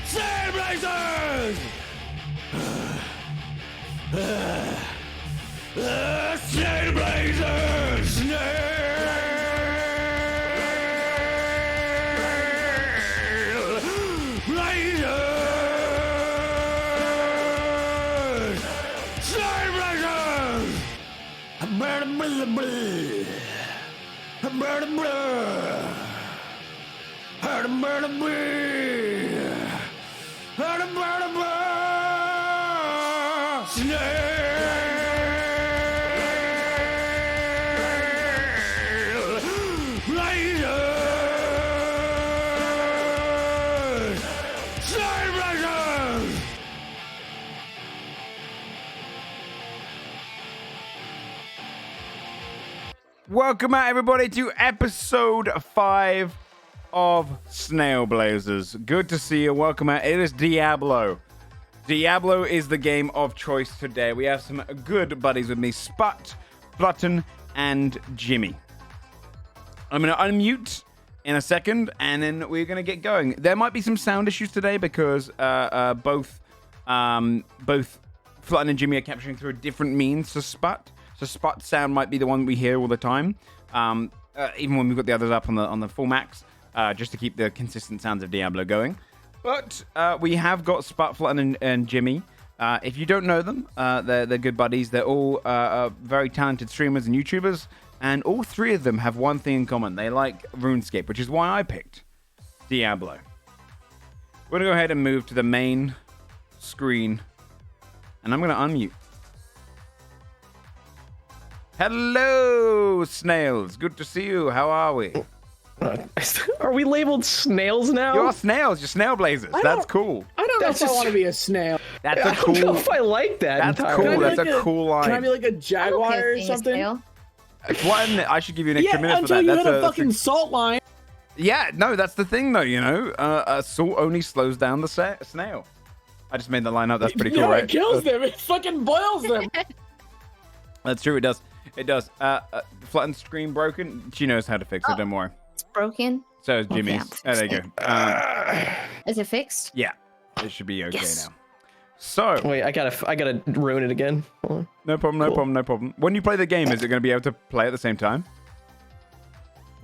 Snailblazers! Snailblazers! Snailblazers! Snailblazers! Welcome out, everybody, to episode 5 of Snailblazers. Good to see you. Welcome out. It is Diablo. Diablo is the game of choice today. We have some good buddies with me, Sput, Flutten, and Jimmy. I'm going to unmute in a second, and then we're going to get going. There might be some sound issues today because both Flutten and Jimmy are capturing through a different means to Sput. So Sput sound might be the one we hear all the time, even when we've got the others up on the full max, just to keep the consistent sounds of Diablo going. But we have got Sput, Flutten, and Jimmy. If you don't know them, they're good buddies. They're all very talented streamers and YouTubers, and all three of them have one thing in common. They like RuneScape, which is why I picked Diablo. We're going to go ahead and move to the main screen, and I'm going to unmute. Hello, snails. Good to see you. How are we? Are we labeled snails now? You're snails. You're Snailblazers. That's cool. I don't know if I want to be a snail. That's a cool. I don't know if I like that. That's entirely. cool. That's a cool line. Can I be like a jaguar or something? I should give you an extra minute for that. Until you That's hit a fucking salt line. Yeah, no, that's the thing though. You know, salt only slows down the snail. I just made the line up. That's pretty cool, right? It kills them. It fucking boils them. That's true. It does. It does. Flutten's screen broken. She knows how to fix it. Don't worry. It's broken. So is Jimmy's. Okay, There you go. Is it fixed? Yeah, it should be okay Yes. now. So Wait, I gotta ruin it again. Hold on. no problem. No problem. No problem. When you play the game, is it going to be able to play at the same time?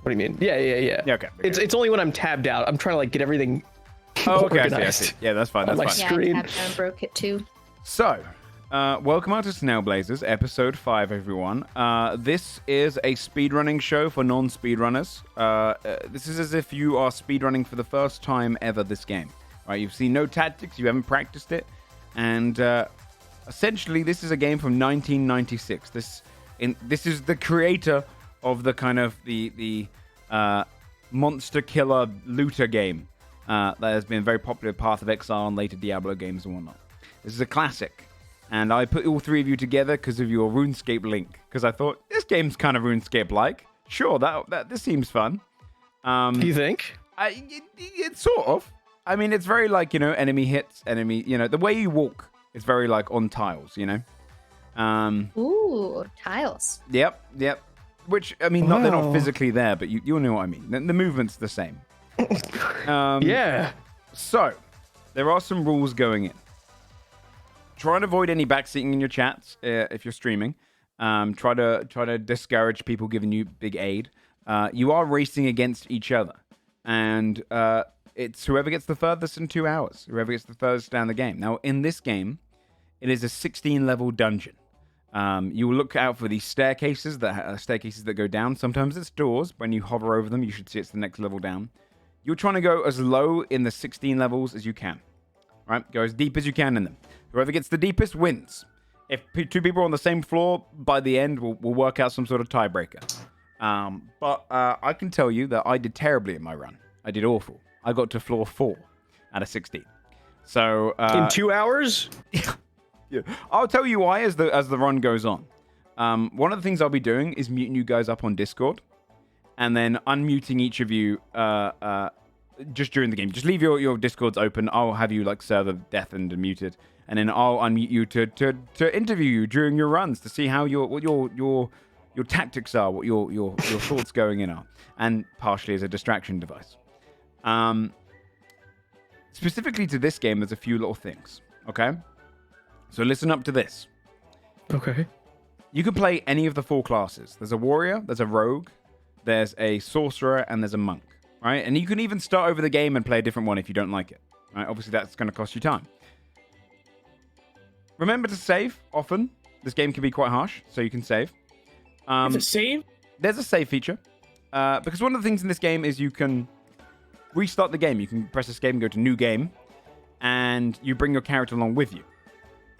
What do you mean? Yeah. Yeah. Okay. It's only when I'm tabbed out. I'm trying to like get everything. Oh, okay. I organized. see. Yeah, that's fine. That's my fine. Yeah, Screen. I tapped and broke it too. So, welcome out to Snailblazers, episode 5, everyone. This is a speedrunning show for non-speedrunners. This is as if you are speedrunning for the first time ever this game. Right? You've seen no tactics, you haven't practiced it, and essentially this is a game from 1996. This is the creator of the kind of the monster killer looter game that has been very popular, Path of Exile and later Diablo games and whatnot. This is a classic. And I put all three of you together because of your RuneScape link. Because I thought, this game's kind of RuneScape-like. Sure, this seems fun. Do you think? It's sort of. I mean, it's very like, enemy hits, the way you walk is very like on tiles, Ooh, tiles. Yep. Which, I mean, they're not Wow. physically there, but you'll know what I mean. The movement's the same. Yeah. So, there are some rules going in. Try and avoid any backseating in your chats if you're streaming. Try to discourage people giving you big aid. You are racing against each other, and it's whoever gets the furthest in 2 hours. Whoever gets the furthest down the game. Now, in this game, it is a 16-level dungeon. You will look out for these staircases that go down. Sometimes it's doors. When you hover over them, you should see it's the next level down. You're trying to go as low in the 16 levels as you can. Right? Go as deep as you can in them. Whoever gets the deepest wins. If two people are on the same floor, by the end, we'll work out some sort of tiebreaker. But I can tell you that I did terribly in my run. I did awful. I got to floor 4 out of 16. So In 2 hours? Yeah. I'll tell you why as the run goes on. One of the things I'll be doing is muting you guys up on Discord, and then unmuting each of you just during the game. Just leave your Discords open. I'll have you like server deafened and muted, and then I'll unmute you to interview you during your runs to see how your your tactics are, what your thoughts going in are, and partially as a distraction device. Specifically to this game, there's a few little things. Okay, so listen up to this. Okay. You can play any of the 4 classes. There's a warrior, there's a rogue, there's a sorcerer, and there's a monk. Right, and you can even start over the game and play a different one if you don't like it. Right, obviously that's going to cost you time. Remember to save often. This game can be quite harsh, so you can save. Is it save? There's a save feature. Because one of the things in this game is you can restart the game. You can press escape and go to new game, and you bring your character along with you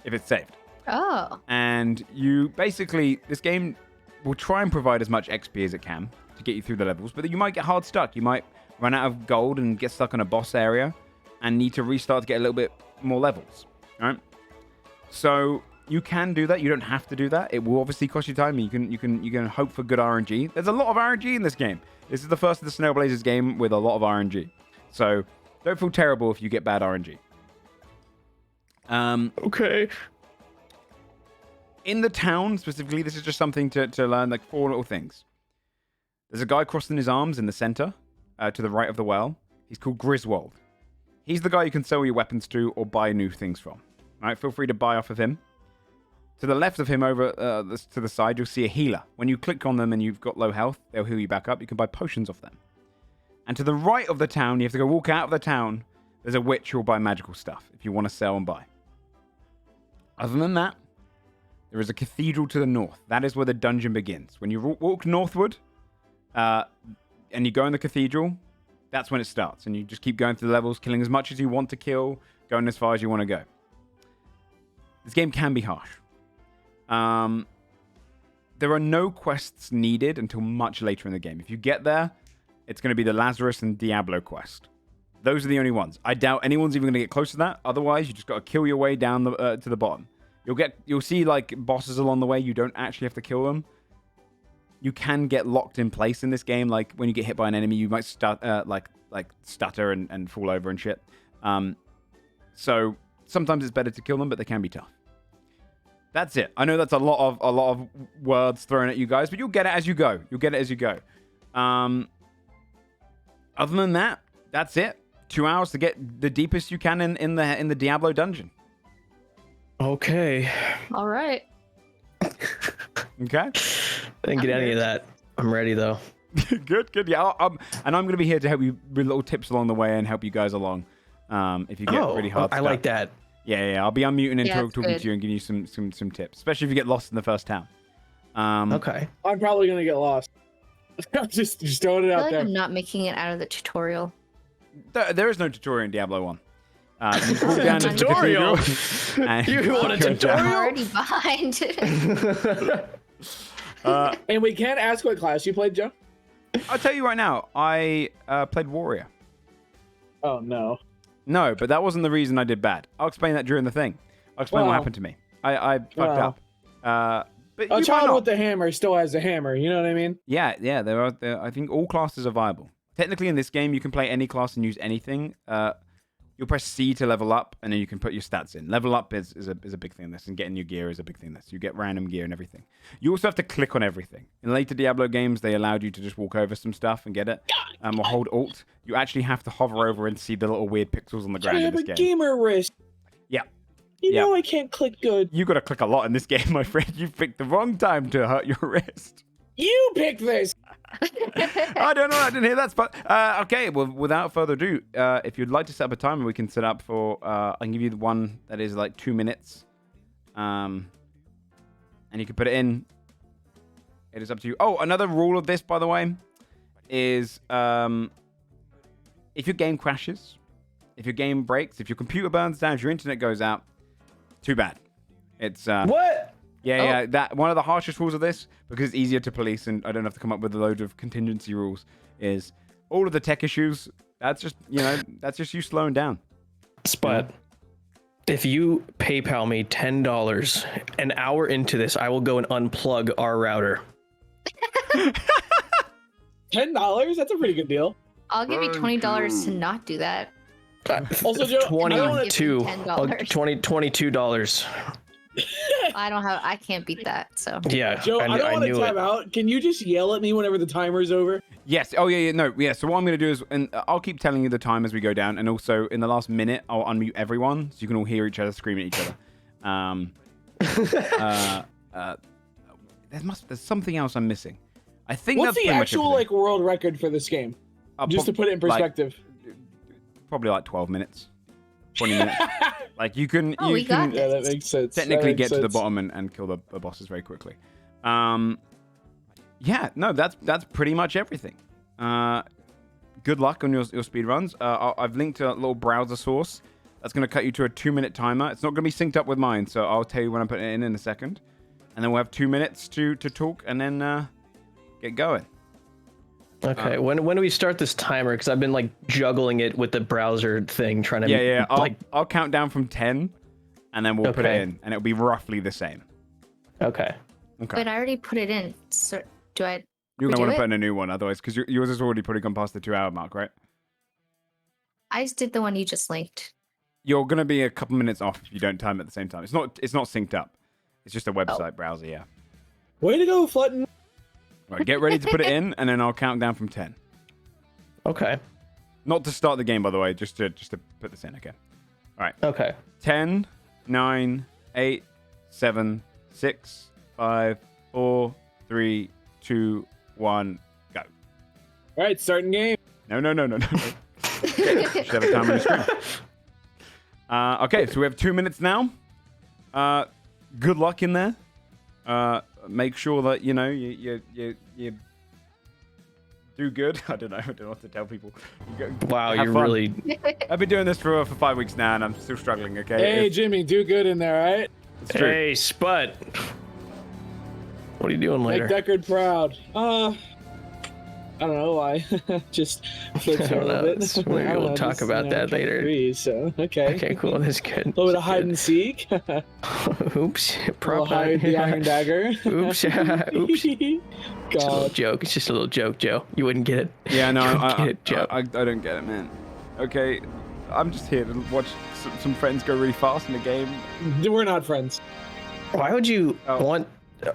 if it's saved. Oh. And you basically, this game will try and provide as much XP as it can to get you through the levels, but you might get hard stuck. You might run out of gold and get stuck on a boss area and need to restart to get a little bit more levels. Right? So you can do that. You don't have to do that. It will obviously cost you time. You can hope for good RNG. There's a lot of RNG in this game. This is the first of the Snailblazers game with a lot of RNG. So don't feel terrible if you get bad RNG. Okay. In the town, specifically, this is just something to learn, like 4 little things. There's a guy crossing his arms in the center, to the right of the well. He's called Griswold. He's the guy you can sell your weapons to or buy new things from. All right, feel free to buy off of him. To the left of him, over to the side, you'll see a healer. When you click on them and you've got low health, they'll heal you back up. You can buy potions off them. And to the right of the town, you have to go walk out of the town. There's a witch who will buy magical stuff if you want to sell and buy. Other than that, there is a cathedral to the north. That is where the dungeon begins. When you walk northward, and you go in the cathedral, that's when it starts. And you just keep going through the levels, killing as much as you want to kill, going as far as you want to go. This game can be harsh. There are no quests needed until much later in the game. If you get there, it's going to be the Lazarus and Diablo quest. Those are the only ones. I doubt anyone's even going to get close to that. Otherwise, you just got to kill your way down to the bottom. You'll see like bosses along the way. You don't actually have to kill them. You can get locked in place in this game. Like when you get hit by an enemy, you might like stutter and fall over and shit. So sometimes it's better to kill them, but they can be tough. That's it. I know that's a lot of words thrown at you guys, but you'll get it as you go. Other than that, that's it. 2 hours to get the deepest you can in the Diablo dungeon. Okay. All right. Okay. I didn't get any of that. I'm ready though. Good. Yeah. And I'm going to be here to help you with little tips along the way and help you guys along. If you get really hard stuff. I like that. Yeah. I'll be unmuting and talking to you and giving you some tips, especially if you get lost in the first town. Okay. I'm probably gonna get lost. just throwing it I feel out like there. I'm not making it out of the tutorial. There is no tutorial in Diablo 1. You walk down to the Tutorial? cathedral and You want a go down. I'm tutorial? already behind. And we can't ask what class you played, Joe. I'll tell you right now, I played warrior. Oh no. No, but that wasn't the reason I did bad. I'll explain that during the thing. I'll explain what happened to me. I fucked up. But A you child might not. with the hammer still has a hammer. You know what I mean? Yeah. There I think all classes are viable. Technically, in this game, you can play any class and use anything. You'll press C to level up, and then you can put your stats in. Level up is a big thing in this, and getting new gear is a big thing in this. You get random gear and everything. You also have to click on everything. In later Diablo games, they allowed you to just walk over some stuff and get it, or hold Alt. You actually have to hover over and see the little weird pixels on the I ground in have this a game. gamer wrist. Yeah. You Yeah. know I can't click good. You got to click a lot in this game, my friend. You've picked the wrong time to hurt your wrist. You picked this. I don't know. I didn't hear that spot. Okay, well, without further ado, if you'd like to set up a timer, we can set up for. I can give you the one that is like 2 minutes, and you can put it in. It is up to you. Oh, another rule of this, by the way, is if your game crashes, if your game breaks, if your computer burns down, if your internet goes out, too bad. It's What? Yeah. That one of the harshest rules of this, because it's easier to police and I don't have to come up with a load of contingency rules, is all of the tech issues. That's just that's just you slowing down. Sput. If you PayPal me $10 an hour into this, I will go and unplug our router. $10? That's a pretty good deal. I'll give you $20 to not do that. Also, Joe, I don't wanna- $22. $10. $22. I can't beat that. So Yeah, Joe, I don't want to knew time out. Can you just yell at me whenever the timer's over? Yes. Oh, yeah, yeah. No, yeah. So what I'm going to do is, and I'll keep telling you the time as we go down. And also, in the last minute, I'll unmute everyone so you can all hear each other scream at each other. There's something else I'm missing. I think What's that's the pretty much actual everything. world record for this game? Just to put it in perspective. Probably like 12 minutes, 20 minutes. Like you can, Oh, we got Yeah, that makes sense. technically That makes get to the sense. bottom and kill the bosses very quickly. Yeah, no, that's pretty much everything. Good luck on your speed runs. I've linked a little browser source that's going to cut you to a 2-minute timer. It's not going to be synced up with mine, so I'll tell you when I put it in a second, and then we'll have 2 minutes to talk and then get going. Okay, when do we start this timer? Because I've been like juggling it with the browser thing, trying to Yeah. like. I'll count down from 10, and then we'll put it Okay. in, and it'll be roughly the same. Okay. Okay. but I already put it in. So do I? You're gonna redo want to it? put in a new one, otherwise, because yours is already probably gone past the 2-hour mark, right? I just did the one you just linked. You're gonna be a couple minutes off if you don't time at the same time. It's not synced up. It's just a website browser, yeah. Way to go, Flutten. Right, get ready to put it in, and then I'll count down from 10. Okay. Not to start the game, by the way, just to put this in, okay? All right. Okay. 10, 9, 8, 7, 6, 5, 4, 3, 2, 1, go. All right, starting game. No. Should have a timer on the screen. Okay, so we have 2 minutes now. Good luck in there. Make sure that you do good. I don't know what to tell people. Wow, Have you're fun. really. I've been doing this for 5 weeks now, and I'm still struggling. Okay. Hey, Jimmy, do good in there, all right? It's true. Hey, Sput. What are you doing Make later? Deckard proud. I don't know why. Just flipped I here a don't little know. bit. It's- I we'll don't know, talk just, about that trying to later. breathe, so okay. Okay, cool. That's good. A little bit of hide and seek. A Oops. little hide the iron dagger. Oops. Oops. It's a little God. joke. It's just a little joke, Joe. You wouldn't get it. Yeah, no, You wouldn't I get it, Joe. don't get it, man. Okay, I'm just here to watch some friends go really fast in the game. We're not friends. Why would you Oh. want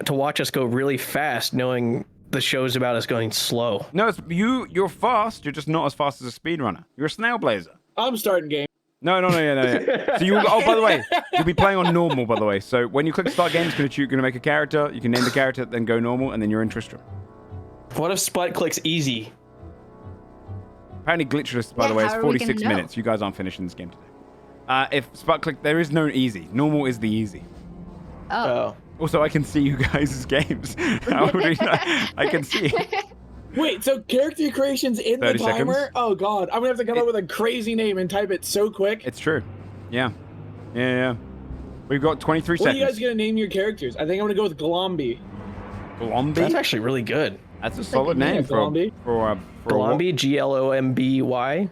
to watch us go really fast, knowing the show's about us going slow? No, it's you're fast. You're just not as fast as a speedrunner. You're a Snailblazer. I'm starting game. No. So you. Oh, by the way, you'll be playing on normal. By the way, so when you click start game, it's gonna make a character. You can name the character, then go normal, and then you're in Tristram. What if Sput clicks easy? Apparently, glitchless. By Yeah, the way, is how are we gonna 46 know? minutes. You guys aren't finishing this game today. If Spot click, there is no easy. Normal is the easy. Oh. Also, I can see you guys' games. How would we know? I can see. Wait, so character creation's in the 30 timer? seconds. Oh god, I'm gonna have to come up with a crazy name and type it so quick. It's true. Yeah. We've got 23 What are seconds. you guys gonna name your characters? I think I'm gonna go with Glomby. Glomby? That's actually really good. That's a solid Yeah, name Glomby. for Glomby, Glomby.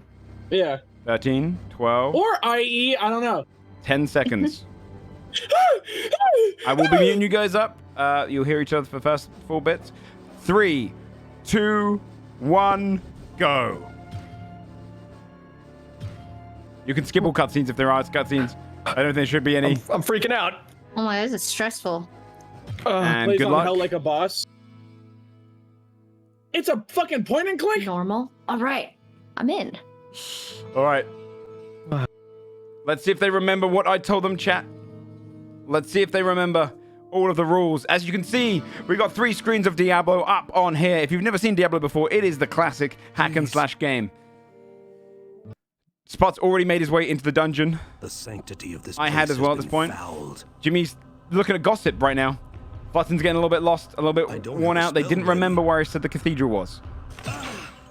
Yeah. 13, 12, Or IE, I don't know. 10 seconds. I will be muting you guys up. You'll hear each other for the first 4 bits. 3, 2, 1, go. You can skip all cutscenes if there are cutscenes. I don't think there should be any. I'm freaking out. Oh my, this is stressful. And Plays good on luck. Hell like a boss. It's a fucking point and click. Normal. All right, I'm in. All right. Let's see if they remember what I told them, chat. Let's see if they remember all of the rules. As you can see, we got 3 screens of Diablo up on here. If you've never seen Diablo before, it is the classic hack and slash game. Spot's already made his way into the dungeon. The sanctity of this I had place as well at has this been point. fouled. Jimmy's looking at gossip right now. Flutten's getting a little bit lost, a little I bit don't worn have a out. They spell didn't ready. remember where I said the cathedral was.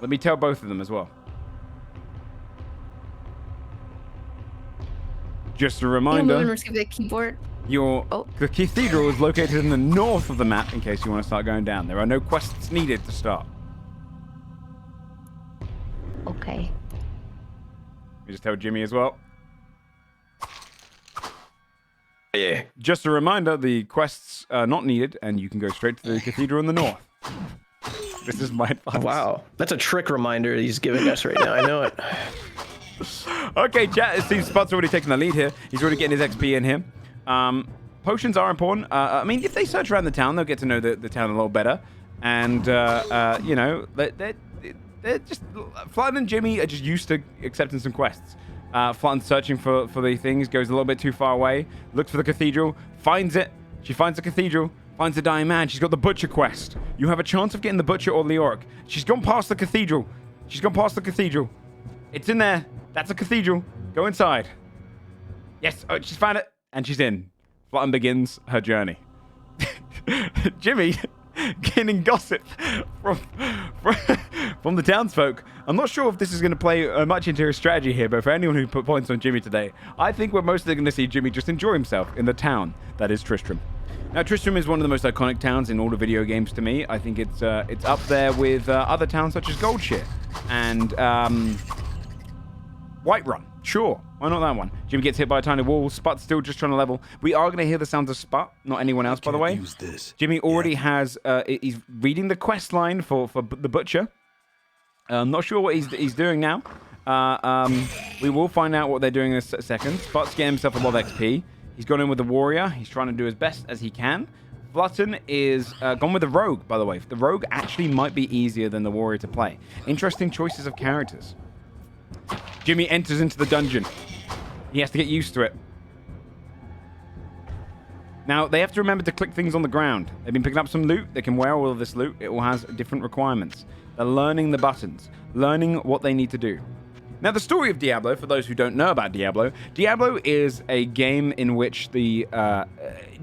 Let me tell both of them as well. Just a You know, moving reminder, or skip the keyboard. the cathedral is located in the north of the map in case you want to start going down. There are no quests needed to start. Okay. Let me just tell Jimmy as well. Yeah. Just a reminder, the quests are not needed, and you can go straight to the cathedral in the north. This is my advice. Wow. That's a trick reminder he's giving us right now. I know it. Okay, chat. It seems Spot's already taking the lead here. He's already getting his XP in here. potions are important. I mean, if they search around the town, they'll get to know the town a little better. And, you know, they're just... Flutten and Jimmy are just used to accepting some quests. Flutten's searching for the things, goes a little bit too far away, looks for the cathedral, finds it. She finds the cathedral, finds the dying man. She's got the butcher quest. You have a chance of getting the butcher or Leoric. She's gone past the cathedral. She's gone past the cathedral. It's in there. That's a cathedral. Go inside. Yes, oh, she's found it. And she's in. Flutten begins her journey. Jimmy gaining gossip from the townsfolk. I'm not sure if this is going to play much into his strategy here, but for anyone who put points on Jimmy today, I think we're mostly going to see Jimmy just enjoy himself in the town that is Tristram. Now, Tristram is one of the most iconic towns in all the video games to me. I think it's up there with other towns such as Goldshire and Whiterun. Sure, why not that one? Jimmy gets hit by a tiny wall. Sput's still just trying to level. We are going to hear the sounds of Sput, not anyone else, by the way. Jimmy already has... he's reading the quest line for the butcher. I'm not sure what he's doing now. We will find out what they're doing in a second. Sput's getting himself a lot of XP. He's gone in with the warrior. He's trying to do as best as he can. Flutten is gone with the rogue, by the way. The rogue actually might be easier than the warrior to play. Interesting choices of characters. Jimmy enters into the dungeon. He has to get used to it. Now, they have to remember to click things on the ground. They've been picking up some loot. They can wear all of this loot. It all has different requirements. They're learning the buttons, learning what they need to do. Now, the story of Diablo, for those who don't know about Diablo, Diablo is a game in which the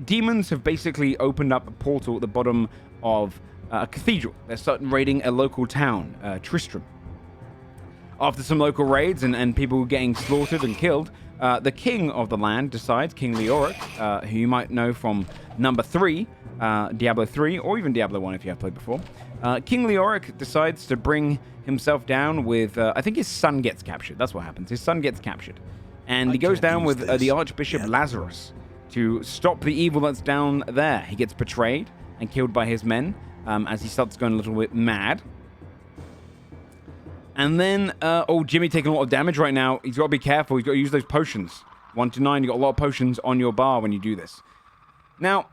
demons have basically opened up a portal at the bottom of a cathedral. They're starting raiding a local town, Tristram. After some local raids and people getting slaughtered and killed, the king of the land decides, King Leoric, who you might know from number 3, Diablo 3, or even Diablo 1 if you have played before. King Leoric decides to bring himself down with, I think his son gets captured. That's what happens. His son gets captured. And he goes down with the Archbishop Lazarus to stop the evil that's down there. He gets betrayed and killed by his men as he starts going a little bit mad. And then, Jimmy taking a lot of damage right now. He's got to be careful. He's got to use those potions. 1 to 9, you got a lot of potions on your bar when you do this. Now,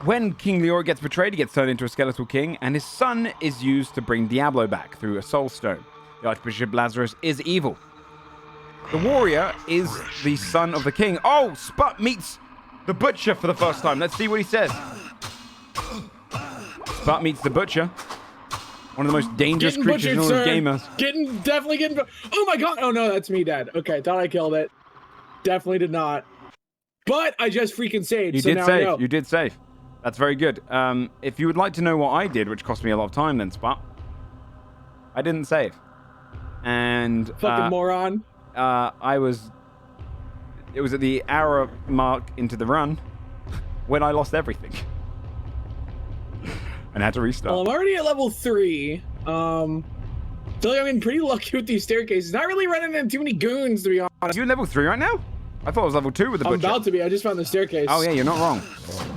when King Leoric gets betrayed, he gets turned into a skeletal king, and his son is used to bring Diablo back through a soul stone. The Archbishop Lazarus is evil. The warrior is the son of the king. Oh, Sput meets the butcher for the first time. Let's see what he says. Sput meets the butcher. One of the most dangerous creatures in all of gamers. Definitely getting... Oh my god! Oh no, that's me dead. Okay, thought I killed it. Definitely did not. But I just freaking saved. You did save. You did save. That's very good. If you would like to know what I did, which cost me a lot of time then, Sput, I didn't save. And... Fucking moron. It was at the hour mark into the run when I lost everything. And had to restart. Well, I'm already at level 3. Feel like I'm getting pretty lucky with these staircases. Not really running into too many goons, to be honest. Are you level 3 right now? I thought it was level 2 with the butcher. I'm about to be. I just found the staircase. Oh, yeah, you're not wrong.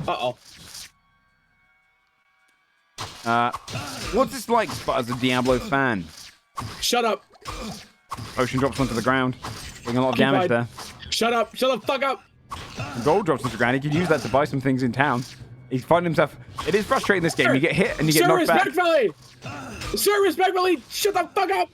Uh-oh. What's this like, Sput, as a Diablo fan? Shut up. Potion drops onto the ground. Doing a lot of damage there. Shut up. Shut the fuck up. Gold drops onto the ground. He could use that to buy some things in town. He's finding himself... It is frustrating, this game. Sir, you get hit and you get knocked back. Sir, respectfully! Shut the fuck up!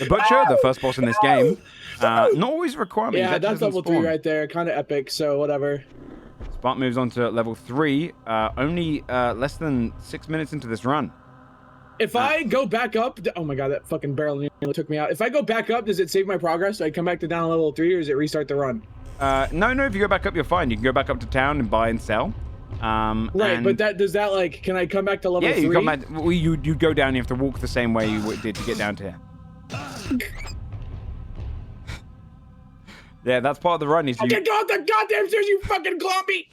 The Butcher, the first boss in this game, not always a requirement. Yeah, that's level 3 right there. Kind of epic, so whatever. Sput moves on to level 3, only less than 6 minutes into this run. If I go back up... Oh my god, that fucking barrel nearly took me out. If I go back up, does it save my progress? Do I come back to down level 3, or does it restart the run? No, if you go back up, you're fine. You can go back up to town and buy and sell. Right, but does that, like, can I come back to level 3? Yeah, you come back. Well, you go down, you have to walk the same way you did to get down to here. Yeah, that's part of the run. Okay, go up the goddamn stairs, you fucking glompy!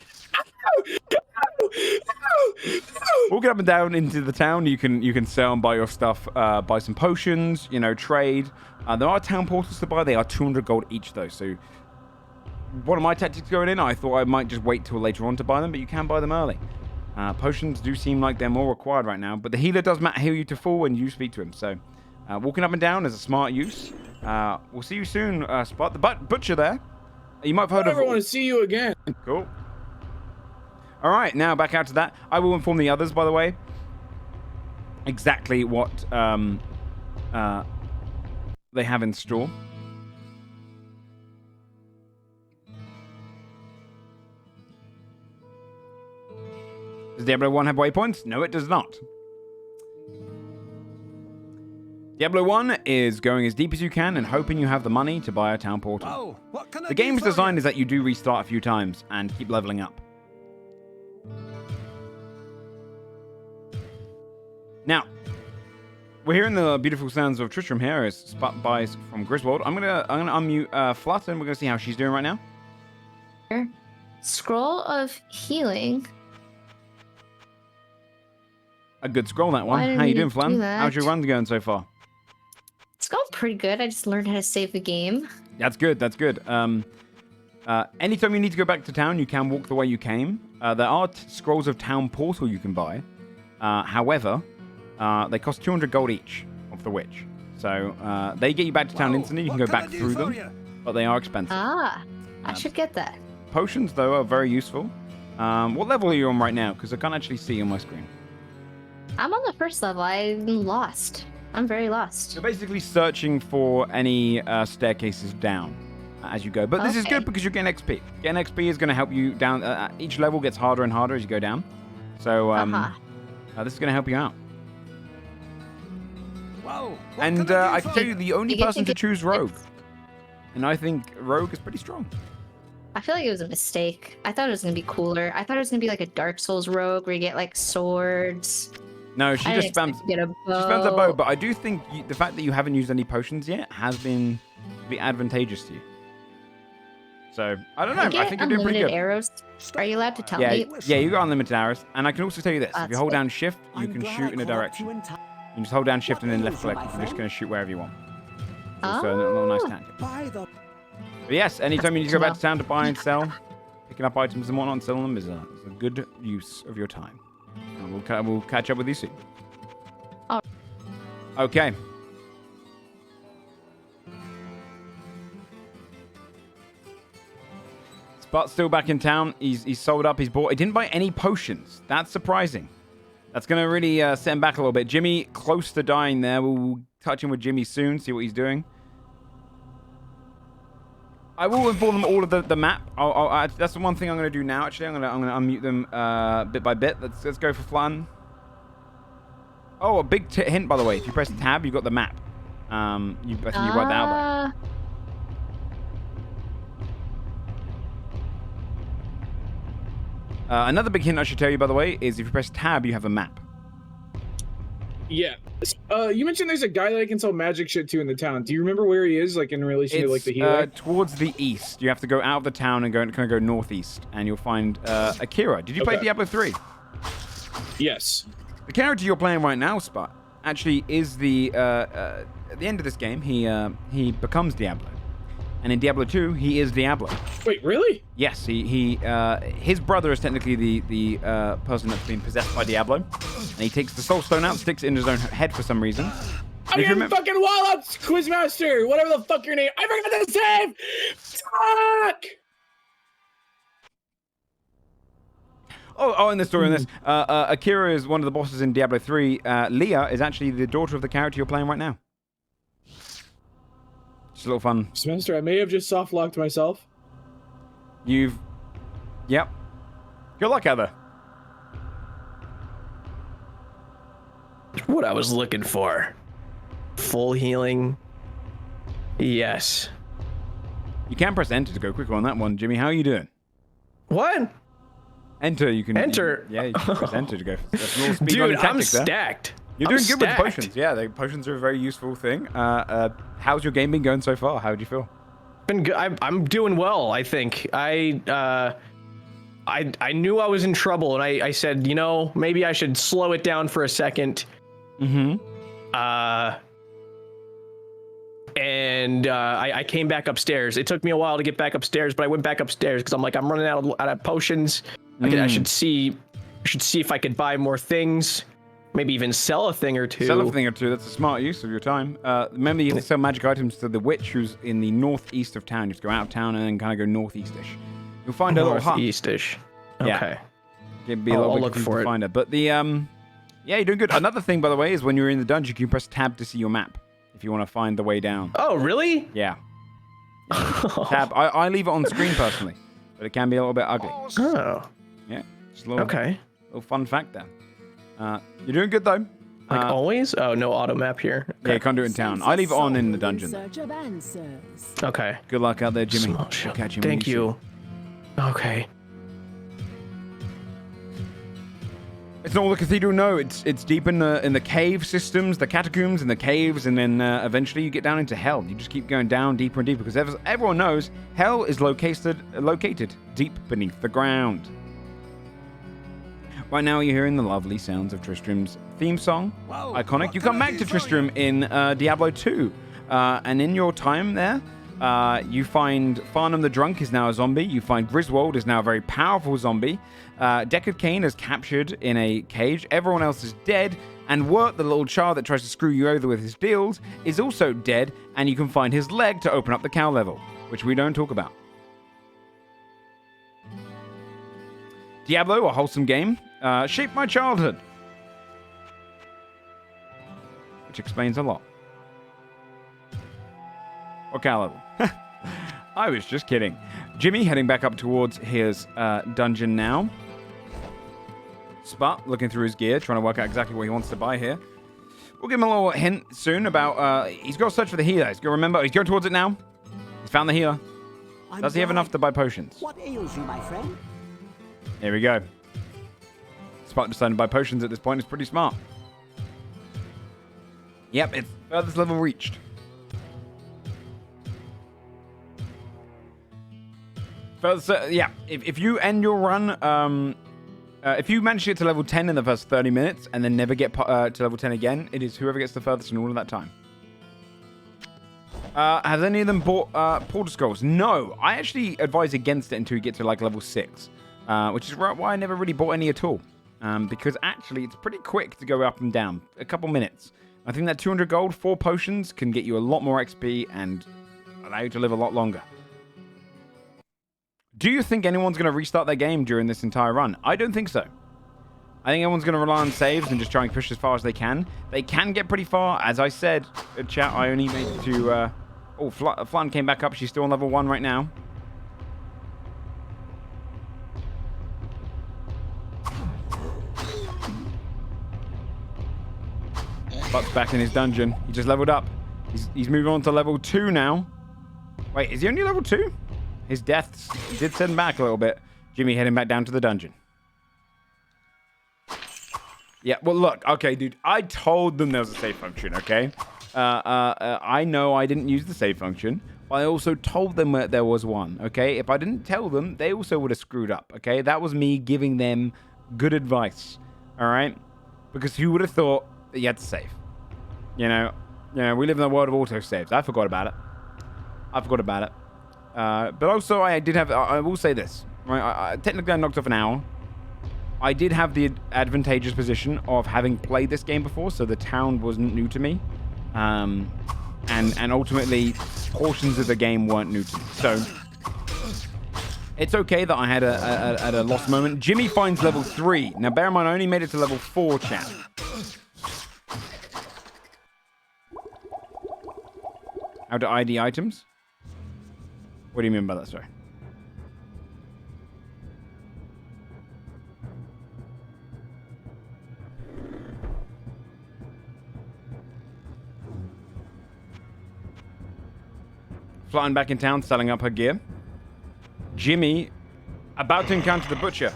Walking up and down into the town, you can sell and buy your stuff, buy some potions, trade. There are town portals to buy. They are 200 gold each, though, so... One of my tactics going in, I thought I might just wait till later on to buy them, but you can buy them early. Potions do seem like they're more required right now, but the healer does heal you to full when you speak to him, so walking up and down is a smart use. we'll see you soon, Spot. The butcher there. You might have heard I of. never want to see you again. Cool. All right, now back out to that. I will inform the others, by the way, exactly what they have in store. Does Diablo 1 have waypoints? No, it does not. Diablo 1 is going as deep as you can and hoping you have the money to buy a town portal. Oh, what can I The do game's for design you? is that you do restart a few times and keep leveling up. Now, we're hearing the beautiful sounds of Tristram here as Sput buys from Griswold. I'm gonna unmute Flutten. We're gonna see how she's doing right now. Scroll of healing. A good scroll, that one. Why did How you we doing, do Flan? that? How's your run going so far? It's going pretty good. I just learned how to save the game. That's good. That's good. Anytime you need to go back to town, you can walk the way you came. There are scrolls of town portal you can buy. However, they cost 200 gold each of the witch. So they get you back to town Whoa, instantly. You can what go can I back do through for them, you? but they are expensive. Ah, I should get that. Potions, though, are very useful. What level are you on right now? Because I can't actually see on my screen. I'm on the first level. I'm lost. I'm very lost. You're basically searching for any staircases down as you go. But this is Okay. good because you're getting XP. Getting XP is going to help you down. Each level gets harder and harder as you go down. So this is going to help you out. Whoa, what And can I I do can for tell you? you the only You get to person to get- choose Rogue. And I think Rogue is pretty strong. I feel like it was a mistake. I thought it was gonna be cooler. I thought it was gonna be like a Dark Souls rogue where you get like swords. No, she I just didn't expect spams. to get a She spams a bow, bow. but I do think the fact that you haven't used any potions yet has been advantageous to you. So I don't know. I I get think you're doing pretty unlimited good. arrows. Are you allowed to tell Yeah, me? yeah, you got unlimited arrows, and I can also tell you this: if you That's hold good. down Shift, you I'm can glad shoot I in a caught direction. you You in time. can just hold down Shift and then What left can I click. do, You my can just friend? kind of shoot wherever you want. Oh, So a little nice tactic. By the But yes, anytime you need to go good to back to town to buy and sell, picking up items and whatnot and selling them is a good use of your time. And we'll catch up with you soon. All Okay. Sput's still back in town. He's sold up. He's bought. He didn't buy any potions. That's surprising. That's going to really set him back a little bit. Jimmy, close to dying there. We'll touch him with Jimmy soon, see what he's doing. I will inform them all of the map. That's the one thing I'm going to do now, actually. I'm going to unmute them bit by bit. Let's go for fun. Oh, a big hint, by the way. If you press tab, you've got the map. I think you worked that out there. Another big hint I should tell you, by the way, is if you press tab, you have a map. Yeah. You mentioned there's a guy that I can sell magic shit to in the town. Do you remember where he is, like in relation to like the healer? Towards the east. You have to go out of the town and kind of go northeast, and you'll find Akira. Did you play Okay. Diablo 3? Yes. The character you're playing right now, Sput, actually is at the end of this game, he becomes Diablo. And in Diablo 2, he is Diablo. Wait, really? Yes, his brother is technically the person that's been possessed by Diablo. And he takes the soul stone out, sticks it in his own head for some reason. I'm getting fucking wall up, Quizmaster! Whatever the fuck your name. I forgot to save! Fuck! Oh, and the story on this. Akira is one of the bosses in Diablo 3. Leah is actually the daughter of the character you're playing right now. Just a little fun. Quizmaster, I may have just soft locked myself. Yep. Good luck, Heather. What I was looking for. Full healing. Yes. You can press enter to go quicker on that one. Jimmy, how are you doing? What? Enter, you can... Enter? You can press enter to go. That's a little Dude, speedrunning I'm tactics there. stacked. You're I'm doing good with the stacked. potions. Yeah, the potions are a very useful thing. How's your game been going so far? How do you feel? Been good. I'm doing well, I think. I knew I was in trouble, and I said, you know, maybe I should slow it down for a second. Mm-hmm. I came back upstairs. It took me a while to get back upstairs, but I went back upstairs because I'm like, I'm running out of potions. I should see if I could buy more things. Maybe even sell a thing or two. Sell a thing or two. That's a smart use of your time. Remember, you can sell magic items to the witch who's in the northeast of town. You have to go out of town and then kind of go northeast-ish. You'll find a little hut. Northeast-ish. Okay. Yeah. It'd be a little I'll bit look confusing for to it. find it. But the yeah, you're doing good. Another thing, by the way, is when you're in the dungeon, you can press tab to see your map if you want to find the way down. Oh, really? Yeah. Tab. I leave it on screen personally, but it can be a little bit ugly. Oh. Yeah. Just a little, Okay. little fun fact there. You're doing good though. Like always? Oh, no auto map here. Yeah, you can't do it in town. I leave it on in the dungeon. Okay. Good luck out there, Jimmy. Small shield. Catch him when Thank see you. him. Okay. It's not all the cathedral. No, it's deep in the cave systems, the catacombs and the caves, and then eventually you get down into hell. You just keep going down deeper and deeper because everyone knows hell is located deep beneath the ground. Right now, you're hearing the lovely sounds of Tristram's theme song. Whoa, iconic. You come back to Tristram in Diablo 2. And in your time there, you find Farnham the Drunk is now a zombie. You find Griswold is now a very powerful zombie. Deckard Cain is captured in a cage. Everyone else is dead. And Wirt, the little child that tries to screw you over with his deals, is also dead. And you can find his leg to open up the cow level, which we don't talk about. Diablo, a wholesome game, shaped my childhood. Which explains a lot. Or cow level. I was just kidding. Jimmy heading back up towards his dungeon now. Sput looking through his gear, trying to work out exactly what he wants to buy here. We'll give him a little hint soon about... he's got to search for the healer. He's got to remember... He's going towards it now. He's found the healer. Does he have enough to buy potions? What ails you, my friend? Here we go. Sput deciding to buy potions at this point is pretty smart. Yep, it's furthest level reached. Yeah, if you end your run, if you manage to get to level 10 in the first 30 minutes and then never get to level 10 again, it is whoever gets the furthest in all of that time. Has any of them bought Porter Skulls? No, I actually advise against it until you get to like level 6, which is why I never really bought any at all. Because actually it's pretty quick to go up and down, a couple minutes. I think that 200 gold, 4 potions can get you a lot more XP and allow you to live a lot longer. Do you think anyone's going to restart their game during this entire run? I don't think so. I think everyone's going to rely on saves and just try and push as far as they can. They can get pretty far. As I said, chat, I only made it to... Oh, Flutten came back up. She's still on level 1 right now. Sput's back in his dungeon. He just leveled up. He's moving on to level 2 now. Wait, is he only level 2? His deaths did send him back a little bit. Jimmy heading back down to the dungeon. Yeah, well, look. Okay, dude. I told them there was a save function, okay? I know I didn't use the save function. But I also told them that there was one, okay? If I didn't tell them, they also would have screwed up, okay? That was me giving them good advice, all right? Because who would have thought that you had to save? You know, we live in a world of autosaves. I forgot about it. But also, I did have... I will say this. Right? Technically, I knocked off an hour. I did have the advantageous position of having played this game before, so the town wasn't new to me. And ultimately, portions of the game weren't new to me. So, it's okay that I had a lost moment. Jimmy finds level 3. Now, bear in mind, I only made it to level 4, chat. How to ID items? What do you mean by that, sorry? Flying back in town, selling up her gear. Jimmy, about to encounter the butcher.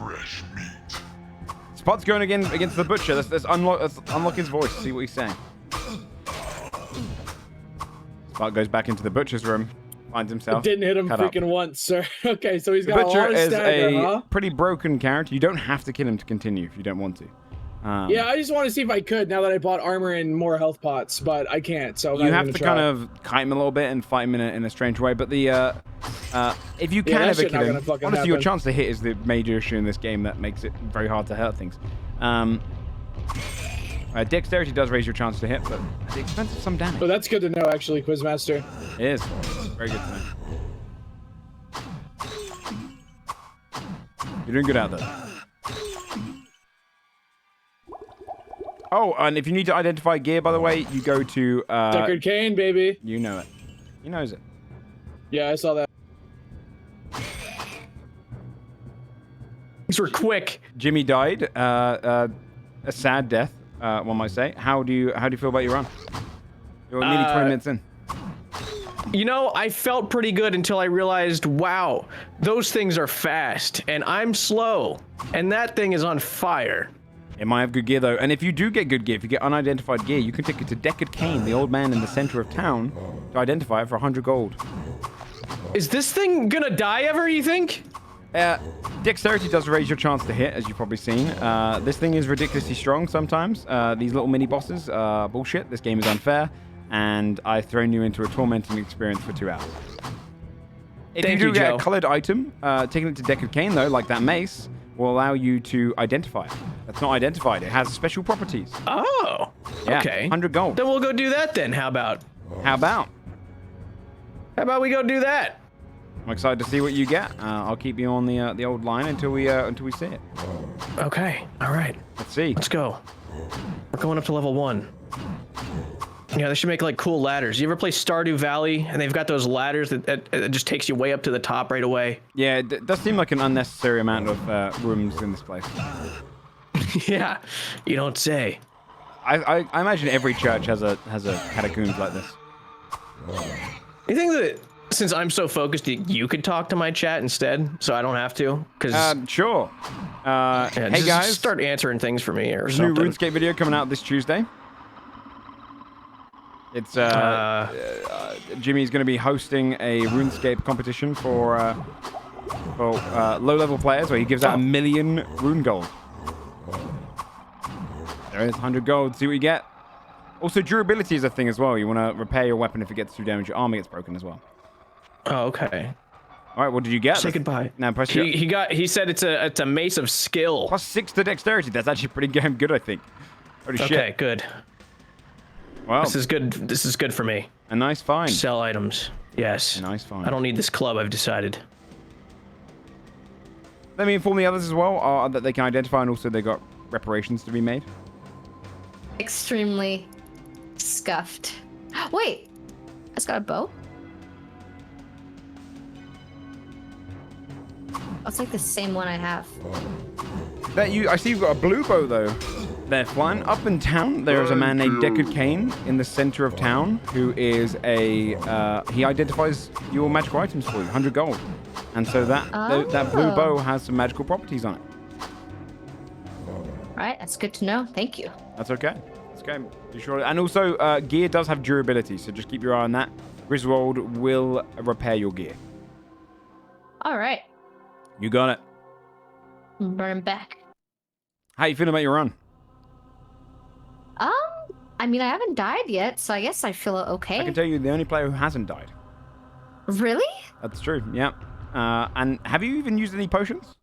Spot's going again against the butcher. Let's unlock his voice, see what he's saying. Spot goes back into the butcher's room. Finds himself. It didn't hit him freaking once, sir. Okay, so he's got the butcher a lot of is stagger, a huh? pretty broken character. You don't have to kill him to continue if you don't want to. Yeah, I just want to see if I could now that I bought armor and more health pots, but I can't. So you have to kind of kite him a little bit and fight him in a strange way. But the if you can ever kill him, honestly, your chance to hit is the major issue in this game that makes it very hard to hurt things. Dexterity does raise your chance to hit, but at the expense of some damage. Oh, that's good to know, actually, Quizmaster. It is. Very good to know. You're doing good out there. Oh, and if you need to identify gear, by the way, you go to... Deckard Cain, baby. You know it. He knows it. Yeah, I saw that. These were quick. Jimmy died. A sad death, one might say. How do you feel about your run? You're nearly 20 minutes in. You know, I felt pretty good until I realized, wow, those things are fast, and I'm slow, and that thing is on fire. It might have good gear, though. And if you do get good gear, if you get unidentified gear, you can take it to Deckard Cain, the old man in the center of town, to identify it for 100 gold. Is this thing gonna die ever, you think? Dexterity does raise your chance to hit, as you've probably seen. This thing is ridiculously strong sometimes. These little mini-bosses are bullshit. This game is unfair. And I've thrown you into a tormenting experience for 2 hours. If you do get a colored item, taking it to Deckard Cain, though, like that mace, will allow you to identify it. That's not identified. It has special properties. Oh, yeah, okay. 100 gold. Then we'll go do that then. How about? How about? How about we go do that? I'm excited to see what you get. I'll keep you on the old line until we see it. Okay. All right. Let's see. Let's go. We're going up to level 1. Yeah, they should make like cool ladders. You ever play Stardew Valley? And they've got those ladders that just takes you way up to the top right away. Yeah, it does seem like an unnecessary amount of rooms in this place. Yeah, you don't say. I imagine every church has a catacombs like this. You think that since I'm so focused, you could talk to my chat instead, so I don't have to? Because sure. yeah, hey guys, start answering things for me or there's something. A new RuneScape video coming out this Tuesday. It's Jimmy's going to be hosting a RuneScape competition for low-level players, where he gives out 1 million rune gold. There is 100 gold. See what you get. Also, durability is a thing as well. You want to repair your weapon if it gets too damaged. Your armor gets broken as well. Oh, okay. All right, what did you get? Say goodbye. Now press. He said it's a mace of skill. +6 to dexterity. That's actually pretty damn good, I think. Holy shit. Okay, good. Well, this is good. This is good for me. A nice find. Sell items. Yes. A nice find. I don't need this club, I've decided. Let me inform the others as well that they can identify, and also they got reparations to be made. Extremely scuffed. Wait, I just got a bow. It's like the same one I have. I see you've got a blue bow though. They're flying up in town. There is a man named Deckard Cain in the center of town who is he identifies your magical items for you, 100 gold. And so that blue bow has some magical properties on it. Right, that's good to know. Thank you. That's okay. It's okay. Be sure. And also, gear does have durability, so just keep your eye on that. Griswold will repair your gear. All right. You got it. Burn back. How you feeling about your run? I mean, I haven't died yet, so I guess I feel okay. I can tell you the only player who hasn't died. Really? That's true, yeah. And have you even used any potions?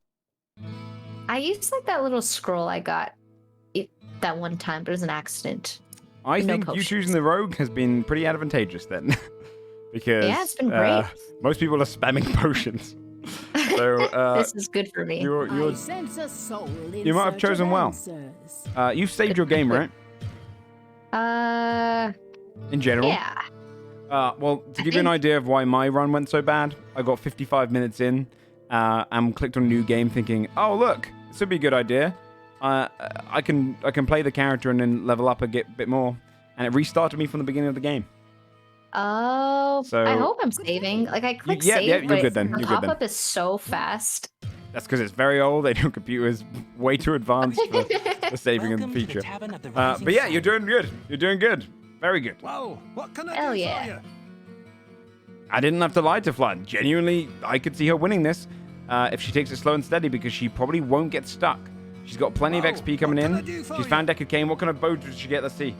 I used like that little scroll I got that one time, but it was an accident. I think you choosing the rogue has been pretty advantageous then. Because yeah, it's been great. Most people are spamming potions. So this is good for me. You might have chosen well. You've saved your game, right? In general? Yeah. Well, to give you an idea of why my run went so bad, I got 55 minutes in and clicked on new game thinking, oh, look, this would be a good idea. I can play the character and then level up a bit more. And it restarted me from the beginning of the game. Oh, so, I hope I'm saving. Like, I click save, save, you're good then. The pop-up is so fast. That's because it's very old. They do computers way too advanced for the saving and feature. But yeah, you're doing good. You're doing good. Very good. Whoa, what can I Hell do yeah. for you? I didn't have to lie to Flutten. Genuinely, I could see her winning this if she takes it slow and steady, because she probably won't get stuck. She's got plenty of XP coming in. She's found Deckard Cain. What kind of bow did she get? Let's see.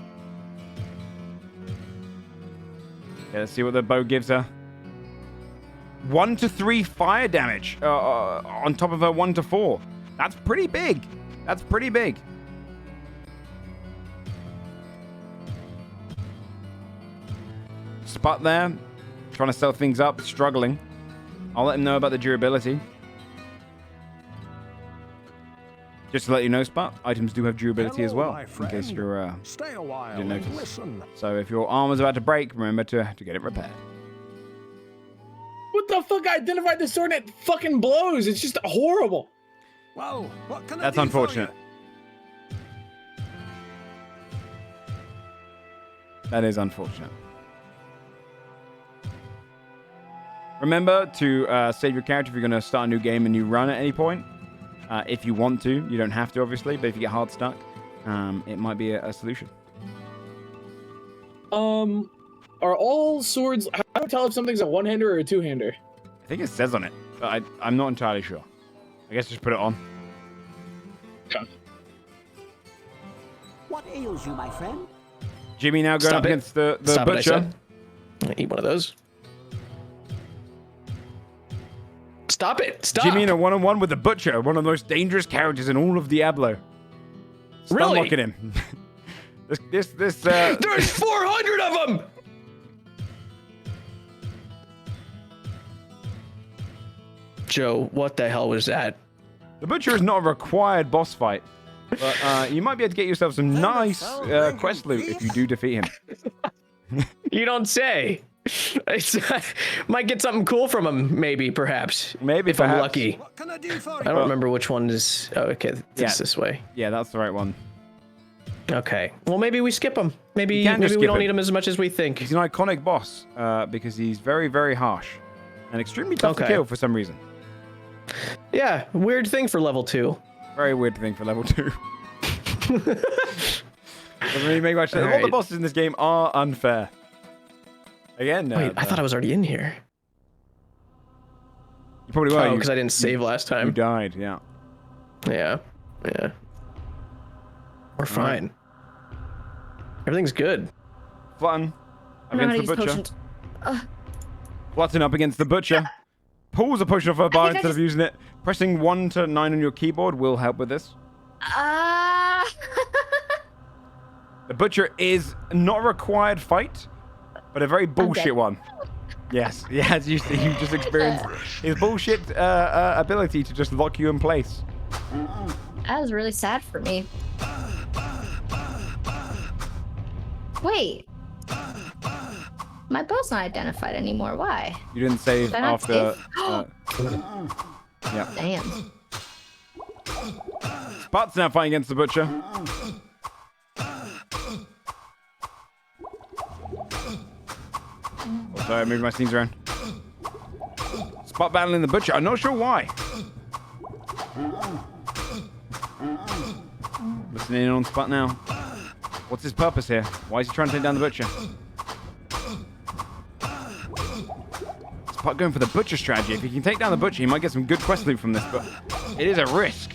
Yeah, let's see what the bow gives her. 1 to 3 fire damage on top of her 1 to 4. That's pretty big. That's pretty big. Sput there, trying to sell things up, struggling. I'll let him know about the durability. Just to let you know, Sput, items do have durability as well, in case you're Stay a while didn't and notice. listen. So if your arm is about to break, remember to get it repaired. What the fuck? I identified the sword and it fucking blows. It's just horrible. Well, what can I That's do for unfortunate. That is unfortunate. Remember to save your character if you're going to start a new game and you run at any point. If you want to. You don't have to, obviously, but if you get hard stuck, it might be a solution. Are all swords... How do I tell if something's a one-hander or a two-hander? I think it says on it, but I'm not entirely sure. I guess just put it on. What ails you, my friend? Jimmy now going up against the Stop it, I butcher. said. I'll eat one of those. Stop it! Stop! Jimmy in a one-on-one with the butcher, one of the most dangerous characters in all of Diablo. Really? Stunlocking him. this There's 400 of them! Joe, what the hell was that? The butcher is not a required boss fight, but you might be able to get yourself some nice quest loot if you do defeat him. You don't say. Might get something cool from him, maybe, perhaps. Maybe, if perhaps. I'm lucky. What can I do for I don't remember which one is. Oh, okay, it's this way. Yeah, that's the right one. Okay. Well, maybe we skip him. Maybe You can just we skip don't him. need him as much as we think. He's an iconic boss because he's very, very harsh and extremely tough to Okay. kill for some reason. Yeah, weird thing for level 2. Very weird thing for level 2. Doesn't really make much sense. All the Alright. bosses in this game are unfair. Again, Wait, I thought I was already in here. you probably were. Oh, You- because I didn't save last You time. died, yeah. Yeah, yeah. We're fine. Everything's good. Flutten I don't know how against to the use butcher. potions. Flutten up against the butcher. Pulls a potion off her bar think I instead of just- using it. Pressing 1 to 9 on your keyboard will help with this. The butcher is not a required fight, but a very bullshit dead. one. Yes, yes, you just experienced his bullshit ability to just lock you in place. That was really sad for me. Wait. My bow's not identified anymore. Why? You didn't save Did I not after. save? Yeah. Damn. Sput's now fighting against the butcher. Oh, sorry, I moved my scenes around. Sput battling the butcher. I'm not sure why. Listening in on Sput now. What's his purpose here? Why is he trying to take down the butcher? Sput going for the butcher strategy. If he can take down the butcher, he might get some good quest loot from this, but it is a risk.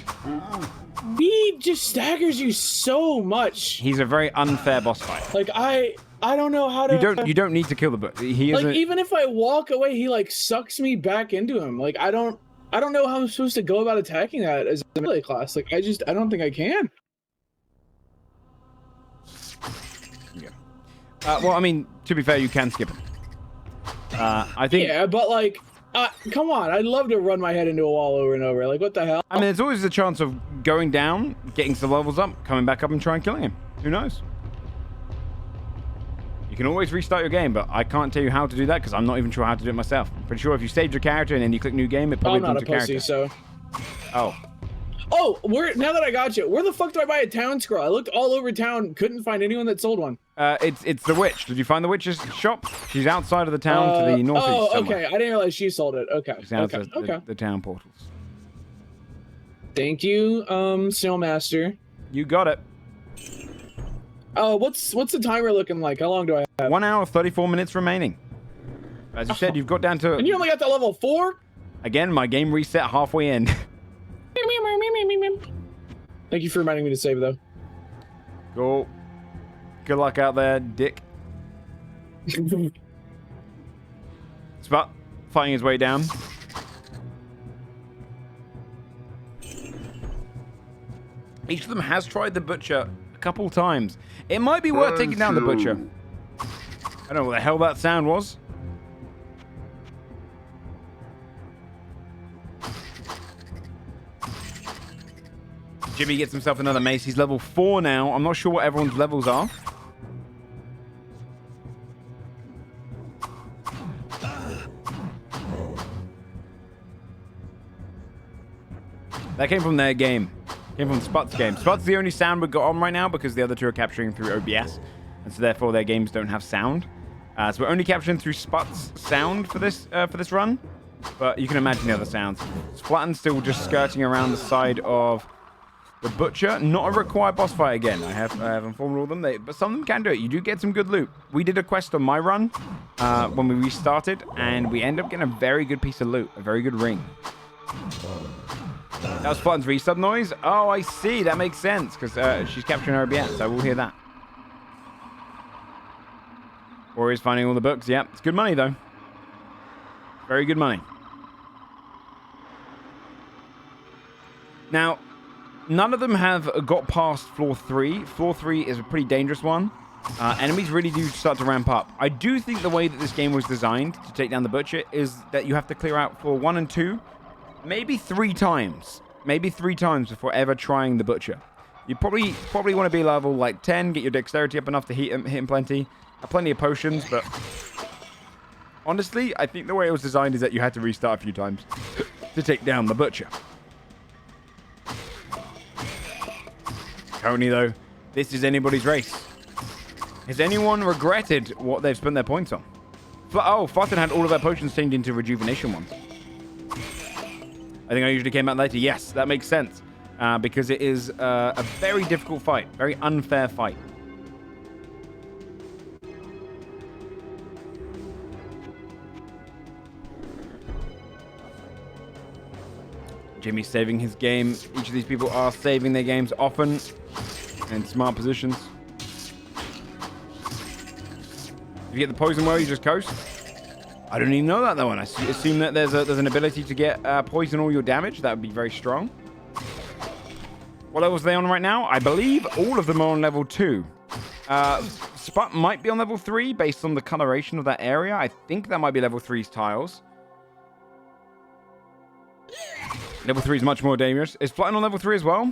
He just staggers you so much. He's a very unfair boss fight. Like I don't know how to. You don't need to kill the butcher. He Like isn't. even if I walk away, he like sucks me back into him. Like I don't know how I'm supposed to go about attacking that as a melee class. Like I don't think I can. Well, I mean, to be fair, you can skip him. I think. Yeah, but like, come on, I'd love to run my head into a wall over and over. Like what the hell? I mean, there's always a chance of going down, getting some levels up, coming back up, and trying killing him. Who knows? You can always restart your game, but I can't tell you how to do that because I'm not even sure how to do it myself. I'm pretty sure if you saved your character and then you click new game, it probably I'm not a brings your pussy, character. so. Oh, Now that I got you, where the fuck do I buy a town scroll? I looked all over town, couldn't find anyone that sold one. it's the witch. Did you find the witch's shop? She's outside of the town to the northeast. Oh, somewhere. okay. I didn't realize she sold it. Okay. She's out Okay. of the town portals. Thank you, Snailmaster. You got it. What's the timer looking like? How long do I have? 1 hour, 34 minutes remaining. As you said, you've got down to... And you only got to level 4? Again, my game reset halfway in. Thank you for reminding me to save, though. Cool. Good luck out there, dick. Sput fighting his way down. Each of them has tried the butcher a couple times. It might be worth taking down the butcher. I don't know what the hell that sound was. Jimmy gets himself another mace. He's level 4 now. I'm not sure what everyone's levels are. That came from their game. Came from Sput's game. Sput's the only sound we've got on right now because the other two are capturing through OBS. And so therefore their games don't have sound. So we're only capturing through Sput's sound for this run. But you can imagine the other sounds. Flutten's still just skirting around the side of the Butcher. Not a required boss fight again. I have informed all of them. But some of them can do it. You do get some good loot. We did a quest on my run when we restarted. And we end up getting a very good piece of loot. A very good ring. That was Flutten's resub noise. Oh, I see. That makes sense because she's capturing her OBS. So we'll hear that. Or he's finding all the books. Yeah, it's good money though. Very good money. Now, none of them have got past floor 3. Floor 3 is a pretty dangerous one. Enemies really do start to ramp up. I do think the way that this game was designed to take down the Butcher is that you have to clear out floor 1 and 2. Maybe 3 times. Maybe 3 times before ever trying the Butcher. You probably want to be level like 10, get your dexterity up enough to hit him plenty. Have plenty of potions, but honestly, I think the way it was designed is that you had to restart a few times to take down the Butcher. Tony, though, this is anybody's race. Has anyone regretted what they've spent their points on? Oh, Flutten had all of their potions changed into rejuvenation ones. I think I usually came out later. Yes, that makes sense. Because it is a very difficult fight. Very unfair fight. Jimmy's saving his game. Each of these people are saving their games often. In smart positions. If you get the poison well, you just coast. I don't even know that one. I assume that there's an ability to get poison all your damage. That would be very strong. What levels are they on right now? I believe all of them are on level 2. Sput might be on level 3 based on the coloration of that area. I think that might be level 3's tiles. Level 3 is much more dangerous. Is Flutten on level 3 as well?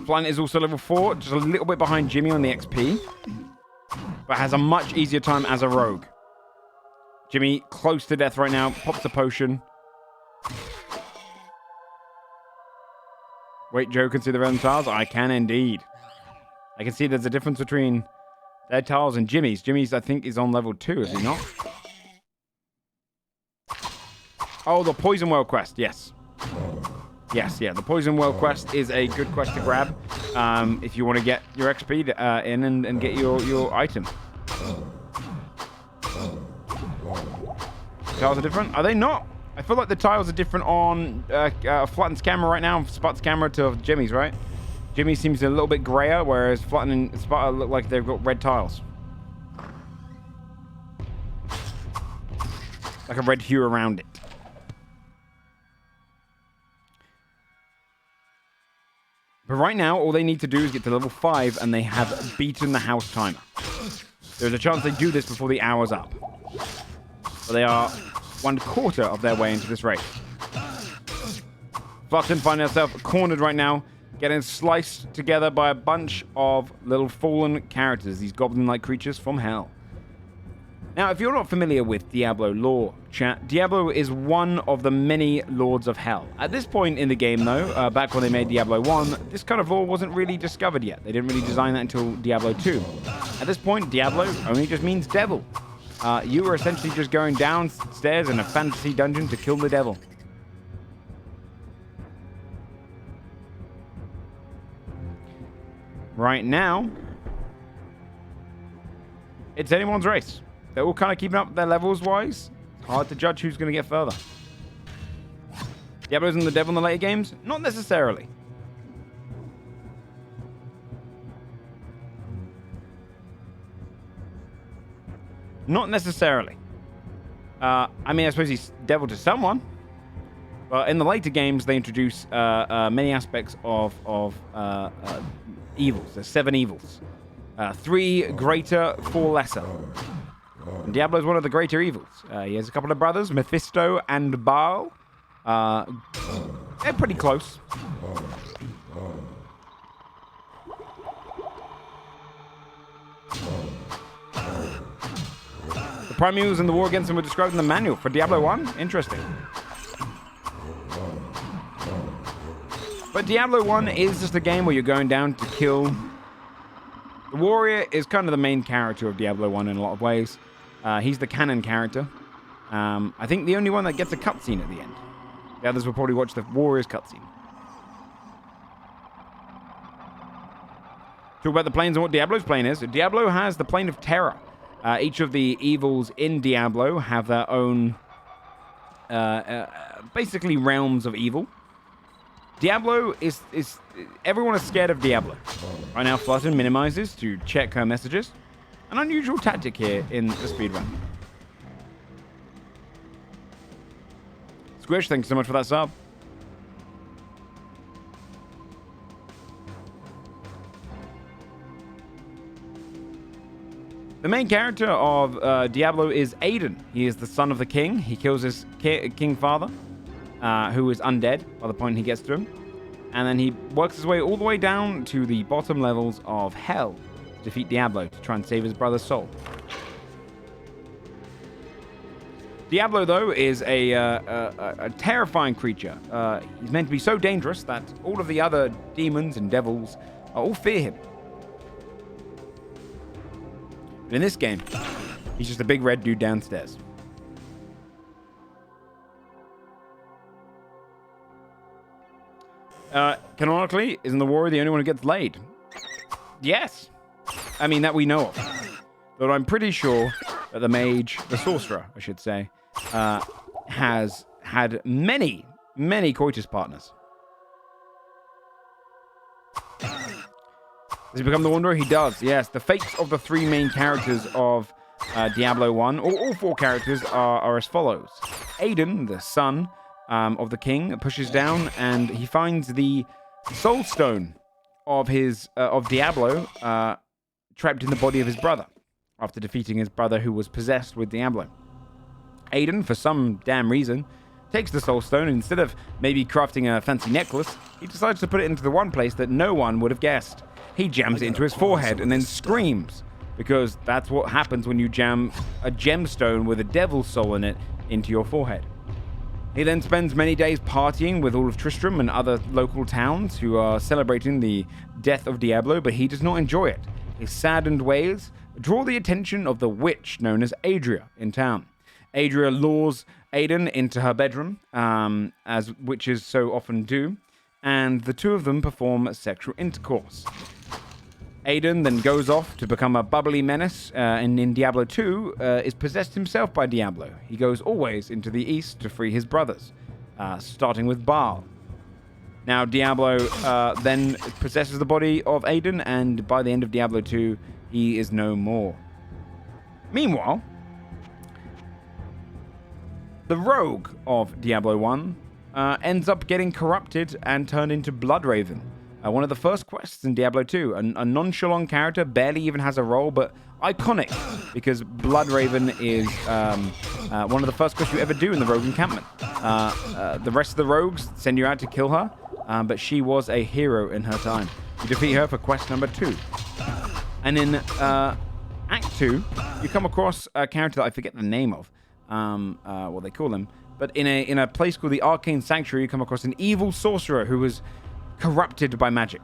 Flutten is also level 4, just a little bit behind Jimmy on the XP. But has a much easier time as a rogue. Jimmy, close to death right now. Pops a potion. Wait, Joe can see the random tiles? I can indeed. I can see there's a difference between their tiles and Jimmy's. Jimmy's, I think, is on level 2, is he not? Oh, the Poison Well quest, yes. Yes, yeah, the Poison Well quest is a good quest to grab if you want to get your XP in and get your item. Tiles are different? Are they not? I feel like the tiles are different on Flutten's camera right now, Sput's camera to Jimmy's, right? Jimmy seems a little bit grayer, whereas Flutten and Sput look like they've got red tiles. Like a red hue around it. But right now, all they need to do is get to level 5, and they have beaten the house timer. There's a chance they do this before the hour's up. But they are 1/4 of their way into this race. Flutten finds herself cornered right now, getting sliced together by a bunch of little fallen characters, these goblin-like creatures from hell. Now, if you're not familiar with Diablo lore, chat, Diablo is one of the many lords of hell. At this point in the game, though, back when they made Diablo 1, this kind of lore wasn't really discovered yet. They didn't really design that until Diablo 2. At this point, Diablo only just means devil. You were essentially just going downstairs in a fantasy dungeon to kill the devil. Right now, it's anyone's race. They're all kind of keeping up their levels-wise. Hard to judge who's going to get further. Diablo's and the devil in the later games? Not necessarily. Not necessarily. I mean, I suppose he's devil to someone. But in the later games, they introduce many aspects of evils. There's 7 evils. 3 greater, 4 lesser. And Diablo is one of the greater evils. He has a couple of brothers, Mephisto and Baal. They're pretty close. The primeals and the war against them were described in the manual for Diablo 1. Interesting. But Diablo 1 is just a game where you're going down to kill. The warrior is kind of the main character of Diablo 1 in a lot of ways. He's the canon character. I think the only one that gets a cutscene at the end. The others will probably watch the warrior's cutscene. Talk about the planes and what Diablo's plane is. Diablo has the plane of terror. Each of the evils in Diablo have their own, basically realms of evil. Diablo is everyone is scared of Diablo. Right now, Flutten minimizes to check her messages. An unusual tactic here in the speedrun. Squish, thanks so much for that sub. The main character of Diablo is Aiden. He is the son of the king. He kills his king father, who is undead by the point he gets to him. And then he works his way all the way down to the bottom levels of hell to defeat Diablo to try and save his brother's soul. Diablo, though, is a terrifying creature. He's meant to be so dangerous that all of the other demons and devils all fear him. But in this game, he's just a big red dude downstairs. Canonically, isn't the warrior the only one who gets laid? Yes. I mean, that we know of. But I'm pretty sure that the mage, the sorcerer, I should say, has had many, many coitus partners. Does he become the Wanderer? He does, yes. The fates of the 3 main characters of Diablo 1, or all 4 characters, are as follows. Aiden, the son of the king, pushes down and he finds the soul stone of Diablo trapped in the body of his brother after defeating his brother who was possessed with Diablo. Aiden, for some damn reason, takes the soul stone and instead of maybe crafting a fancy necklace, he decides to put it into the one place that no one would have guessed. He jams it into his forehead and then screams, because that's what happens when you jam a gemstone with a devil's soul in it into your forehead. He then spends many days partying with all of Tristram and other local towns who are celebrating the death of Diablo, but he does not enjoy it. His saddened ways draw the attention of the witch known as Adria in town. Adria lures Aiden into her bedroom, as witches so often do, and the two of them perform sexual intercourse. Aiden then goes off to become a bubbly menace, and in Diablo 2 is possessed himself by Diablo. He goes always into the east to free his brothers, starting with Baal. Now Diablo then possesses the body of Aiden, and by the end of Diablo 2, he is no more. Meanwhile, the rogue of Diablo 1 ends up getting corrupted and turned into Bloodraven. One of the first quests in Diablo 2. A nonchalant character, barely even has a role, but iconic, because Bloodraven is one of the first quests you ever do in the rogue encampment. The rest of the rogues send you out to kill her, but she was a hero in her time. You defeat her for quest number 2. And in Act 2, you come across a character that I forget the name of, what they call him, but in a place called the Arcane Sanctuary, you come across an evil sorcerer who was corrupted by magic.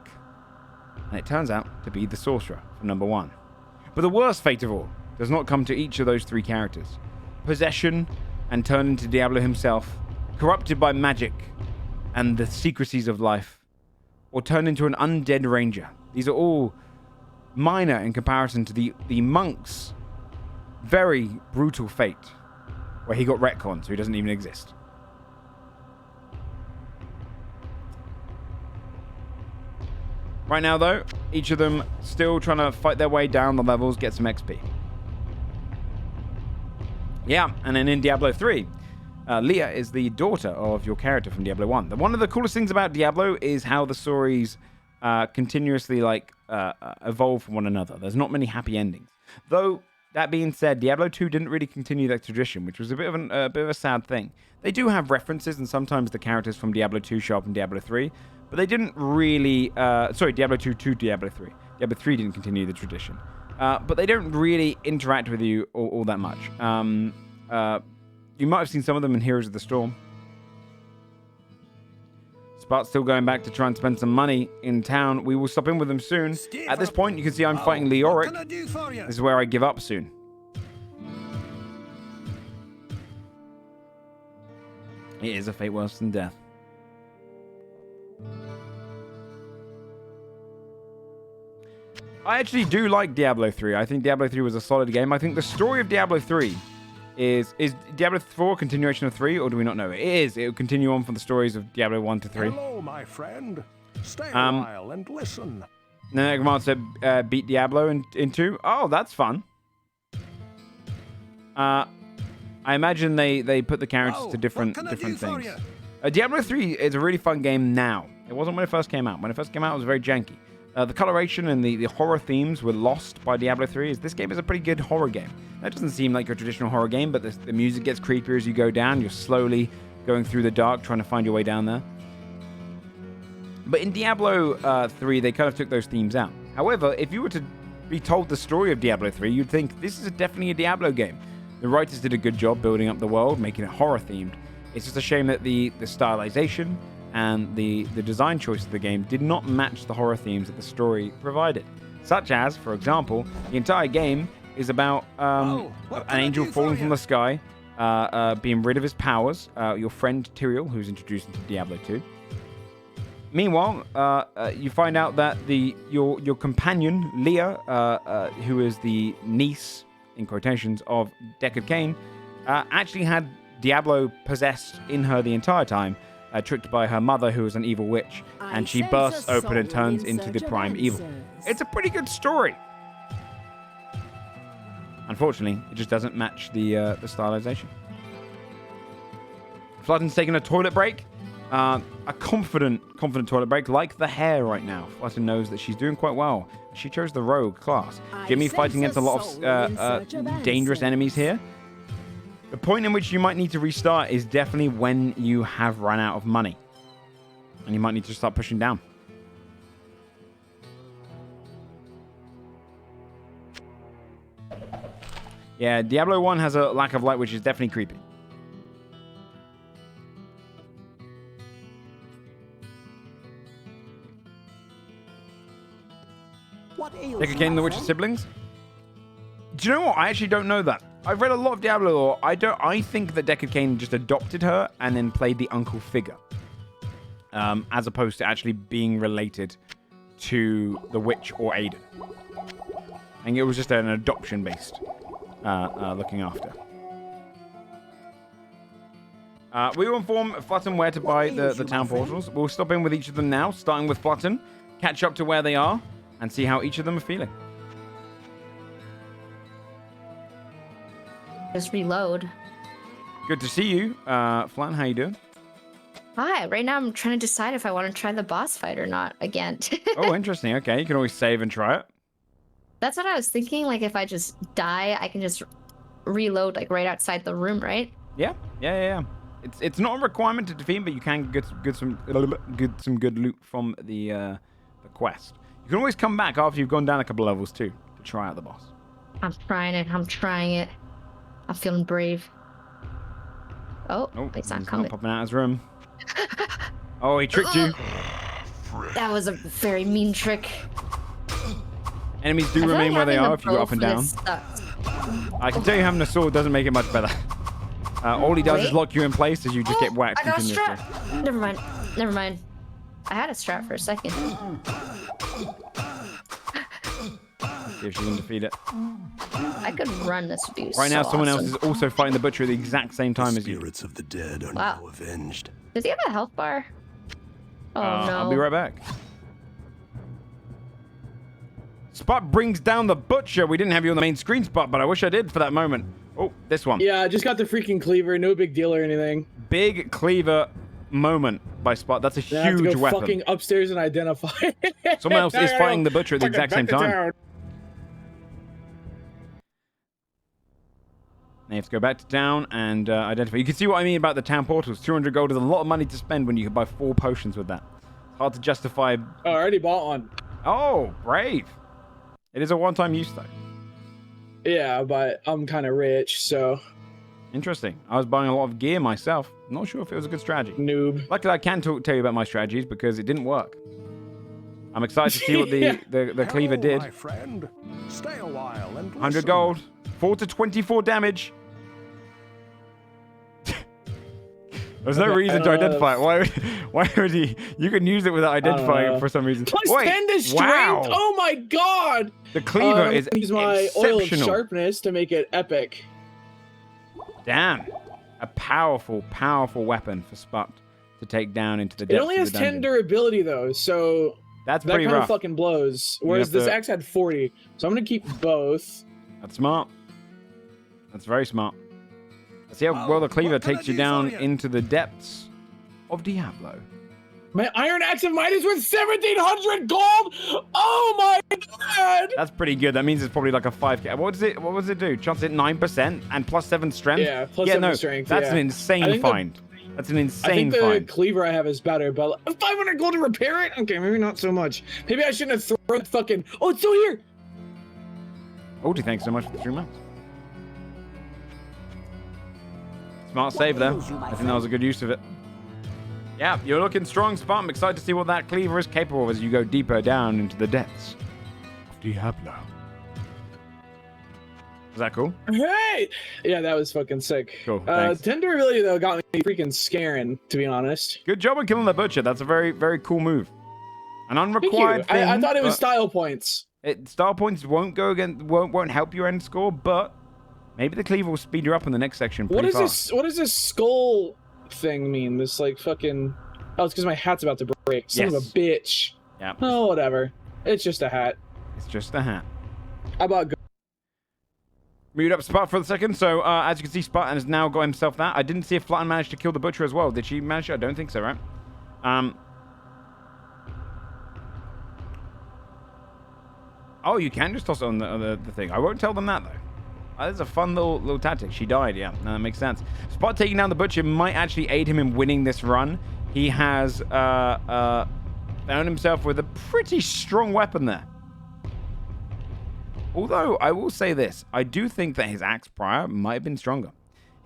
And it turns out to be the sorcerer from number 1. But the worst fate of all does not come to each of those 3 characters. Possession and turned into Diablo himself, corrupted by magic and the secrecies of life, or turned into an undead ranger. These are all minor in comparison to the monk's very brutal fate, where he got retconned, so he doesn't even exist. Right now, though, each of them still trying to fight their way down the levels, get some XP. Yeah, and then in Diablo 3, Leah is the daughter of your character from Diablo 1. One of the coolest things about Diablo is how the stories continuously like evolve from one another. There's not many happy endings. Though that being said, Diablo 2 didn't really continue that tradition, which was a bit of a sad thing. They do have references, and sometimes the characters from Diablo 2 show up in Diablo 3, but they didn't really. Sorry, Diablo 2 to Diablo 3. Diablo 3 didn't continue the tradition, but they don't really interact with you all that much. You might have seen some of them in Heroes of the Storm. Sput's still going back to try and spend some money in town. We will stop in with him soon. At this point, you can see I'm fighting Leoric. This is where I give up soon. It is a fate worse than death. I actually do like Diablo 3. I think Diablo 3 was a solid game. I think the story of Diablo 3 is Diablo 4 a continuation of 3, or do we not know? It is. It will continue on from the stories of Diablo 1 to 3. Hello, my friend. Stay a while and listen. Command said beat Diablo in 2. Oh, that's fun. I imagine they put the characters to different things. Diablo 3 is a really fun game now. It wasn't when it first came out. When it first came out, it was very janky. The coloration and the horror themes were lost by Diablo 3. This game is a pretty good horror game. That doesn't seem like your traditional horror game, but the music gets creepier as you go down. You're slowly going through the dark, trying to find your way down there. But in Diablo 3, they kind of took those themes out. However, if you were to be told the story of Diablo 3, you'd think this is definitely a Diablo game. The writers did a good job building up the world, making it horror-themed. It's just a shame that the stylization and the design choice of the game did not match the horror themes that the story provided. Such as, for example, the entire game is about an angel falling from the sky, being rid of his powers, your friend Tyrael, who's introduced into Diablo 2. Meanwhile, you find out that your companion, Leah, who is the niece, in quotations, of Deckard Cain, actually had Diablo possessed in her the entire time, tricked by her mother, who is an evil witch, and she bursts open and turns into the prime evil. It's a pretty good story. Unfortunately, it just doesn't match the stylization. Flutten's taking a toilet break. A confident toilet break, like the hair right now. Flutten knows that she's doing quite well. She chose the rogue class. Jimmy fighting against a lot of dangerous enemies here. The point in which you might need to restart is definitely when you have run out of money. And you might need to start pushing down. Yeah, Diablo 1 has a lack of light, which is definitely creepy. Deckard Cain and the Witcher siblings? Do you know what? I actually don't know that. I've read a lot of Diablo lore. I think that Deckard Cain just adopted her and then played the uncle figure. As opposed to actually being related to the witch or Aiden. I think it was just an adoption-based looking after. We will inform Flutten where to buy the town portals. We'll stop in with each of them now, starting with Flutten, catch up to where they are, and see how each of them are feeling. Just reload. Good to see you, Flan. How you doing? Hi. Right now, I'm trying to decide if I want to try the boss fight or not again. Oh, interesting. Okay, you can always save and try it. That's what I was thinking. Like, if I just die, I can just reload, like, right outside the room, right? Yeah. It's not a requirement to defeat, but you can get some good loot from the quest. You can always come back after you've gone down a couple of levels too to try out the boss. I'm trying it. I'm feeling brave. Oh, he's not coming. Not popping out of his room. Oh, he tricked you. That was a very mean trick. Enemies do remain where they are if you go up and down. I can tell you having a sword doesn't make it much better. All he does is lock you in place as you just get whacked continuously. I got a strap. Never mind. I had a strap for a second. See if she can defeat it. I could run. This would be right now, someone else is also fighting the butcher at the exact same time as you. Spirits of the dead are now avenged. Does he have a health bar? Oh no! I'll be right back. Sput brings down the butcher. We didn't have you on the main screen, Sput, but I wish I did for that moment. Oh, this one. Yeah, I just got the freaking cleaver. No big deal or anything. Big cleaver moment by Sput. That's a Then I have to huge go weapon. fucking upstairs and identify. Someone else is I fighting go the butcher at the fucking exact back same to time. town. Now you have to go back to town and identify. You can see what I mean about the town portals. 200 gold is a lot of money to spend when you can buy 4 potions with that. It's hard to justify. Oh, I already bought one. Oh, brave. It is a one-time use, though. Yeah, but I'm kind of rich, so Interesting. I was buying a lot of gear myself. Not sure if it was a good strategy. noob. Luckily, I can tell you about my strategies because it didn't work. I'm excited to see what Yeah. the cleaver Hello, did. my friend. Stay a while and 100 listen. gold. 4 to 24 damage. There's no Okay, reason to identify it. Why would he? You can use it without identifying it for some reason. Plus Wait, 10 to strength. wow. Oh my god. The cleaver I'm is gonna use my oil of exceptional. sharpness to make it epic. Damn. A powerful, powerful weapon for Sput to take down into the It depths only of has the 10 dungeon. durability though, so That's that pretty kind of rough. fucking blows. Whereas have this to- axe had 40, so I'm gonna keep both. That's smart. That's very smart. Let's see how well the cleaver what can I takes you do down for you? into the depths of Diablo. My iron axe of might is worth 1,700 gold. Oh my god! That's pretty good. That means it's probably like a 5k. What does it do? Chance it 9% and plus 7 strength? Yeah, plus 7 strength, That's yeah. an I insane think the- find. That's an I insane think the find. cleaver I have is better, but 500 gold to repair it? Okay, maybe not so much. Maybe I shouldn't have thrown fucking. Oh, it's still here. Odie, thanks so much for the 3 months. Smart save there. I think that was a good use of it. Yeah, you're looking strong, Sput. I'm excited to see what that cleaver is capable of as you go deeper down into the depths of Diablo. Was that cool? Hey! Yeah, that was fucking sick. Cool, thanks. 10 durability, though, got me freaking scaring, to be honest. Good job on killing the butcher. That's a very, very cool move. An Thank you. unrequired thing. I thought it was but style points. Star points won't go again. Won't help your end score, but maybe the cleaver will speed you up in the next section. What Pretty is fast. this? What does this skull thing mean? This, like, fucking. Oh, it's because my hat's about to break. Son of a Yes. bitch. Yeah, Oh, whatever. It's just a hat. it's just a hat. How about. Mute up Sput for a second. So, as you can see, Sput has now got himself that. I didn't see if Flutten managed to kill the butcher as well. Did she manage? I don't think so, right? Oh, you can just toss it on the thing. I won't tell them that, though. That's a fun little tactic. She died, yeah. No, that makes sense. Sput taking down the butcher might actually aid him in winning this run. He has found himself with a pretty strong weapon there. Although, I will say this. I do think that his axe prior might have been stronger.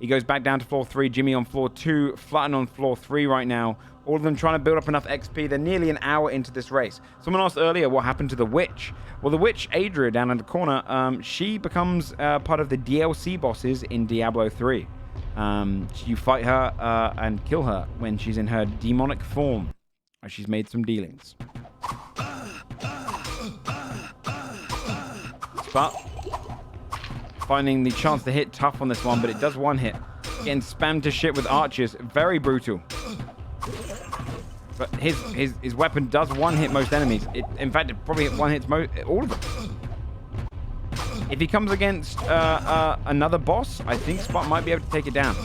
He goes back down to floor 3. Jimmy on floor 2. Flutten on floor 3 right now. All of them trying to build up enough XP. They're nearly an hour into this race. Someone asked earlier what happened to the witch. Well, the witch, Adria, down in the corner, she becomes part of the DLC bosses in Diablo 3. You fight her and kill her when she's in her demonic form. She's made some dealings. But finding the chance to hit tough on this one, but it does one hit. Getting spammed to shit with archers. Very brutal. But his weapon does one hit most enemies. In fact, it probably one hits all of them. If he comes against another boss, I think Sput might be able to take it down.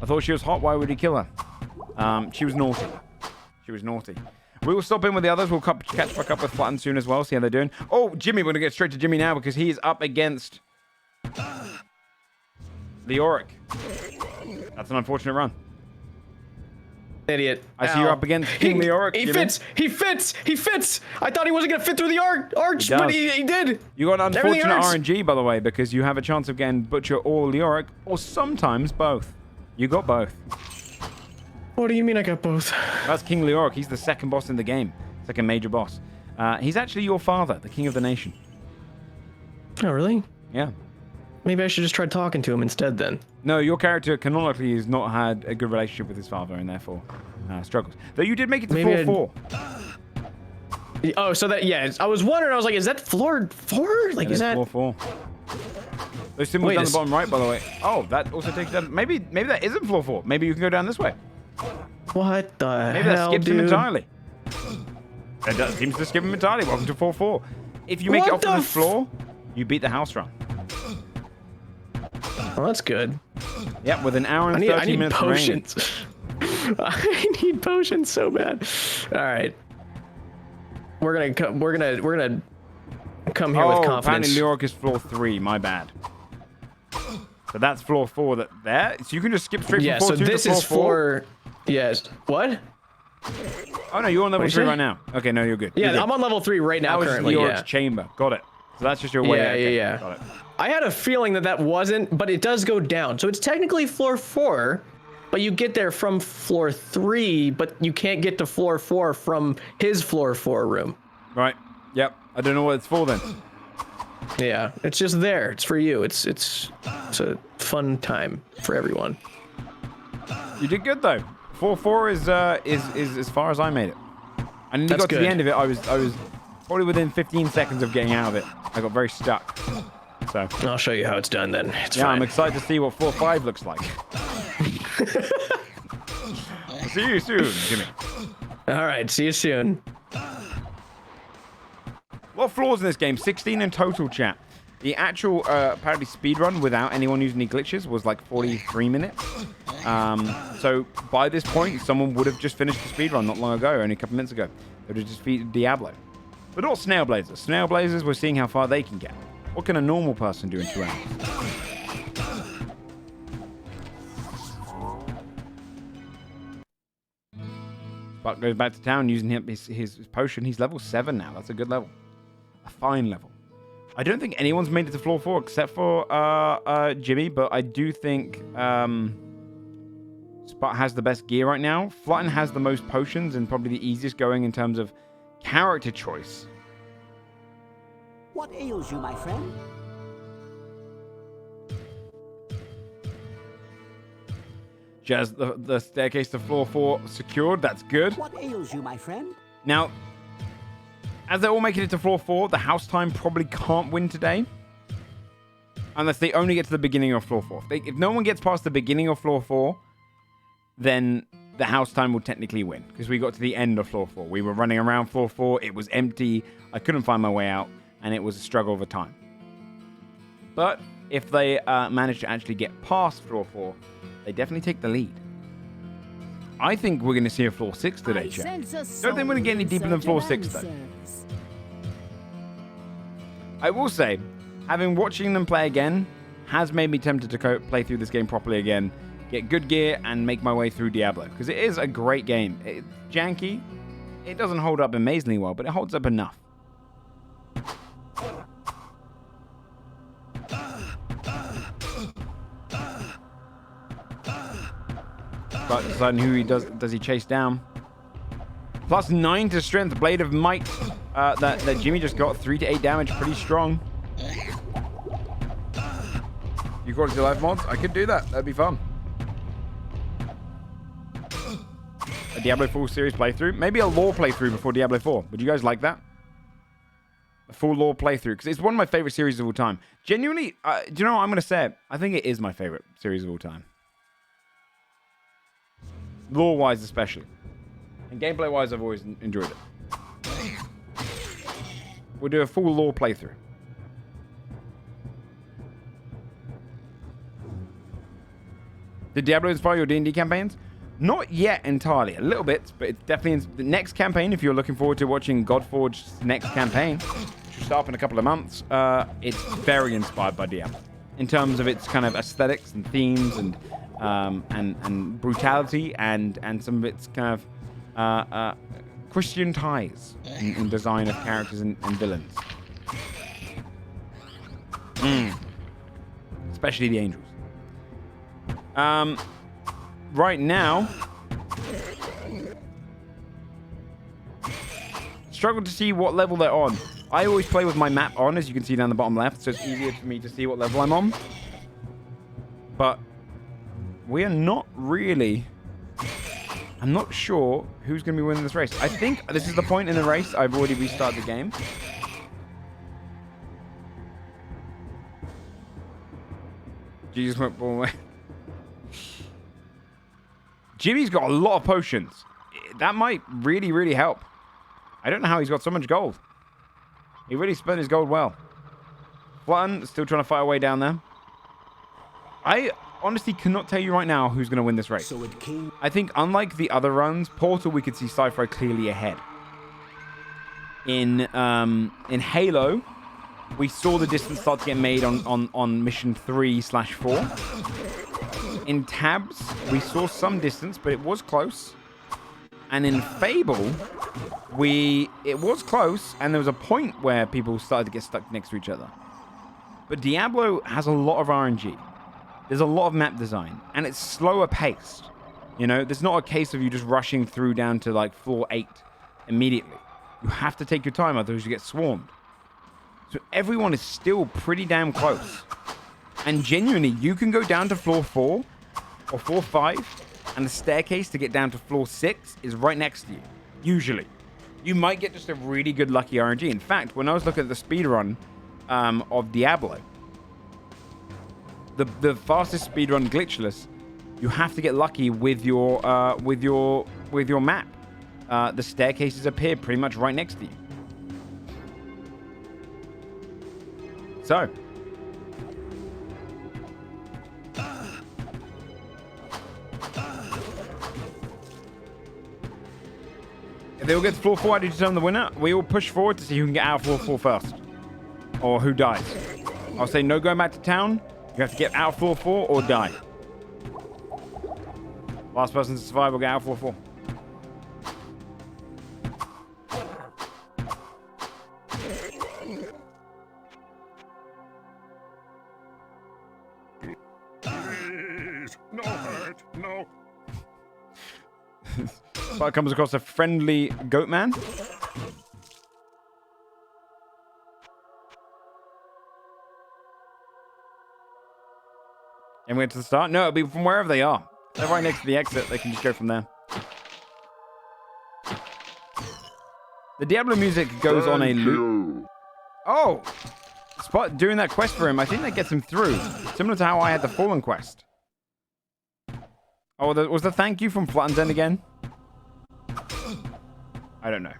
I thought she was hot. Why would he kill her? She was naughty. She was naughty. We will stop in with the others. We'll catch back up with Flutten soon as well. See how they're doing. Oh, Jimmy. We're going to get straight to Jimmy now because he is up against Leoric. That's an unfortunate run. Idiot. I see you're up against King Leoric. He Jimmy. fits. He fits. He fits. I thought he wasn't going to fit through the arch, He but does. he did. You got an Everything unfortunate hurts. RNG, by the way, because you have a chance of getting Butcher or Leoric, or sometimes both. You got both. What do you mean I got both? That's King Leoric. He's the second boss in the game. Second major boss. He's actually your father, the king of the nation. Oh, really? Yeah. Maybe I should just try talking to him instead then. No, your character canonically has not had a good relationship with his father and therefore struggles. Though you did make it to Maybe floor 4. Oh, so that, yeah. I was wondering, I was like, is that floor 4? Like, It is that... floor 4. Those symbols Wait down a the bottom right, by the way. Oh, that also takes you down. Maybe that isn't floor 4. Maybe you can go down this way. What the Maybe that hell, skips him dude? entirely. That seems to skip him entirely. Welcome to 4-4. If you make it What off to the this floor, you beat the house run. Well, that's good. Yep, with an hour and 30 I need minutes remaining. potions. I need potions so bad. All right. We're gonna come here with Apparently confidence. New York is floor 3. My bad. So that's floor 4 there. So you can just skip straight Yeah, from floor so 2 this to floor is 4. for... Yes. What? Oh, no, you're on level What'd 3 you say? right now. Okay, no, you're good. Yeah, You're good. I'm on level 3 right now That was currently, New York's yeah. chamber. Got it. So that's just your way. Yeah, Okay, yeah. got it. I had a feeling that wasn't, but it does go down. So it's technically floor 4, but you get there from floor 3, but you can't get to floor 4 from his floor 4 room. Right. Yep. I don't know what it's for then. Yeah, it's just there. It's for you. It's a fun time for everyone. You did good though. 4-4 is as far as I made it. And when you got to the good. end of it, I was probably within 15 seconds of getting out of it. I got very stuck. So I'll show you how it's done then. It's yeah, fine. I'm excited to see what 4-5 looks like. See you soon, Jimmy. All right, see you soon. A lot of flaws in this game. 16 in total, chat. The actual apparently speedrun without anyone using any glitches was like 43 minutes. So by this point, someone would have just finished the speedrun not long ago, only a couple minutes ago. They would have just defeated Diablo. But not Snailblazers. Snailblazers, we're seeing how far they can get. What can a normal person do in 2 hours? Sput goes back to town using his potion. He's level 7 now. That's a good level. A fine level. I don't think anyone's made it to floor 4 except for Jimmy, but I do think Sput has the best gear right now. Flutten has the most potions and probably the easiest going in terms of character choice. What ails you, my friend? Jazz, the staircase to floor 4 secured. That's good. What ails you, my friend? Now, as they're all making it to floor 4, the house time probably can't win today. Unless they only get to the beginning of floor 4. If no one gets past the beginning of floor 4, then the house time will technically win. Because we got to the end of floor 4. We were running around floor 4. It was empty. I couldn't find my way out. And it was a struggle over time. But if they manage to actually get past floor 4, they definitely take the lead. I think we're going to see a floor 6 today, chat. Don't think we're going to get any deeper than floor 6, though. I will say, watching them play again has made me tempted to play through this game properly again, get good gear, and make my way through Diablo. Because it is a great game. It's janky. It doesn't hold up amazingly well, but it holds up enough. But deciding who he does he chase down. Plus 9 to strength, Blade of Might that Jimmy just got. 3 to 8 damage, pretty strong. You got it to live mods? I could do that. That'd be fun. A Diablo 4 series playthrough. Maybe a lore playthrough before Diablo 4. Would you guys like that? A full lore playthrough. Because it's one of my favorite series of all time. Genuinely, do you know what I'm going to say? I think it is my favorite series of all time. Lore-wise especially. And gameplay-wise, I've always enjoyed it. We'll do a full lore playthrough. Did Diablo inspire your D&D campaigns? Not yet entirely. A little bit, but it's definitely the next campaign. If you're looking forward to watching Godforge's next campaign, which will start up in a couple of months, it's very inspired by Diablo. In terms of its kind of aesthetics and themes and brutality and some of its kind of Christian ties in design of characters and villains. Especially the angels. Right now, struggle to see what level they're on. I always play with my map on, as you can see down the bottom left, so it's easier for me to see what level I'm on. But we are not really... I'm not sure who's going to be winning this race. I think this is the point in the race. I've already restarted the game. Jesus went all the way. Jimmy's got a lot of potions. That might really, really help. I don't know how he's got so much gold. He really spent his gold well. Flutten still trying to fight a way down there. I honestly cannot tell you right now who's going to win this race. So it came. I think unlike the other runs, Portal, we could see Sci-Fi clearly ahead. In Halo, we saw the distance start to get made on mission 3/4. In Tabs, we saw some distance, but it was close. And in Fable, it was close, and there was a point where people started to get stuck next to each other. But Diablo has a lot of RNG. There's a lot of map design, and it's slower paced. You know, there's not a case of you just rushing through down to like floor 8 immediately. You have to take your time, otherwise you get swarmed. So everyone is still pretty damn close. And genuinely, you can go down to floor 4 or floor 5, and the staircase to get down to floor 6 is right next to you, usually. You might get just a really good lucky RNG. In fact, when I was looking at the speedrun of Diablo, the fastest speedrun glitchless, you have to get lucky with your map. The staircases appear pretty much right next to you. So, if they all get to floor 4, how do you determine the winner? We all push forward to see who can get out of floor 4 first. Or who dies. I'll say no going back to town. You have to get out of floor 4 or die. Last person to survive will get out of floor 4. Please, no hurt, no. Sput comes across a friendly goat man. And we get to the start? No, it'll be from wherever they are. They're right next to the exit. They can just go from there. The Diablo music goes on a loop. Oh! Sput doing that quest for him. I think that gets him through. Similar to how I had the Fallen quest. Oh, was the thank you from Flutten's End again? I don't know.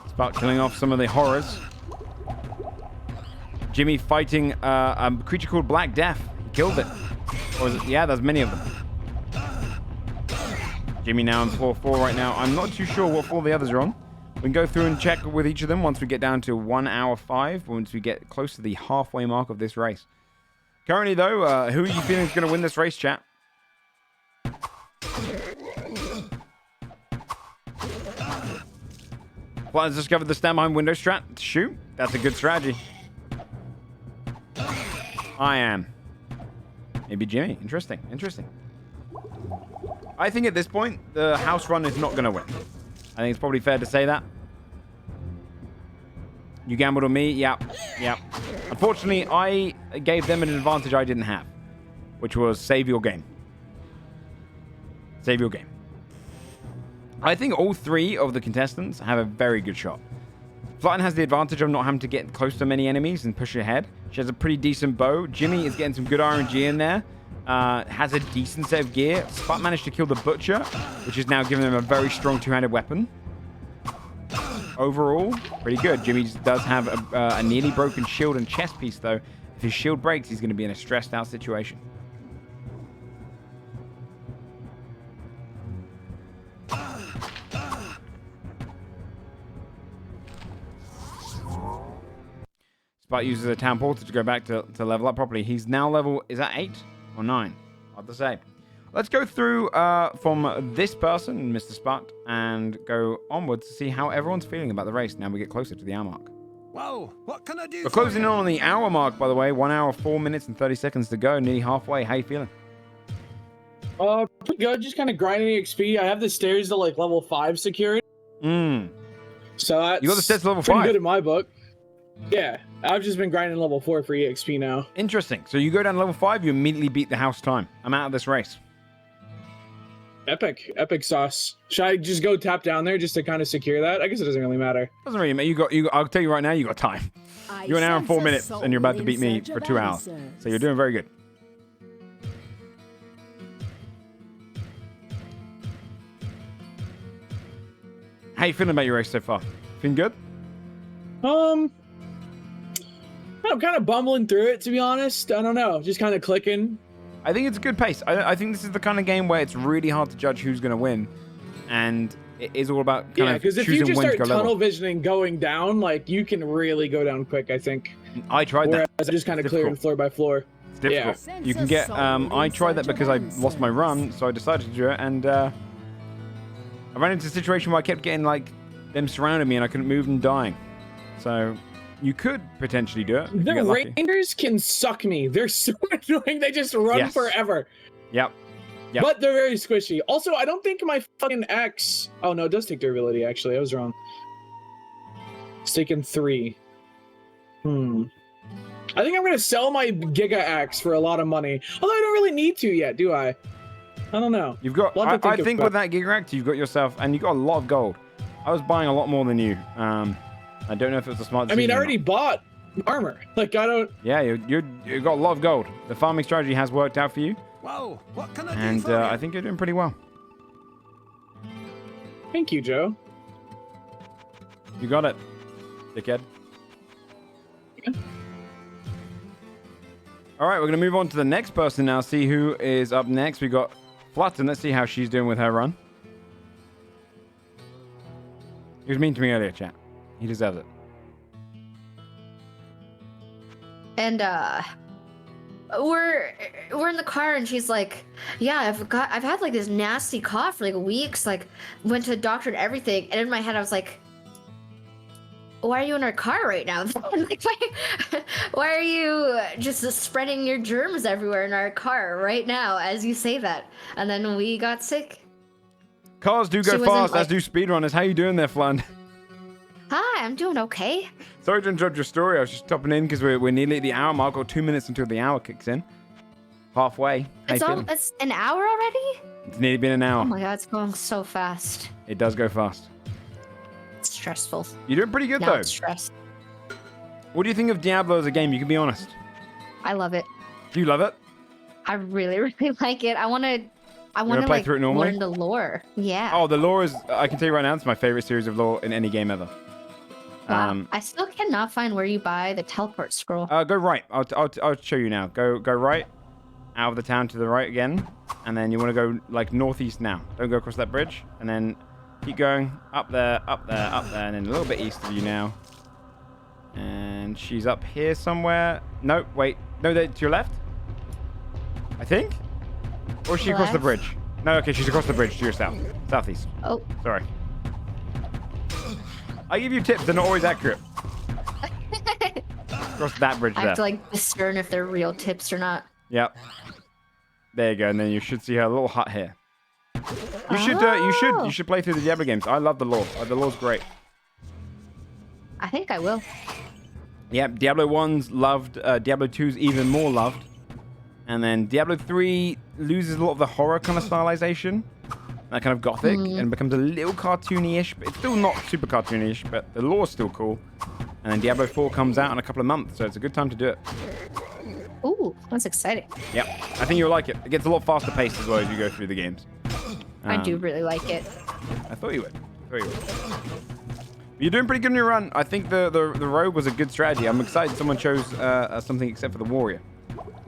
It's about killing off some of the horrors. Jimmy fighting a creature called Black Death. He killed it. Or is it? Yeah, there's many of them. Jimmy now on floor 4 right now. I'm not too sure what floor the others are on. We can go through and check with each of them once we get down to 1 hour 5, once we get close to the halfway mark of this race. Currently, though, who are you feeling is going to win this race, chat? Well, has discovered the stand behind window strat. Shoot. That's a good strategy. I am. Maybe Jimmy. Interesting. Interesting. I think at this point, the house run is not going to win. I think it's probably fair to say that. You gambled on me? Yep. Yep. Unfortunately, I gave them an advantage I didn't have, which was save your game. Save your game. I think all 3 of the contestants have a very good shot. Flutten has the advantage of not having to get close to many enemies and push ahead. She has a pretty decent bow. Jimmy is getting some good RNG in there. Has a decent set of gear. Sput managed to kill the Butcher, which is now giving him a very strong 2-handed weapon. Overall, pretty good. Jimmy does have a nearly broken shield and chest piece, though. If his shield breaks, he's going to be in a stressed out situation. Sput uses a town portal to go back to level up properly. He's now level, is that 8 or 9? Hard to say. Let's go through from this person, Mr. Sput, and go onwards to see how everyone's feeling about the race now we get closer to the hour mark. Well, what can I do? We're closing in on the hour mark, by the way. 1 hour, 4 minutes, and 30 seconds to go. Nearly halfway. How you feeling? Pretty good. Just kind of grinding XP. I have the stairs to like level 5 secured. So that's you got the stairs to level pretty 5. good in my book. Yeah, I've just been grinding level 4 for EXP now. Interesting. So you go down to level 5, you immediately beat the house time. I'm out of this race. Epic sauce. Should I just go tap down there just to kind of secure that? I guess it doesn't really matter. Doesn't really matter. I'll tell you right now, you got time. You're 1 hour and 4 minutes, and you're about to beat me for 2 hours. So you're doing very good. How you feeling about your race so far? Feeling good? I'm kind of bumbling through it, to be honest. I don't know, just kind of clicking. I think it's a good pace. I think this is the kind of game where it's really hard to judge who's going to win, and it is all about kind of because if you choosing just when to start go tunnel level. visioning going down, like you can really go down quick, I think. I tried that. Whereas I just kind of It's cleared difficult. floor by floor. It's difficult. You can get. I tried that because I lost my run, so I decided to do it, and I ran into a situation where I kept getting like them surrounding me, and I couldn't move and dying. So you could potentially do it. if you The get lucky. Rangers can suck me. They're so annoying. They just run Yes. forever. Yep. Yep. But they're very squishy. Also, I don't think my fucking X... Oh, no, it does take durability, actually. I was wrong. It's taken 3. I think I'm going to sell my Giga Axe for a lot of money. Although I don't really need to yet, do I? I don't know. You've got. We'll have to I think about- with that Gigareactor, you've got yourself, and you got a lot of gold. I was buying a lot more than you. I don't know if it was a smart I decision. mean, I or already not. bought armor. Like, I don't... Yeah, you got a lot of gold. The farming strategy has worked out for you, Well, what can I do and for you? I think you're doing pretty well. Thank you, Joe. You got it, dickhead. All right, we're gonna move on to the next person now. See who is up next. We got Flutten. Let's see how she's doing with her run. He was mean to me earlier, chat. He deserves it. And we're in the car, and she's like, yeah, I've had like this nasty cough for like weeks, like went to the doctor and everything. And in my head I was like, why are you in our car right now? Like, why are you just spreading your germs everywhere in our car right now as you say that? And then we got sick. Cars do She go wasn't, fast, as like- do speedrunners. How you doing there, Flan? Hi, I'm doing okay. Sorry to interrupt your story. I was just topping in because we're nearly at the hour mark. Got 2 minutes until the hour kicks in. Halfway. How you feeling? It's an hour already? It's nearly been an hour. Oh my god, it's going so fast. It does go fast. It's stressful. You're doing pretty good Now though. it's stress. What do you think of Diablo as a game? You can be honest. I love it. Do you love it? I really, really like it. I want to play like through it normally? learn the lore. Yeah. Oh, the lore is. I can tell you right now, it's my favorite series of lore in any game ever. Wow. I still cannot find where you buy the teleport scroll. Go right. I'll show you now. Go right out of the town to the right again, and then you want to go like northeast now. Don't go across that bridge, and then keep going up there, up there, up there, and then a little bit east of you now. And she's up here somewhere. No, wait. No, to your left. I think. Or is she across the Left? bridge? No, okay, she's across the bridge to your south, southeast. Oh. Sorry. I give you tips. They're not always accurate. Across that bridge I there. have to like discern if they're real tips or not. Yep. There you go, and then you should see her little hut here. You Oh. should play through the Diablo games. I love the lore. The lore's great. I think I will. Yep, Diablo 1's loved. Diablo 2's even more loved. And then Diablo 3 loses a lot of the horror kind of stylization. That kind of gothic, and becomes a little cartoony-ish, but it's still not super cartoony-ish, but the lore's still cool. And then Diablo 4 comes out in a couple of months, so it's a good time to do it. Ooh, that's exciting. Yep, I think you'll like it. It gets a lot faster paced as well as you go through the games. I do really like it. I thought you would. You're doing pretty good in your run. I think the rogue was a good strategy. I'm excited someone chose something except for the warrior.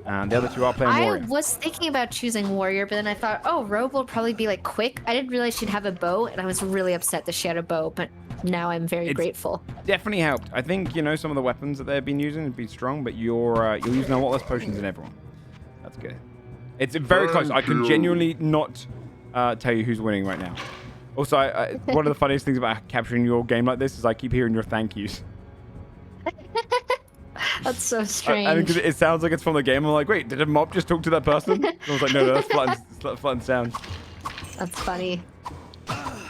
The other two are playing I warrior. was thinking about choosing warrior, but then I thought, oh, rogue will probably be like quick. I didn't realize she'd have a bow, and I was really upset that she had a bow, but now I'm very grateful. Definitely helped. I think some of the weapons that they've been using have been strong, but you're using a lot less potions than everyone. That's good. It's very close. I can genuinely not tell you who's winning right now. Also, one of the funniest things about capturing your game like this is I keep hearing your thank yous. That's so strange. I think it sounds like it's from the game. I'm like, wait, did a mob just talk to that person? I was like, no, that's Flutten's sound. That's funny.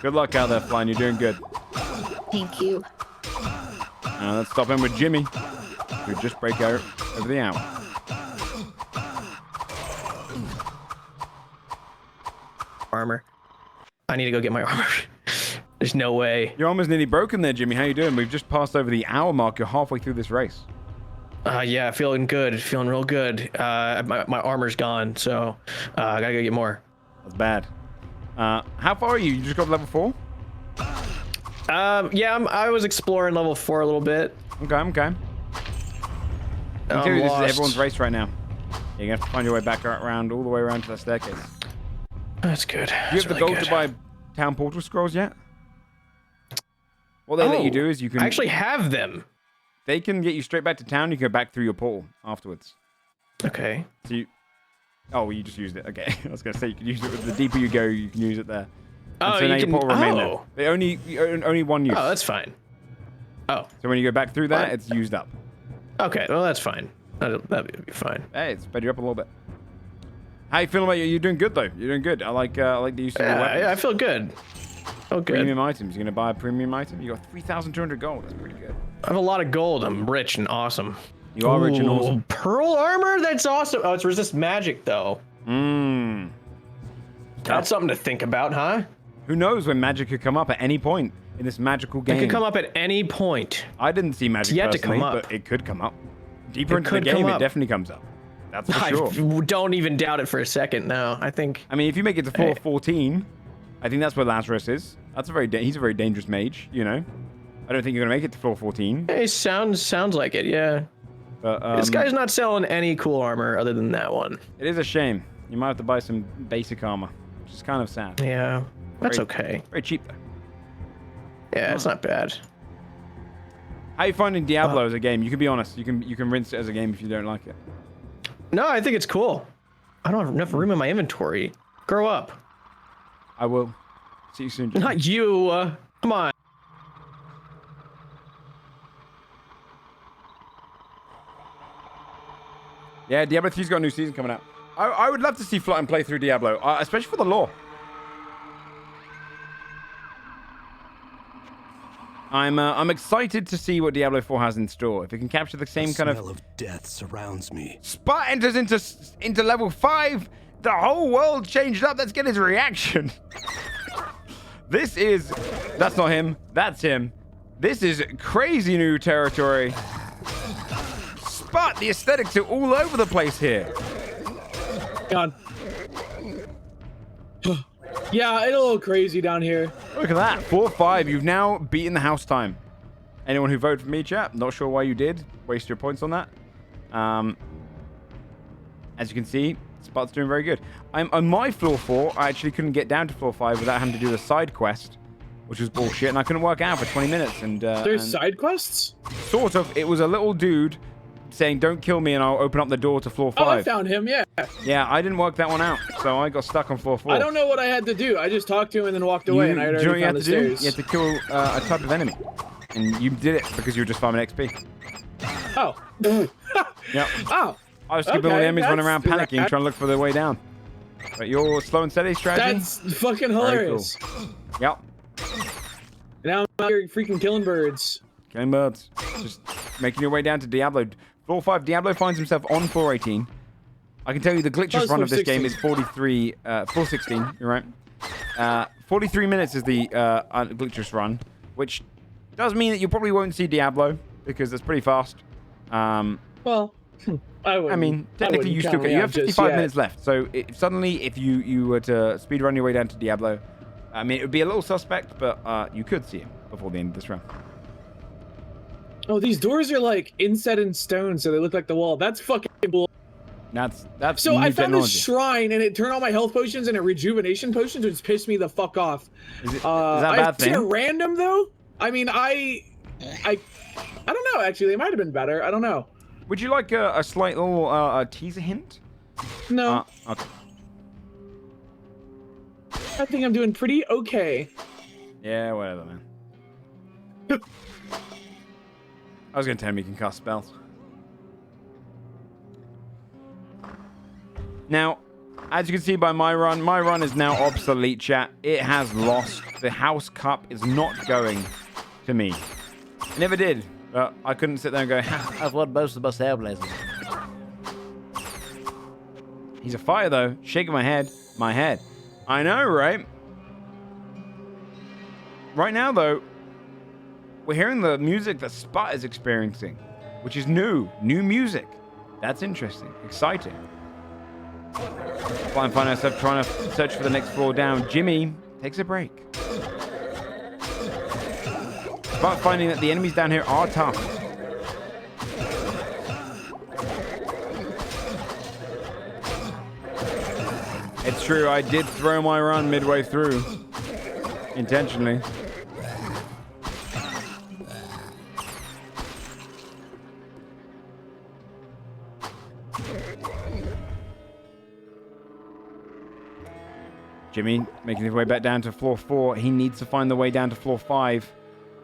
Good luck out there, Flying. You're doing good. Thank you. Let's stop in with Jimmy, who just break out over the hour. Armor. I need to go get my armor. There's no way. Your armor's nearly broken there, Jimmy. How you doing? We've just passed over the hour mark. You're halfway through this race. Yeah, feeling good. Feeling real good. My armor's gone, so I gotta go get more. That's bad. How far are you? You just got to level 4? Yeah, I was exploring level 4 a little bit. Okay, okay. This is everyone's race right now. You're gonna have to find your way back around, all the way around to that staircase. That's good. Do you have the gold to buy town portal scrolls yet? What they let you do is you can... I actually have them. They can get you straight back to town. You can go back through your portal afterwards. Okay. So you... Oh, well, you just used it. Okay. I was going to say you can use it. The deeper you go, you can use it there. And Oh, so now you your can... portal remain there. Oh. They only one use. Oh, that's fine. Oh. So when you go back through that, it's used up. Okay, well, that's fine. That'd be fine. Hey, it's sped you up a little bit. How you feeling about you? You're doing good, though. You're doing good. I like the use of your weapons. Yeah, I feel good. Oh, good. Premium items. You're going to buy a premium item? You got 3,200 gold. That's pretty good. I have a lot of gold. I'm rich and awesome. You are rich and awesome. Pearl armor? That's awesome. Oh, it's resist magic, though. Mmm. That's something to think about, huh? Who knows when magic could come up at any point in this magical game? It could come up at any point. I didn't see magic It's yet to personally, come up. but it could come up. Deeper into the could game, come it up. definitely comes up. That's for I sure. don't even doubt it for a second now. I think... I mean, if you make it to floor 14, I think that's where Lazarus is. That's he's a very dangerous mage, you know? I don't think you're going to make it to floor 14. Hey, sounds like it, yeah. But, This guy's not selling any cool armor other than that one. It is a shame. You might have to buy some basic armor, which is kind of sad. Yeah, that's Very- okay. Very cheap, though. Yeah, it's not bad. How are you finding Diablo as a game? You can be honest. You can rinse it as a game if you don't like it. No, I think it's cool. I don't have enough room in my inventory. Grow up. I will. See you soon, Jim. Not you. Come on. Yeah, Diablo 3's got a new season coming out. I would love to see Flutten play through Diablo, especially for the lore. I'm excited to see what Diablo 4 has in store. If it can capture the same kind Smell of death surrounds me. Sput enters into level 5. The whole world changed up. Let's get his reaction. That's not him. That's him. This is crazy new territory. Sput, the aesthetics are all over the place here. God. Yeah, it's a little crazy down here. Look at that. 4-5. You've now beaten the house time. Anyone who voted for me, chat, not sure why you did. Waste your points on that. As you can see, Sput's doing very good. I'm on my floor 4. I actually couldn't get down to floor 5 without having to do the side quest, which was bullshit, and I couldn't work out for 20 minutes. There's side quests? Sort of. It was a little dude saying, "Don't kill me, and I'll open up the door to floor 5." Oh, I found him, yeah. Yeah, I didn't work that one out, so I got stuck on floor 4. I don't know what I had to do. I just talked to him and then walked away, and I had do you know what already you found had the to do? stairs. You had to kill a type of enemy. And you did it because you were just farming XP. Oh. Yep. Oh. I was skipping all the Okay, enemies running around that's panicking, rad. trying to look for their way down. But your slow and steady strategy? That's fucking Very hilarious. cool. Yep. Now I'm out here freaking killing birds. Killing birds. Just making your way down to Diablo. Floor 5, Diablo finds himself on floor 18. I can tell you the glitchless it's run of floor this game 16. is 43, floor 16, you're right. 43 minutes is the glitchless run, which does mean that you probably won't see Diablo, because that's pretty fast. Well, I mean, technically you still can. You have 55 minutes left, so if suddenly if you were to speedrun your way down to Diablo, I mean, it would be a little suspect, but you could see him before the end of this round. Oh, these doors are like inset in stone, so they look like the wall. That's fucking bull. That's So new I found technology. this shrine, and it turned all my health potions into rejuvenation potions, which pissed me the fuck off. Is that a bad Is it thing? random though? I mean, I don't know. Actually, it might have been better. I don't know. Would you like a slight little teaser hint? No, Okay. I think I'm doing pretty okay. Yeah, whatever, man. I was gonna tell him he can cast spells. Now, as you can see by my run is now obsolete, chat. It has lost. The house cup is not going to me. It never did. But I couldn't sit there and go, I've won most of my Snailblazers. He's a fighter, though. Shaking my head. My head. I know, right? Right now, though, we're hearing the music that Sput is experiencing, which is new. New music. That's interesting. Exciting. I find myself trying to search for the next floor down. Jimmy takes a break. Sput finding that the enemies down here are tough. It's true, I did throw my run midway through. Intentionally. Jimmy making his way back down to floor 4. He needs to find the way down to floor 5.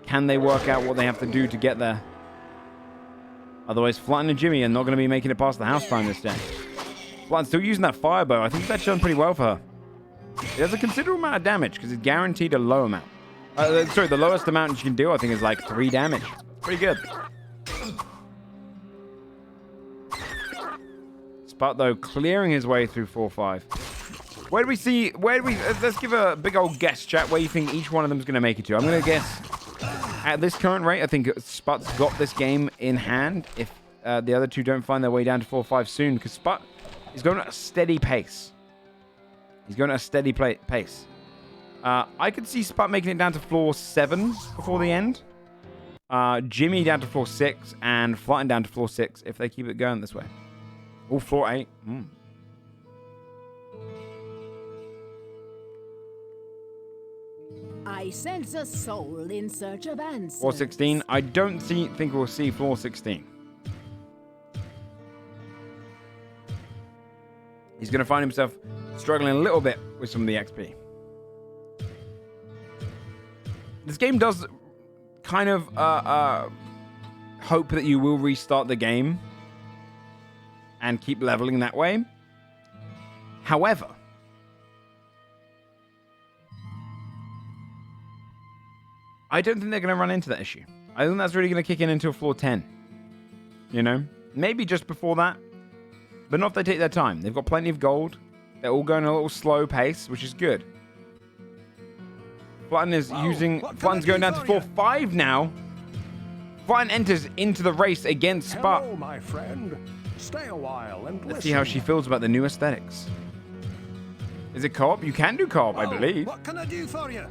Can they work out what they have to do to get there? Otherwise, Flutten and Jimmy are not going to be making it past the house time this day. Flutten's still using that fire bow. I think that's done pretty well for her. It does a considerable amount of damage because it's guaranteed a low amount. Sorry, the lowest amount she can do, I think, is like 3 damage. Pretty good. Sput, though, clearing his way through 4-5. Where do we see... let's give a big old guess, chat, where you think each one of them is going to make it to. I'm going to guess... At this current rate, I think Sput's got this game in hand if the other two don't find their way down to 4-5 soon, because Sput is going at a steady pace. He's going at a steady pace. I could see Sput making it down to floor 7 before the end. Jimmy down to floor 6, and Flutten down to floor 6 if they keep it going this way. Oh, floor 8. I sense a soul in search of answers. Floor 16. I don't think we'll see floor 16. He's going to find himself struggling a little bit with some of the XP. This game does kind of hope that you will restart the game and keep leveling that way. However, I don't think they're going to run into that issue. I think that's really going to kick in until floor 10. You know? Maybe just before that. But not if they take their time. They've got plenty of gold. They're all going a little slow pace, which is good. Flutten is Flutten's going down to floor 5 now. Flutten enters into the race against Sput. Hello, my friend. Stay a while and Let's see how she feels about the new aesthetics. Is it co-op? You can do co-op, I believe. What can I do for you?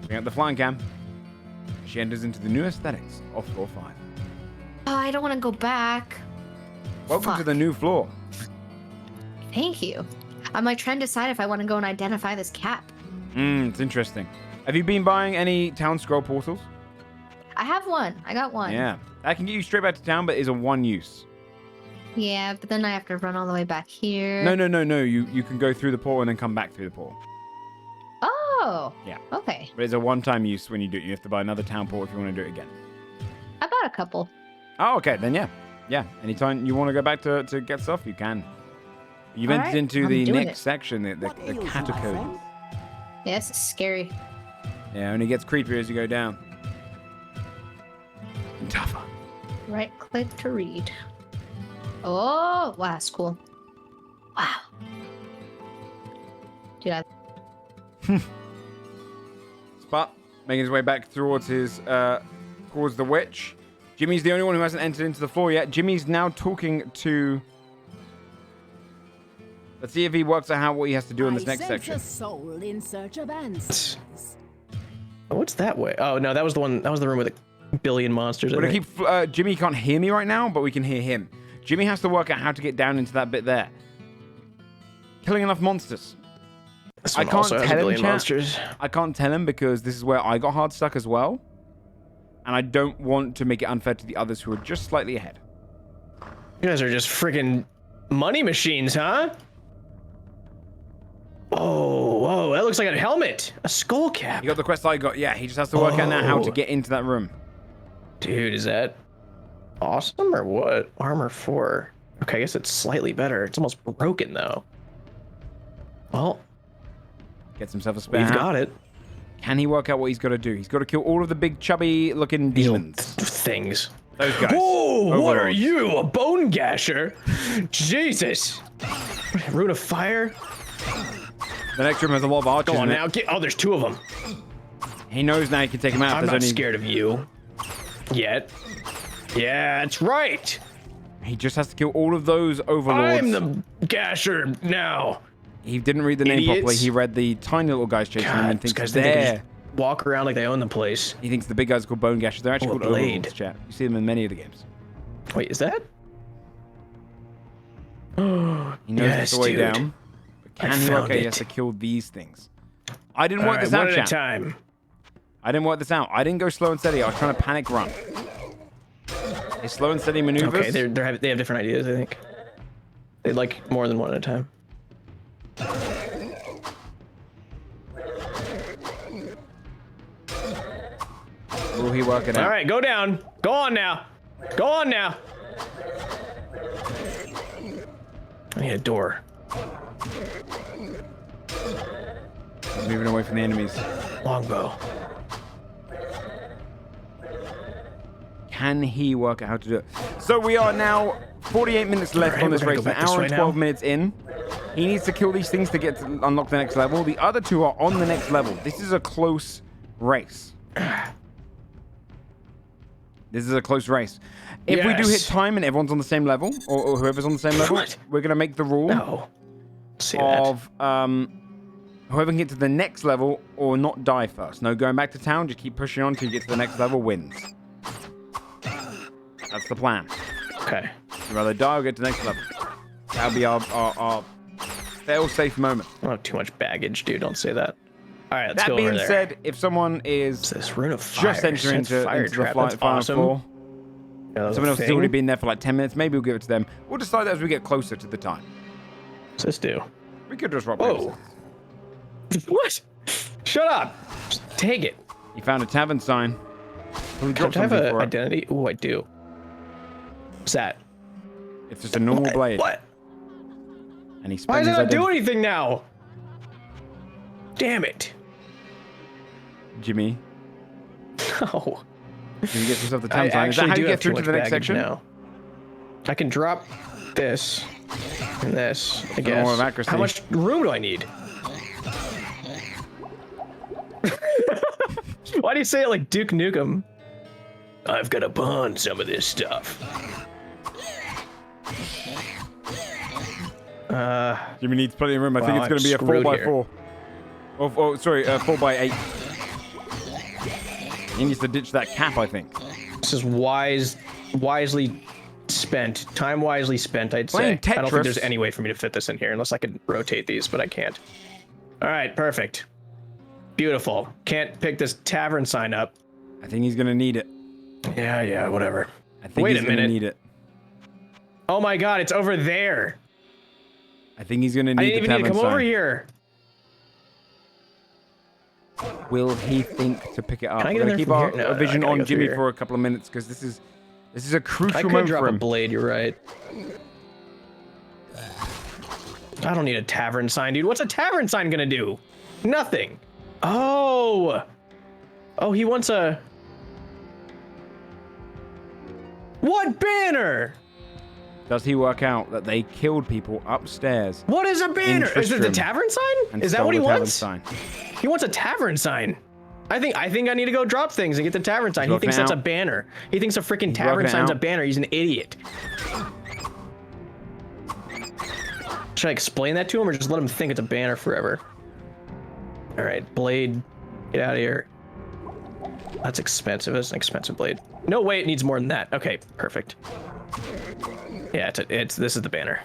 Bring up the flying cam. She enters into the new aesthetics of floor 5. Oh, I don't want to go back. Welcome to the new floor. Thank you. I'm like trying to decide if I want to go and identify this cap. It's interesting. Have you been buying any town scroll portals? I have one. I got one. Yeah. That can get you straight back to town, but is a one use. Yeah, but then I have to run all the way back here. No. You can go through the portal and then come back through the portal. Oh. Yeah. Okay. But it's a one-time use when you do it. You have to buy another town portal if you want to do it again. I bought a couple. Oh, okay. Then yeah. Yeah. Anytime you want to go back to get stuff, you can. You've entered into the next section, the catacombs. Yeah, this is scary. Yeah, only gets creepier as you go down. And tougher. Right click to read. Oh, wow, that's cool. Wow. Dude, Sput making his way back towards towards the witch. Jimmy's the only one who hasn't entered into the floor yet. Jimmy's now talking to... Let's see if he works out what he has to do in this next section. A soul in search of answers. Oh, what's that way? Oh no, that was the one. That was the room with a billion monsters. Jimmy can't hear me right now, but we can hear him. Jimmy has to work out how to get down into that bit there. Killing enough monsters. I can't tell him, monsters. I can't tell him because this is where I got hard stuck as well, and I don't want to make it unfair to the others who are just slightly ahead. You guys are just freaking money machines, huh? Oh, that looks like a helmet. A skull cap. You got the quest I got. Yeah, he just has to work out now how to get into that room. Dude, is that awesome or what? Armor 4. Okay, I guess it's slightly better. It's almost broken, though. Well, gets himself a spare. We've got it. Can he work out what he's got to do? He's got to kill all of the big, chubby-looking demons. Things. Those guys. Oh, what are you? A bone gasher? Jesus. Rune of fire? The next room has a lot of archers. Go on now. Oh, there's 2 of them. He knows now he can take him out. I'm not scared of you. Yet. Yeah, that's right. He just has to kill all of those overlords. I'm the gasher now. He didn't read the name properly. He read the tiny little guys chasing him and thinks they're walk around like they own the place. He thinks the big guys are called bone gashers. They're actually Or called blade. overlords, chat. You see them in many of the games. Wait, is that? He knows Yes, it's the way dude. down. But can he work out? He has to kill these things. I didn't work this out, one at a chat. time. I didn't work this out. I didn't go slow and steady. I was trying to panic run. His slow and steady maneuvers. Okay, they have different ideas, I think. They like more than one at a time. Will he work it out? All right, go down. Go on now. Go on now. I need a door. He's moving away from the enemies. Longbow. Can he work out how to do it? So we are now 48 minutes left Alright, on this we're gonna race. go An back this hour way and now. 12 minutes in. He needs to kill these things to get to unlock the next level. The other two are on the next level. This is a close race. This is a close race. If we do hit Yes. time and everyone's on the same level, or whoever's on the same level, What? we're going to make the rule No. See that? of whoever can get to the next level or not die first. No going back to town, just keep pushing on until you get to the next level, wins. That's the plan. Okay. You'd rather die or get to the next level. That'll be our fail-safe moment. I don't have too much baggage, dude. Don't say that. All right, let's That go being over there. said, if someone is What's this rune of fire? just entering Sense fire into the trap. That's final awesome. floor, Yeah, that was someone a else has thing. already been there for like 10 minutes, maybe we'll give it to them. We'll decide that as we get closer to the time. What's this do? We could just rock Whoa. paper, What? Shut up. Just take it. scissors. He found a tavern sign. Probably Don't dropped I have something an for it. identity? Oh, I do. What's that? It's just a normal blade. What? And he spent Why does his it not do identity. anything now? Damn it. Jimmy, No. Jimmy gets himself the I tavern sign. Is that actually how do you have get too through to much the next baggage section? now. I can drop this and this, I more guess. of accuracy. How much room do I need? Why do you say it like Duke Nukem? I've got to pawn some of this stuff. Jimmy needs plenty of room. I think Wow, it's going to be a I'm 4 by screwed 4. Oh, sorry, 4 by 8. He needs to ditch that cap, I think. This is wisely spent. Time wisely spent, I'd Playing say. I don't think Tetris. there's any way for me to fit this in here unless I could rotate these, but I can't. All right, perfect. Beautiful. Can't pick this tavern sign up. I think he's going to need it. Yeah, whatever. I think Wait he's a going to minute. need it. Oh my god, it's over there. I think he's going to I need didn't the even need tavern to come over sign. here. Will he think to pick it up? Can I We're get in going to there keep from our here? No, our I vision gotta on go through Jimmy here. for a couple of minutes because this is a I crucial could moment drop for a him. blade, you're right. I don't need a tavern sign, dude. What's a tavern sign gonna do? Nothing. Oh, he wants a... What banner? Does he work out that they killed people upstairs? What is a banner? Is it the Tristram tavern sign? and Is that stole what he the tavern wants? sign? He wants a tavern sign. I think I need to go drop things and get the tavern sign. He working thinks it that's a out. banner. He thinks a freaking tavern working it sign's a out. banner. He's an idiot. Should I explain that to him or just let him think it's a banner forever? All right, blade, get out of here. That's expensive. That's an expensive blade. No way, it needs more than that. Okay, perfect. Yeah, this is the banner.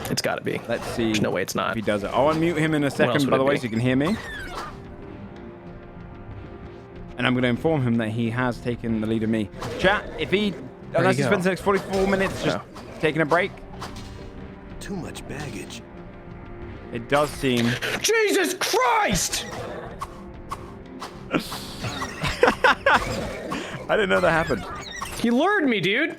It's got to be. Let's see. There's no way it's not. If he does it. I'll unmute him in a else second, would by it the way, be? so you can hear me. And I'm going to inform him that he has taken the lead of me. Chat, if he, unless he go. spends the next 44 minutes just taking a break, Too much baggage. it does seem... Jesus Christ! I didn't know that happened. You lured me, dude.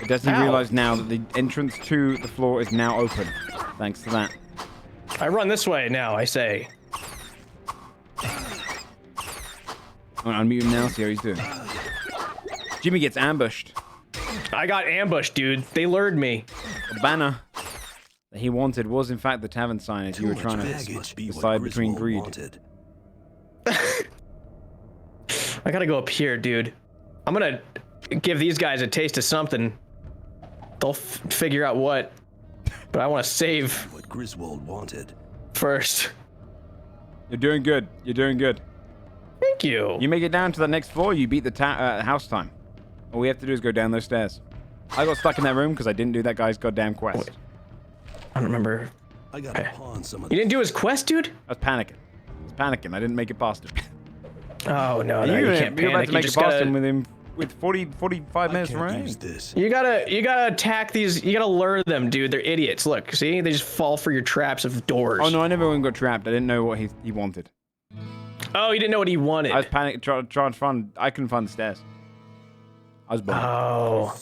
It doesn't Ow. realize now that the entrance to the floor is now open. Thanks to that. I run this way now, I say. I'm going to unmute him now, see how he's doing. Jimmy gets ambushed. I got ambushed, dude. They lured me. The banner that he wanted was in fact the tavern sign as you were trying to decide between greed. I gotta go up here, dude. I'm gonna give these guys a taste of something. they'll figure out what. But I want to save What Griswold wanted. first. You're doing good. You're doing good. Thank you. You make it down to the next floor, you beat the house time. All we have to do is go down those stairs. I got stuck in that room because I didn't do that guy's goddamn quest. I don't remember. I gotta pawn some of You didn't do his quest, dude? I was panicking. I was panicking. I didn't make it past him. Oh no, no, you you can't You're about panic. to You make it just past gotta, him with 45 minutes can't remaining. use this. you gotta attack these. You gotta lure them, dude. They're idiots. Look, see, they just fall for your traps of doors. Oh no, I never even got trapped. I didn't know what he wanted. Oh, you didn't know what he wanted. I was panicking, trying to find. I couldn't find the stairs. I was blind. Oh,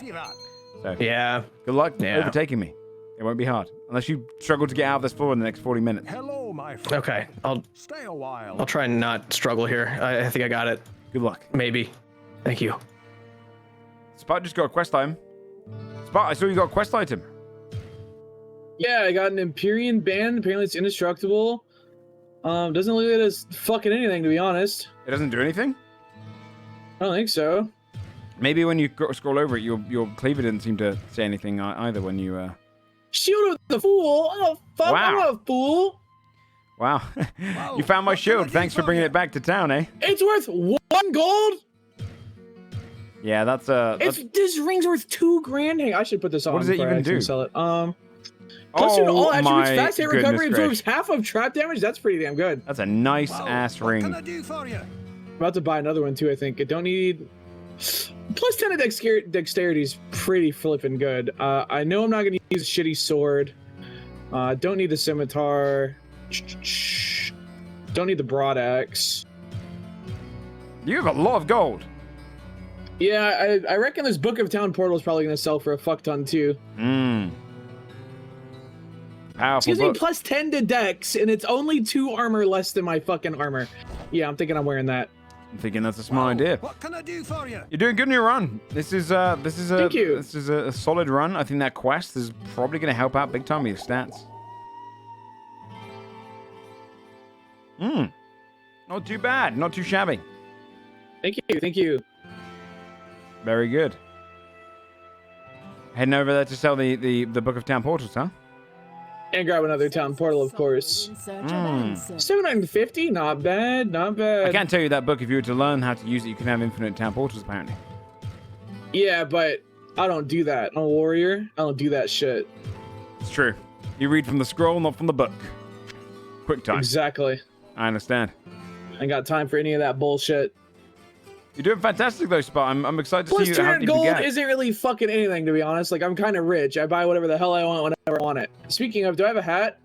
So yeah. good luck Yeah. overtaking me. It won't be hard unless you struggle to get out of this floor in the next 40 minutes. Hello, my friend. Okay, I'll Stay a while. I'll try and not struggle here. I think I got it. Good luck. Maybe. Thank you. Sput just got a quest item. Sput, I saw you got a quest item. Yeah, I got an Empyrean band. Apparently it's indestructible. Doesn't look like it does fucking anything, to be honest. It doesn't do anything. I don't think so. Maybe when you scroll over it, your cleaver didn't seem to say anything either when you. Shield of the Fool? Oh, fuck, Wow. I'm not a fool. Wow. You found my what can I shield. do Thanks for for bringing you? it back to town, eh? It's worth 1 gold? Yeah, that's This ring's worth 2 grand. Hey, I should put this on. What does it before I even actually do? Sell it. Plus, dude, all attributes, my fast hit recovery goodness improves gracious. half of trap damage. That's pretty damn good. That's a nice Well, ass what can I ring. do for you? I'm about to buy another one too, I think. I don't need. Plus 10 of dexterity is pretty flippin' good. I know I'm not going to use a shitty sword. Don't need the scimitar. Don't need the broad axe. You have a lot of gold. Yeah, I reckon this Book of Town portal is probably going to sell for a fuck ton too. Mmm. Powerful Excuse me, book. plus 10 to dex, and it's only 2 armor less than my fucking armor. Yeah, I'm thinking I'm wearing that. I'm thinking that's a smart idea. What can I do for you? You're doing good in your run. This is Thank you. This is a solid run. I think that quest is probably going to help out big time with your stats. Not too bad. Not too shabby. Thank you, thank you. Very good. Heading over there to sell the Book of Town portals, huh? And grab another town portal, of course. Soul in search of answers. 750, not bad, not bad. I can't tell you that book. If you were to learn how to use it, you can have infinite town portals, apparently. Yeah, but I don't do that. I'm a warrior. I don't do that shit. It's true. You read from the scroll, not from the book. Quick time. Exactly. I understand. I ain't got time for any of that bullshit. You're doing fantastic, though, Spot. I'm excited to Plus, see you how 200 deep you gold get. isn't really fucking anything, to be honest. Like, I'm kind of rich. I buy whatever the hell I want whenever I want it. Speaking of, do I have a hat?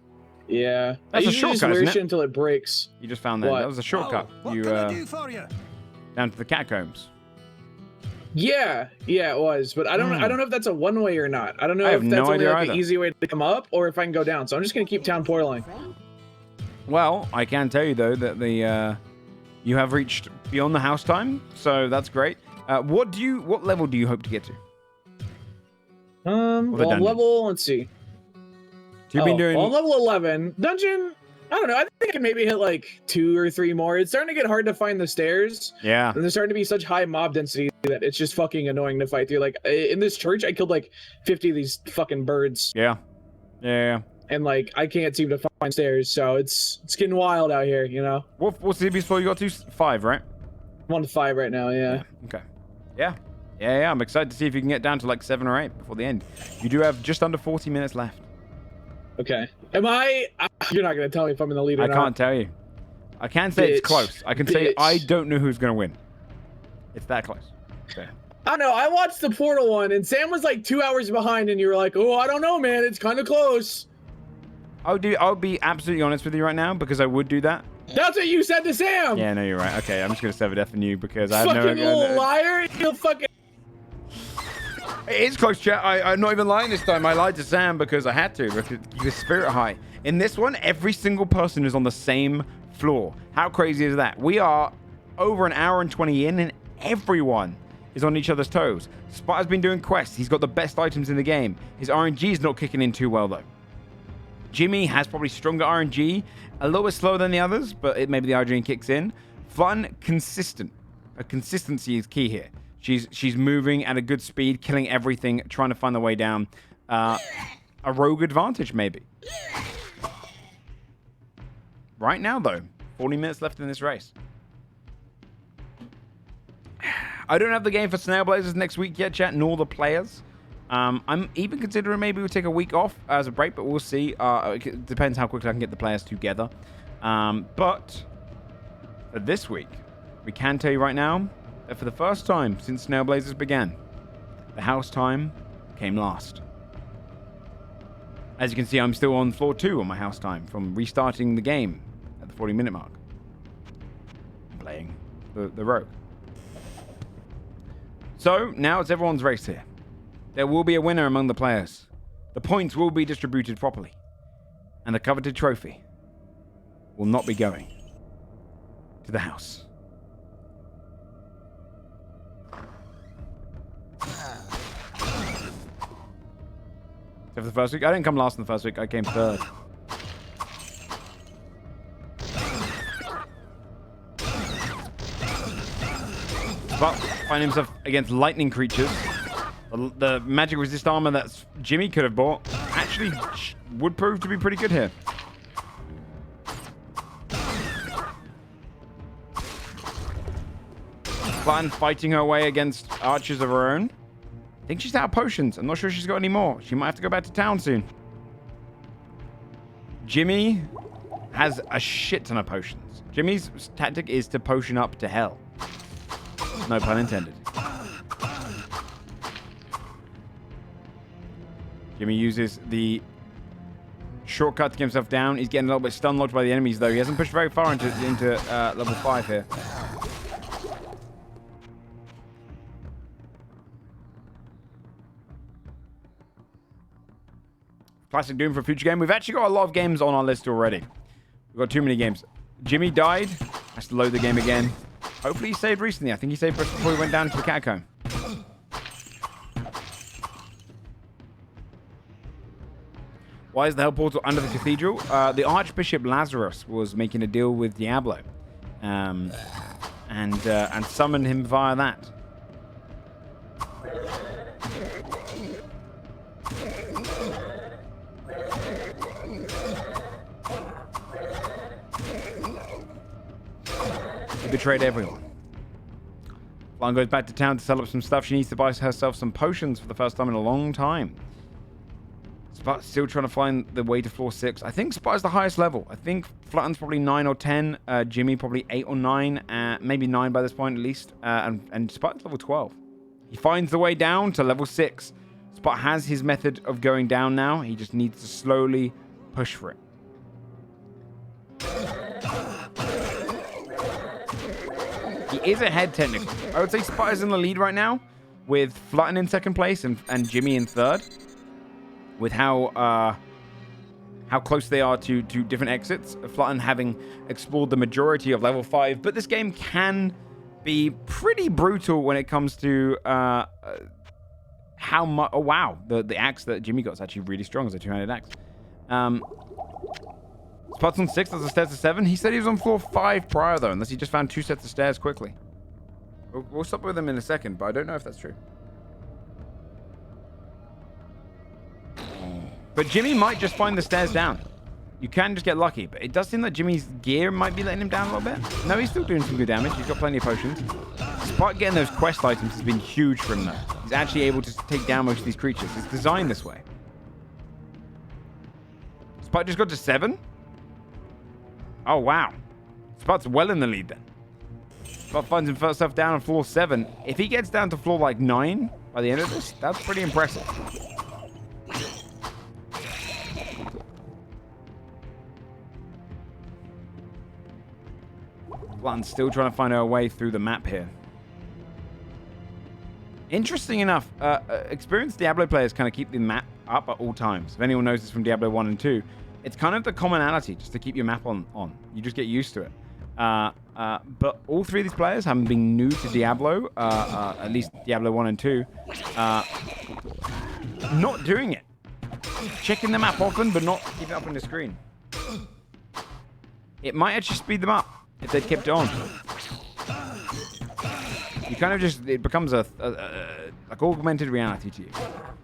Yeah. That's I a usually just shortcut, wear isn't it? shit until it breaks. You just found that. What? That was a shortcut. Oh, what You can I do for you? down to the catacombs. Yeah, it was, but I don't know if that's a one way or not. I don't know I if have that's no only idea like either. an easy way to come up or if I can go down. So I'm just gonna keep town portaling. Well, I can tell you though that the you have reached beyond the house time, so that's great. What level do you hope to get to? Well, I'm dungeon. level. Let's see. You've been doing. Well, I'm level 11. Dungeon. I don't know. I think I can maybe hit like 2 or 3 more. It's starting to get hard to find the stairs, Yeah. and there's starting to be such high mob density that it's just fucking annoying to fight through. Like in this church, I killed like 50 of these fucking birds, Yeah. Yeah. and like I can't seem to find stairs. So it's getting wild out here. You know. What's the biggest floor you got to? 5, right? I'm on to 5 right now. Yeah. Okay. Yeah. Yeah. I'm excited to see if you can get down to like 7 or 8 before the end. You do have just under 40 minutes left. Okay. Am I? You're not gonna tell me if I'm in the lead or I not. can't tell you. I can say it's Bitch. close. I can say Bitch. I don't know who's gonna win. It's that close. Okay. I don't know. I watched the Portal one, and Sam was like 2 hours behind, and you were like, "Oh, I don't know, man. It's kind of close." I'll be absolutely honest with you right now because I would do that. That's what you said to Sam. Yeah, no, you're right. Okay, I'm just gonna sever death on you because I have Fucking no. little liar. You fucking. It is close, chat. I'm not even lying this time. I lied to Sam because I had to. Because he was spirit high. In this one, every single person is on the same floor. How crazy is that? We are over an hour and 20 in, and everyone is on each other's toes. Spot has been doing quests. He's got the best items in the game. His RNG is not kicking in too well, though. Jimmy has probably stronger RNG, a little bit slower than the others, but maybe the RNG kicks in. Fun, consistent. Consistency is key here. She's moving at a good speed, killing everything, trying to find the way down. A rogue advantage, maybe. Right now, though, 40 minutes left in this race. I don't have the game for Snailblazers next week yet, chat, nor the players. I'm even considering maybe we'll take a week off as a break, but we'll see. It depends how quickly I can get the players together. But for this week, we can tell you right now that for the first time since Snailblazers began, the house time came last. As you can see, I'm still on floor 2 on my house time from restarting the game at the 40-minute mark. Playing the rogue. So, now it's everyone's race here. There will be a winner among the players. The points will be distributed properly. And the coveted trophy will not be going to the house. So for the first week, I didn't come last in the first week, I came third. But finding himself against lightning creatures. The magic resist armor that Jimmy could have bought actually would prove to be pretty good here. Flutten fighting her way against archers of her own. I think she's out of potions. I'm not sure she's got any more. She might have to go back to town soon. Jimmy has a shit ton of potions. Jimmy's tactic is to potion up to hell. No pun intended. Jimmy uses the shortcut to get himself down. He's getting a little bit stun locked by the enemies, though. He hasn't pushed very far into level 5 here. Classic Doom for a future game. We've actually got a lot of games on our list already. We've got too many games. Jimmy died. Has to load the game again. Hopefully he saved recently. I think he saved before he went down to the catacomb. Why is the Hell Portal under the cathedral? The Archbishop Lazarus was making a deal with Diablo. And summoned him via that. He betrayed everyone. Flutten goes back to town to sell up some stuff. She needs to buy herself some potions for the first time in a long time. Sput's still trying to find the way to floor 6. I think Sput is the highest level. I think Flutten's probably 9 or 10. Jimmy probably 8 or 9. Maybe 9 by this point at least. And Sput's level 12. He finds the way down to level 6. Sput has his method of going down now. He just needs to slowly push for it. He is ahead technically. I would say Sput is in the lead right now with Flutten in second place and Jimmy in third. With how close they are to different exits. Flutten having explored the majority of level 5. But this game can be pretty brutal when it comes to how much... Oh, wow. The axe that Jimmy got is actually really strong as a two-handed axe. Sput's on 6. There's a stairs to 7. He said he was on floor 5 prior, though, unless he just found 2 sets of stairs quickly. We'll stop with him in a second, but I don't know if that's true. But Jimmy might just find the stairs down. You can just get lucky, but it does seem that Jimmy's gear might be letting him down a little bit. No, he's still doing some good damage. He's got plenty of potions. Sput getting those quest items has been huge for him, though. He's actually able to take down most of these creatures. It's designed this way. Sput just got to 7? Oh, wow. Sput's well in the lead, then. Sput finds himself down on floor 7. If he gets down to floor, like, 9 by the end of this, that's pretty impressive. Flutten's still trying to find her way through the map here. Interesting enough, experienced Diablo players kind of keep the map up at all times. If anyone knows this from Diablo 1 and 2, it's kind of the commonality just to keep your map on. You just get used to it. But all 3 of these players, having been new to Diablo, at least Diablo 1 and 2, not doing it. Checking the map often, but not keeping it up on the screen. It might actually speed them up if they'd kept it on. You kind of just, it becomes like augmented reality to you.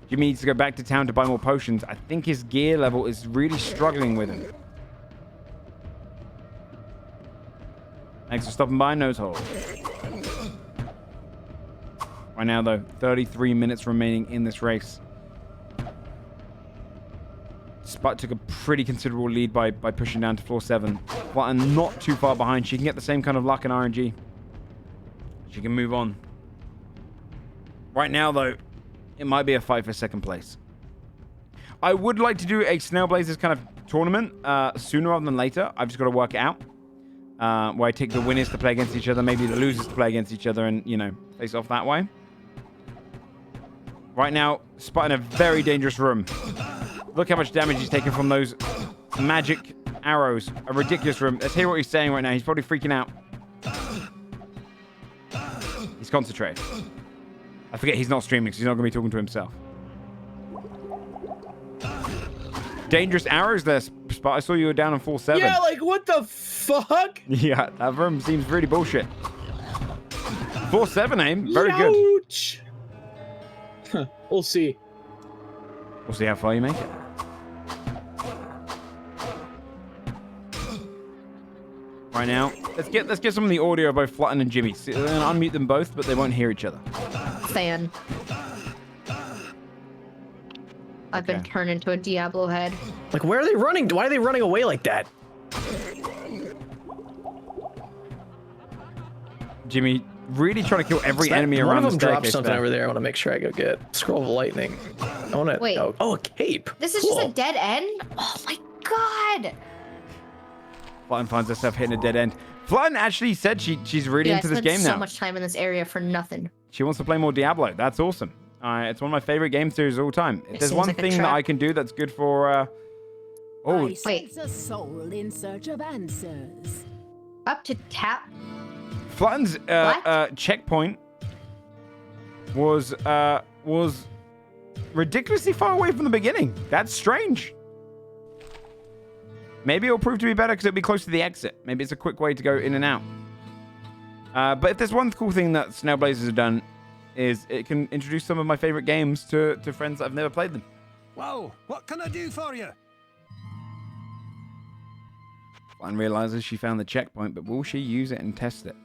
Jimmy needs to go back to town to buy more potions. I think his gear level is really struggling with him. Thanks for stopping by, Nosehole. Right now, though, 33 minutes remaining in this race. Sput took a pretty considerable lead by pushing down to floor 7. Flutten not too far behind. She can get the same kind of luck and RNG. She can move on. Right now, though, it might be a fight for second place. I would like to do a Snailblazers kind of tournament sooner rather than later. I've just got to work it out. Where I take the winners to play against each other, maybe the losers to play against each other, and, you know, face off that way. Right now, Sput in a very dangerous room. Look how much damage he's taken from those magic arrows. A ridiculous room. Let's hear what he's saying right now. He's probably freaking out. He's concentrated. I forget he's not streaming, because he's not going to be talking to himself. Dangerous arrows there, Sput. I saw you were down on 4-7. Yeah, like, what the fuck? Yeah, that room seems really bullshit. 4-7 aim. Very good. Huh, we'll see. We'll see how far you make it. Right now, let's get some of the audio of both Flutten and Jimmy. See, they're gonna unmute them both, but they won't hear each other. Fan. I've been turned into a Diablo head. Like, where are they running? Why are they running away like that? Jimmy really trying to kill every enemy around the staircase. One of them dropped something over there. I want to make sure I go get Scroll of Lightning. I want to. Wait. Oh, a cape. This is just a dead end? Oh my god! Flutten finds herself hitting a dead end. Flutten actually said she's really into this game now. So much time in this area for nothing. She wants to play more Diablo. That's awesome. It's one of my favorite game series of all time. If there's one thing that I can do that's good for... Oh, I sense a soul in search of answers. Up to tap. Flutten's checkpoint was ridiculously far away from the beginning. That's strange. Maybe it'll prove to be better because it'll be close to the exit. Maybe it's a quick way to go in and out. But if there's one cool thing that Snailblazers have done, is it can introduce some of my favorite games to friends that have never played them. Whoa, what can I do for you? Flutten realizes she found the checkpoint, but will she use it and test it?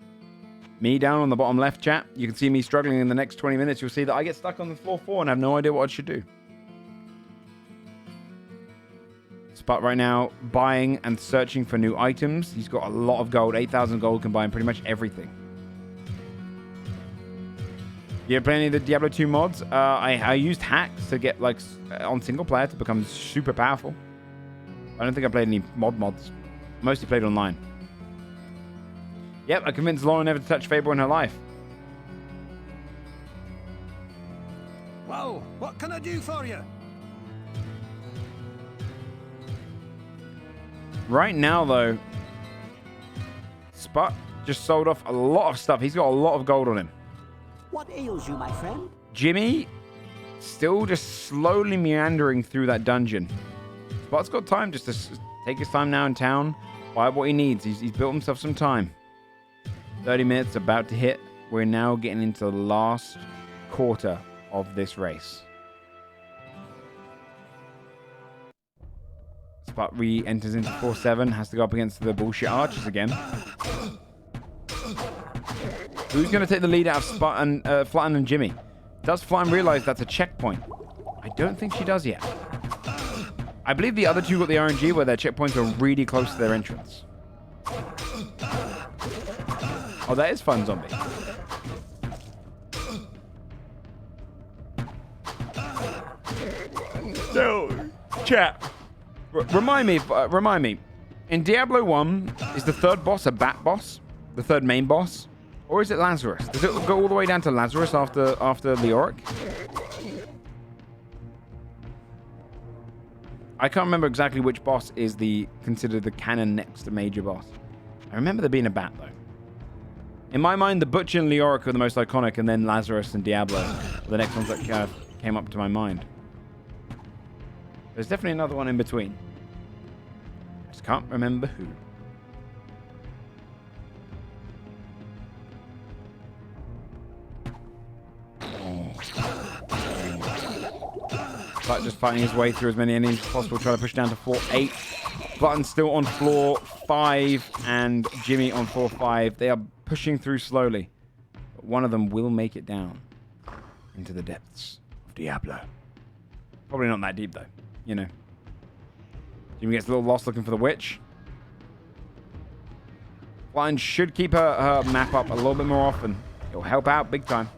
Me down on the bottom left, chat. You can see me struggling in the next 20 minutes. You'll see that I get stuck on the floor 4 and have no idea what I should do. Sput right now buying and searching for new items. He's got a lot of gold. 8,000 gold can buy him pretty much everything. You ever play any of the Diablo 2 mods? I used hacks to get, like, on single player to become super powerful. I don't think I played any mods. Mostly played online. Yep, I convinced Lauren never to touch Fable in her life. Whoa, what can I do for you? Right now, though, Sput just sold off a lot of stuff. He's got a lot of gold on him. What ails you, my friend? Jimmy still just slowly meandering through that dungeon. Sput's got time just to take his time now in town, buy what he needs. He's built himself some time. 30 minutes about to hit. We're now getting into the last quarter of this race. Sput re-enters into 4-7, has to go up against the bullshit archers again. Who's going to take the lead out of Sput and Flutten and Jimmy? Does Flutten realize that's a checkpoint? I don't think she does yet. I believe the other two got the RNG where their checkpoints are really close to their entrance. Oh, that is fun, zombie. No, chat. Remind me. In Diablo 1, is the third boss a bat boss? The third main boss? Or is it Lazarus? Does it go all the way down to Lazarus after Leoric? I can't remember exactly which boss is considered the canon next major boss. I remember there being a bat, though. In my mind, the Butcher and Leoric are the most iconic, and then Lazarus and Diablo are the next ones that kind of came up to my mind. There's definitely another one in between. I just can't remember who. Sput just fighting his way through as many enemies as possible, trying to push down to floor 8. Flutten's still on floor 5, and Jimmy on floor 5. They are pushing through slowly. But one of them will make it down into the depths of Diablo. Probably not that deep, though. You know. Jimmy gets a little lost looking for the witch. Flutten should keep her map up a little bit more often. It'll help out big time.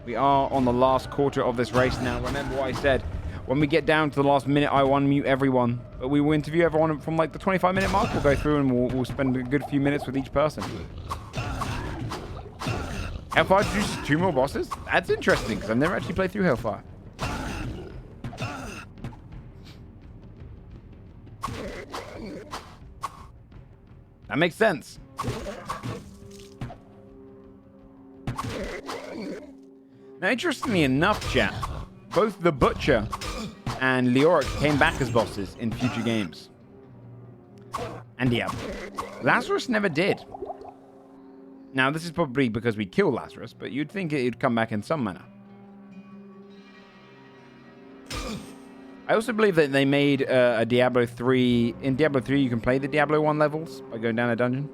We are on the last quarter of this race now. Remember what I said. When we get down to the last minute, I will unmute everyone. But we will interview everyone from like the 25-minute mark. We'll go through and we'll spend a good few minutes with each person. Hellfire introduces 2 more bosses? That's interesting, because I've never actually played through Hellfire. That makes sense. Now, interestingly enough, chat, both the Butcher and Leoric came back as bosses in future games. And Diablo. Lazarus never did. Now, this is probably because we killed Lazarus, but you'd think it'd come back in some manner. I also believe that they made a Diablo 3... In Diablo 3, you can play the Diablo 1 levels by going down a dungeon.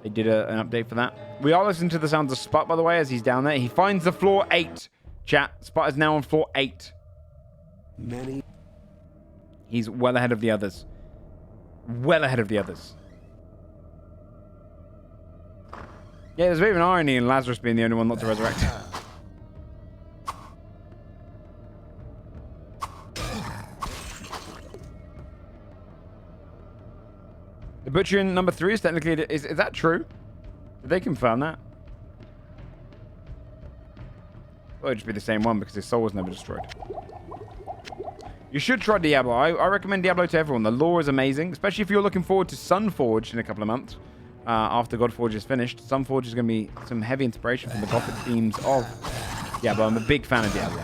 They did an update for that. We are listening to the sounds of Sput, by the way, as he's down there. He finds the floor 8. Chat, Sput is now on floor 8. He's well ahead of the others. Well ahead of the others. Yeah, there's a bit of an irony in Lazarus being the only one not to resurrect. The Butcher in number 3 is technically... Is that true? Did they confirm that? Well, it'd just be the same one because his soul was never destroyed. You should try Diablo. I recommend Diablo to everyone. The lore is amazing, especially if you're looking forward to Sunforged in a couple of months. After Godforge is finished, Sunforged is going to be some heavy inspiration from the Gothic themes of Diablo. I'm a big fan of Diablo.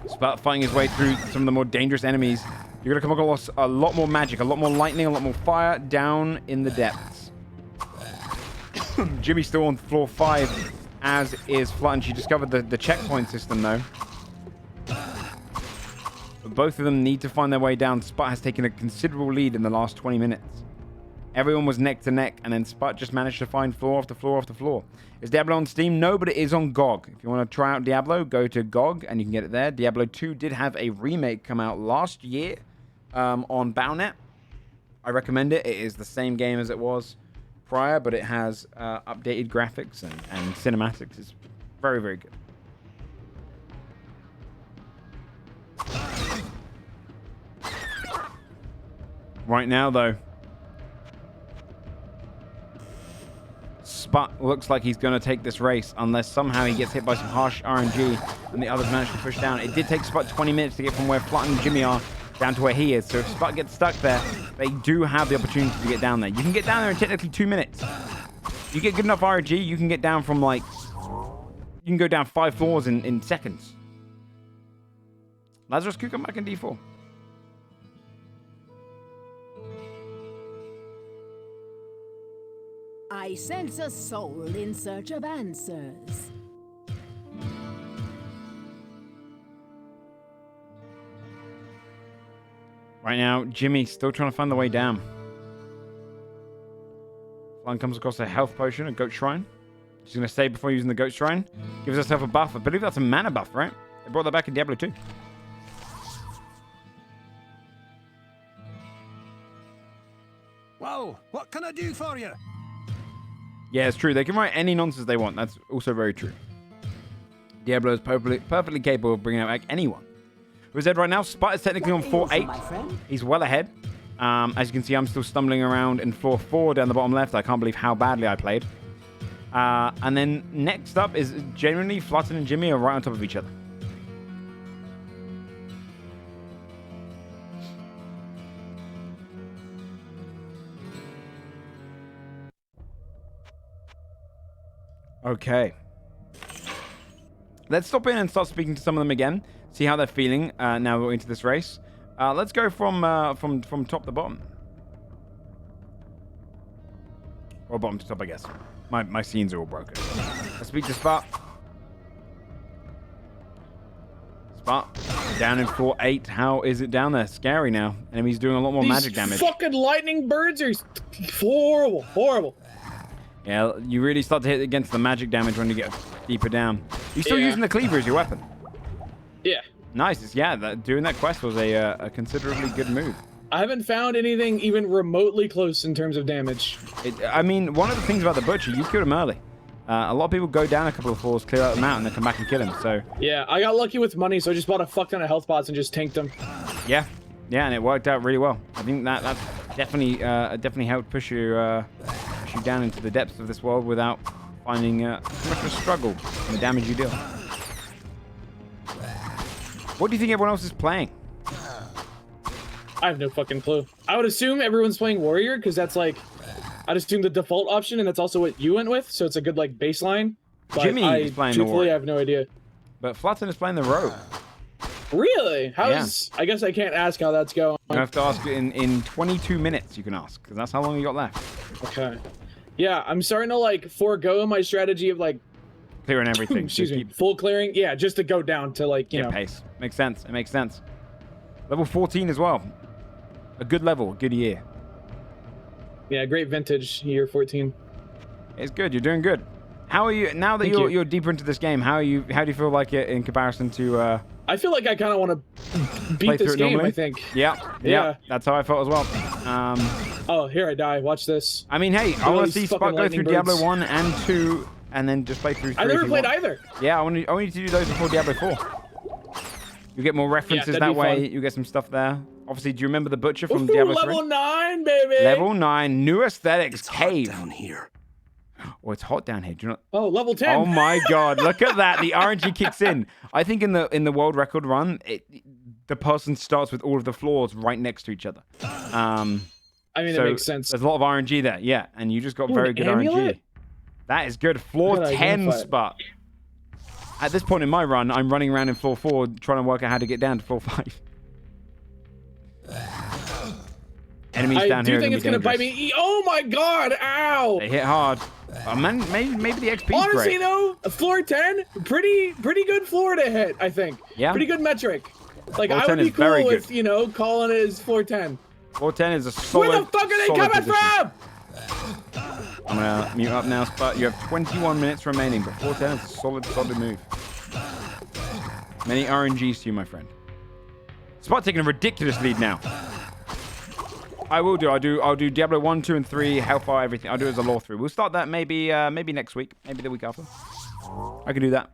Sput fighting his way through some of the more dangerous enemies. You're going to come across a lot more magic, a lot more lightning, a lot more fire down in the depths. Jimmy's still on floor 5, as is Flutten. She discovered the checkpoint system, though. But both of them need to find their way down. Sput has taken a considerable lead in the last 20 minutes. Everyone was neck to neck, and then Sput just managed to find floor after floor after floor. Is Diablo on Steam? No, but it is on GOG. If you want to try out Diablo, go to GOG, and you can get it there. Diablo 2 did have a remake come out last year on Battle.net. I recommend it. It is the same game as it was prior, but it has updated graphics and cinematics. It's very, very good. Right now, though, Sput looks like he's going to take this race unless somehow he gets hit by some harsh RNG and the others manage to push down. It did take Sput 20 minutes to get from where Flutten and Jimmy are down to where he is. So if Sput gets stuck there, they do have the opportunity to get down there. You can get down there in technically 2 minutes. You get good enough RNG, you can get down from like... You can go down 5 floors in seconds. Lazarus could come back in D4. I sense a soul in search of answers. Right now, Jimmy's still trying to find the way down. Flutten comes across a health potion, a goat shrine. She's going to save before using the goat shrine. Gives herself a buff. I believe that's a mana buff, right? They brought that back in Diablo 2. Well, what can I do for you? Yeah, it's true. They can write any nonsense they want. That's also very true. Diablo is perfectly capable of bringing out like anyone. Who's dead right now? Sput is technically on floor 8. He's well ahead. As you can see, I'm still stumbling around in floor 4 down the bottom left. I can't believe how badly I played. And then next up is genuinely Flutten and Jimmy are right on top of each other. Okay. Let's stop in and start speaking to some of them again. See how they're feeling now we're into this race. Let's go from top to bottom. Or bottom to top, I guess. My scenes are all broken. Let's speak to Sput. Sput, down in floor 8. How is it down there? Scary now. Enemies doing a lot more magic damage. Fucking lightning birds are horrible, horrible. Yeah, you really start to hit against the magic damage when you get deeper down. You're still using the cleaver as your weapon. Yeah. Nice. Doing that quest was a considerably good move. I haven't found anything even remotely close in terms of damage. I mean, one of the things about the Butcher, you killed him early. A lot of people go down a couple of floors, clear out the mountain, and come back and kill him. So yeah, I got lucky with money, so I just bought a fuck ton of health pots and just tanked them. Yeah, and it worked out really well. I think that definitely helped push you down into the depths of this world without finding too much of a struggle in the damage you deal. What do you think everyone else is playing? I have no fucking clue. I would assume everyone's playing Warrior, because that's like, I'd assume the default option, and that's also what you went with, so it's a good like baseline. But Jimmy is playing the Warrior. I have no idea. But Flutten is playing the Rogue. Really? How's? Yeah. I guess I can't ask how that's going. You have to ask in 22 minutes. You can ask, because that's how long you got left. Okay. Yeah, I'm starting to like forego my strategy of like clearing everything. Excuse me. Full clearing. Yeah, just to go down to like you know pace. Makes sense. It makes sense. Level 14 as well. A good level, a good year. Yeah, great vintage year 14. It's good. You're doing good. How are you now that you're deeper into this game? How do you feel like it in comparison to? I feel like I kind of want to beat this game. I think. Yeah. That's how I felt as well. Oh, here I die. Watch this. I mean, hey, I want to see Sput go through Diablo 1 and 2, and then just play through 3. I never played either. Yeah, I want you to do those before Diablo 4. You get more references that way. Fun. You get some stuff there. Obviously, do you remember the Butcher from Diablo 3? Level 9, baby. Level 9, new aesthetics, it's cave. Hot down here. Oh, it's hot down here. Do you know? Oh, level 10. Oh my God! Look at that. The RNG kicks in. I think in the world record run, the person starts with all of the floors right next to each other. I mean, so it makes sense. There's a lot of RNG there. Yeah, and you just got very good amulet? RNG. That is good. Floor 10 Sput. At this point in my run, I'm running around in floor 4 trying to work out how to get down to floor 5. Enemies down here. I do think it's gonna bite me. Oh my God! Ow! They hit hard. Oh, man, maybe the XP. Honestly, though, floor 10, pretty good floor to hit. I think. Yeah. Pretty good metric. Like floor I would be cool with good. Calling it as floor 10. Floor 10 is a solid. Where the fuck are they coming from? I'm gonna mute up now, Sput. You have 21 minutes remaining, but floor 10 is a solid move. Many RNGs to you, my friend. Sput taking a ridiculous lead now. I will do. I'll do Diablo 1, 2, and 3, Hellfire, everything. I'll do it as a lore through. We'll start that maybe next week, maybe the week after. I can do that.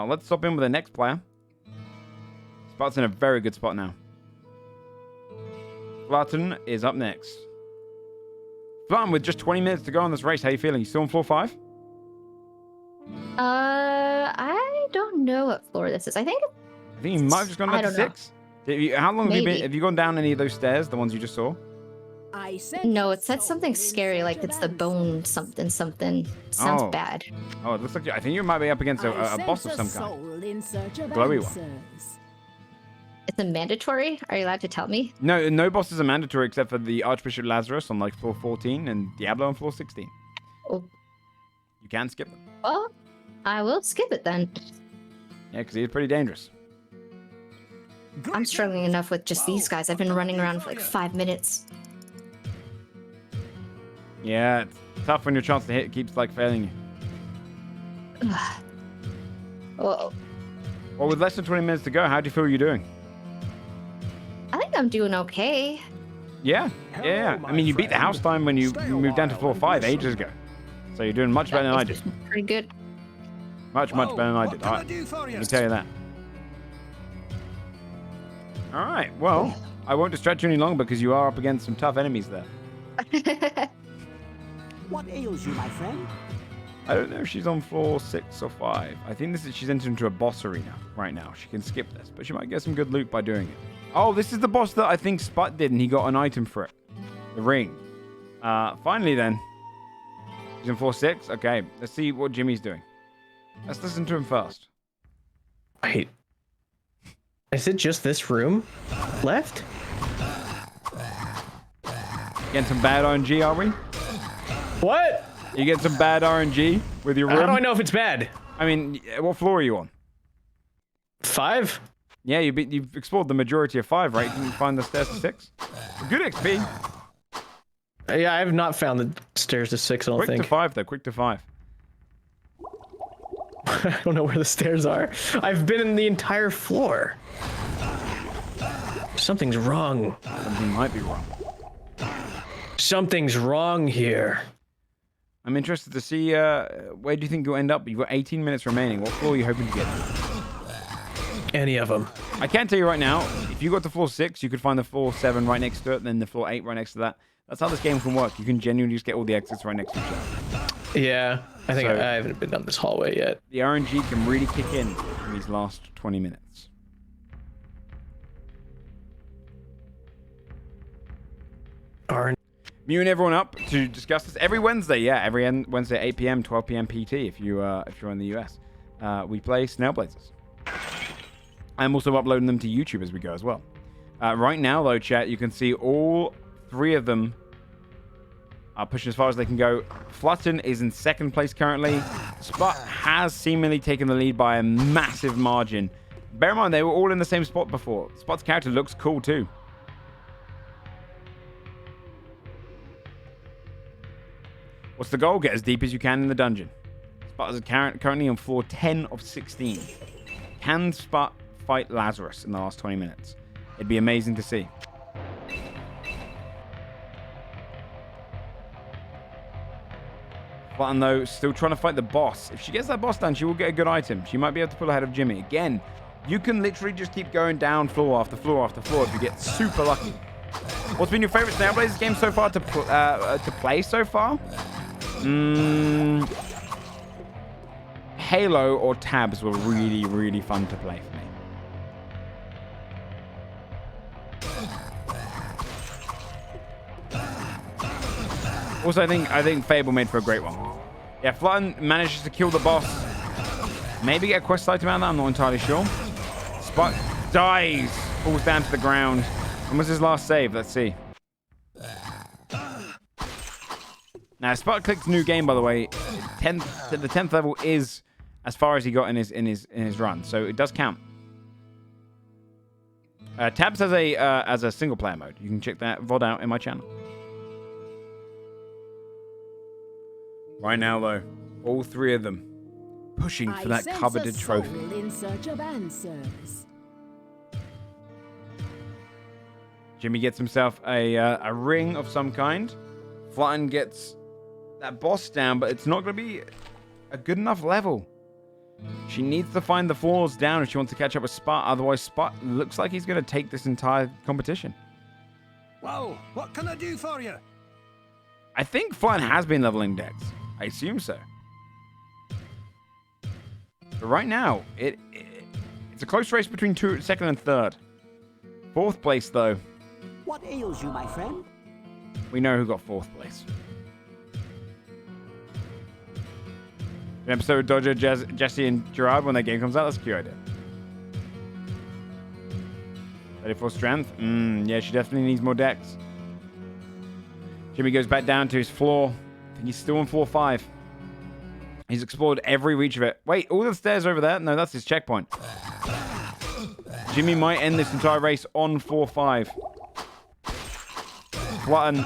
Let's stop in with the next player. Sput's in a very good spot now. Flutten is up next. Flutten, with just 20 minutes to go on this race, how you feeling? You still on floor 5? I don't know what floor this is. I think you might have just gone down to 6. How long have you been? Have you gone down any of those stairs, the ones you just saw? No, it said something scary, like it's the bone something. Sounds bad. Oh, it looks like I think you might be up against a boss of some kind. Glowy one. It's a mandatory? Are you allowed to tell me? No bosses are mandatory except for the Archbishop Lazarus on like floor 14 and Diablo on floor 16. Oh. You can skip them. Well, I will skip it then. Yeah, because he's pretty dangerous. I'm struggling enough with just these guys. I've been running around for like 5 minutes. Yeah, it's tough when your chance to hit keeps like failing you. Well, with less than 20 minutes to go, how do you feel you're doing? I think I'm doing okay. Yeah. I mean, you beat the house time when you moved down to floor 5 ages ago. So you're doing much better than I did. Pretty good. Much better than I did. Let me tell you that. All right. Well, I won't distract you any longer because you are up against some tough enemies there. What ails you, my friend? I don't know if she's on floor 6 or 5. I think she's entered into a boss arena right now. She can skip this, but she might get some good loot by doing it. Oh, this is the boss that I think Sput did, and he got an item for it. The ring. Finally, then. He's on floor 6? Okay, let's see what Jimmy's doing. Let's listen to him first. Wait. Is it just this room left? Getting some bad RNG, are we? What? You get some bad RNG with your room? How do I know if it's bad? I mean, what floor are you on? 5? Yeah, you've explored the majority of 5, right? You can find the stairs to 6. Good XP. Yeah, I have not found the stairs to 6, I don't Quick think. to 5, though. Quick to 5. I don't know where the stairs are. I've been in the entire floor. Something's wrong. Something might be wrong. Something's wrong here. I'm interested to see where do you think you'll end up? You've got 18 minutes remaining. What floor are you hoping to get to? Any of them. I can tell you right now, if you got to floor 6, you could find the floor 7 right next to it, then the floor 8 right next to that. That's how this game can work. You can genuinely just get all the exits right next to each other. Yeah, I think So- I haven't been down this hallway yet. The RNG can really kick in these last 20 minutes. Mewing everyone up to discuss this every Wednesday. Yeah, every Wednesday, 8 p.m., 12 p.m. PT. If you're in the US, we play Snailblazers. I'm also uploading them to YouTube as we go as well. Right now, though, chat, you can see all 3 of them are pushing as far as they can go. Flutten is in 2nd place currently. Sput has seemingly taken the lead by a massive margin. Bear in mind, they were all in the same spot before. Sput's character looks cool too. What's the goal? Get as deep as you can in the dungeon. Sput is currently on floor 10 of 16. Can Sput fight Lazarus in the last 20 minutes? It'd be amazing to see. Flutten, though, still trying to fight the boss. If she gets that boss done, she will get a good item. She might be able to pull ahead of Jimmy. Again, you can literally just keep going down floor after floor after floor if you get super lucky. What's been your favorite Snailblazers game so far to play so far? Halo or Tabs were really, really fun to play for me. Also, I think Fable made for a great one. Yeah, Flutten manages to kill the boss. Maybe get a quest item out of that, I'm not entirely sure. Sput dies, falls down to the ground. When was his last save? Let's see. Now, Sput clicked new game, by the way. The 10th level is as far as he got in his run, so it does count. Tabs has a single player mode. You can check that VOD out in my channel. Right now, though, all 3 of them pushing for that coveted trophy. In search of answers. Jimmy gets himself a ring of some kind. Flutten gets that boss down, but it's not going to be a good enough level. She needs to find the floors down if she wants to catch up with Sput. Otherwise, Sput looks like he's going to take this entire competition. Well, what can I do for you? I think Flutten has been leveling Dex. I assume so. But right now, it's a close race between 2nd and 3rd. 4th place, though. What ails you, my friend? We know who got 4th place. An episode of Dodger, Jesse, and Gerard when that game comes out. That's a cute idea. 34 strength. Yeah, she definitely needs more Dex. Jimmy goes back down to his floor. I think he's still on floor 5. He's explored every reach of it. Wait, all the stairs over there? No, that's his checkpoint. Jimmy might end this entire race on floor 5. Flutten.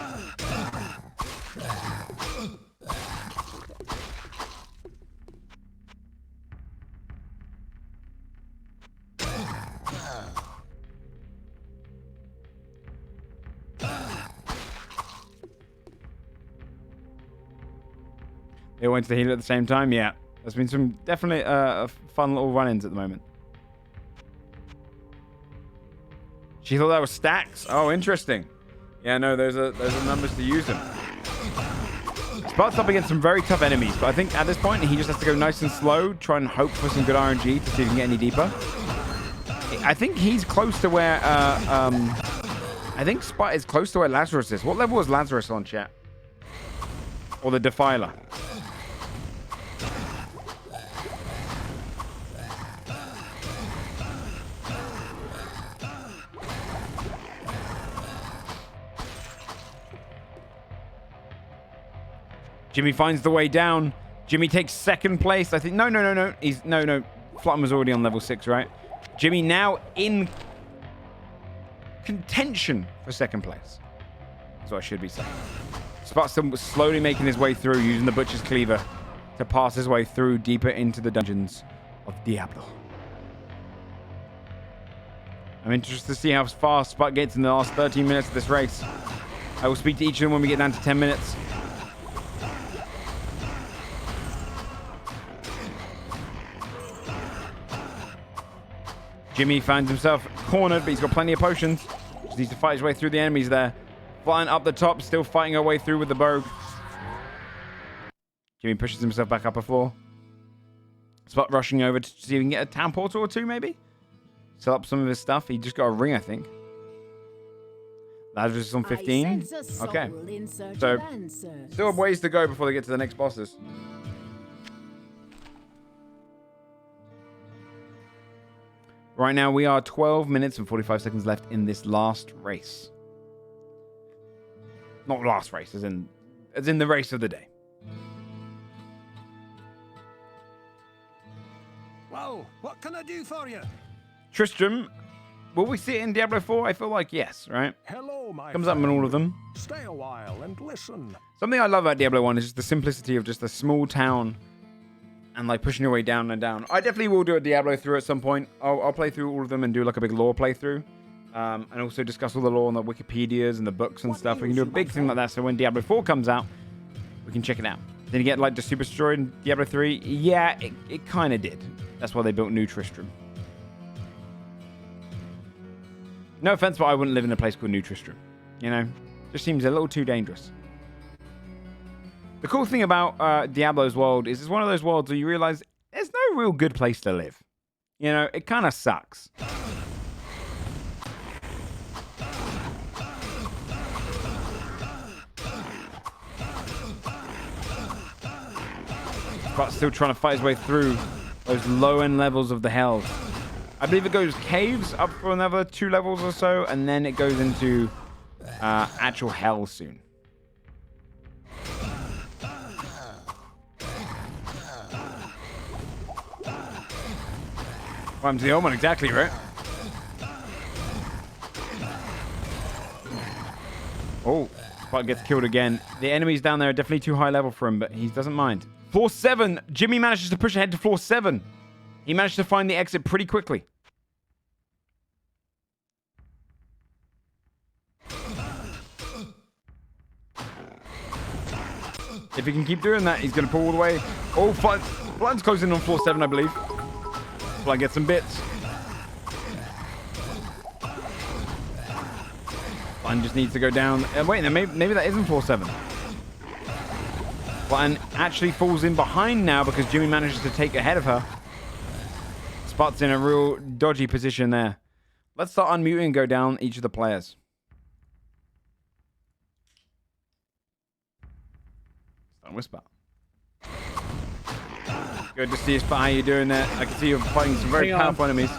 They went to the healer at the same time? Yeah. There's been some definitely fun little run-ins at the moment. She thought that was stacks? Oh, interesting. Yeah, no, those are numbers to use them. Sput's up against some very tough enemies, but I think at this point he just has to go nice and slow, try and hope for some good RNG to see if he can get any deeper. I think he's close to where I think Sput is close to where Lazarus is. What level was Lazarus on, chat? Or the Defiler? Jimmy finds the way down. Jimmy takes second place. I think. No. No. Flutten was already on level 6, right? Jimmy now in contention for second place. That's what I should be saying. Sput still slowly making his way through, using the Butcher's Cleaver to pass his way through deeper into the dungeons of Diablo. I'm interested to see how fast Sput gets in the last 13 minutes of this race. I will speak to each of them when we get down to 10 minutes. Jimmy finds himself cornered, but he's got plenty of potions. Just needs to fight his way through the enemies there. Flying up the top, still fighting her way through with the bow. Jimmy pushes himself back up a floor. Sput rushing over to see if he can get a town portal or two, maybe? Sell up some of his stuff. He just got a ring, I think. Lazarus is on 15. Okay. So, still have ways to go before they get to the next bosses. Right now, we are 12 minutes and 45 seconds left in this last race. Not last race, as in the race of the day. Well, what can I do for you? Tristram, will we see it in Diablo 4? I feel like yes, right? Hello, my Comes up in all of them. Stay a while and listen. Something I love about Diablo 1 is just the simplicity of just a small town and like pushing your way down and down. I definitely will do a Diablo through at some point. I'll play through all of them and do like a big lore playthrough. And also discuss all the lore on the Wikipedias and the books and stuff. We can do a big thing like that so when Diablo 4 comes out, we can check it out. Did you get like the Super Destroyed in Diablo 3? Yeah, it kind of did. That's why they built New Tristram. No offense, but I wouldn't live in a place called New Tristram. You know? Just seems a little too dangerous. The cool thing about Diablo's world is it's one of those worlds where you realize there's no real good place to live. You know, it kind of sucks. But still trying to fight his way through those low-end levels of the hells. I believe it goes caves up for another 2 levels or so, and then it goes into actual hell soon. I'm the old one, exactly, right? Oh, Sput gets killed again. The enemies down there are definitely too high level for him, but he doesn't mind. Floor 7. Jimmy manages to push ahead to floor 7. He managed to find the exit pretty quickly. If he can keep doing that, he's going to pull all the way. Oh, Flutten's closing on floor 7, I believe. Flutten gets some bits. Flutten just needs to go down. Wait, maybe that isn't floor 7. Flutten actually falls in behind now because Jimmy manages to take ahead of her. Sput's in a real dodgy position there. Let's start unmuting and go down each of the players. Start with Sput. Good to see you, Sput. How you doing there? I can see you're fighting some very powerful enemies.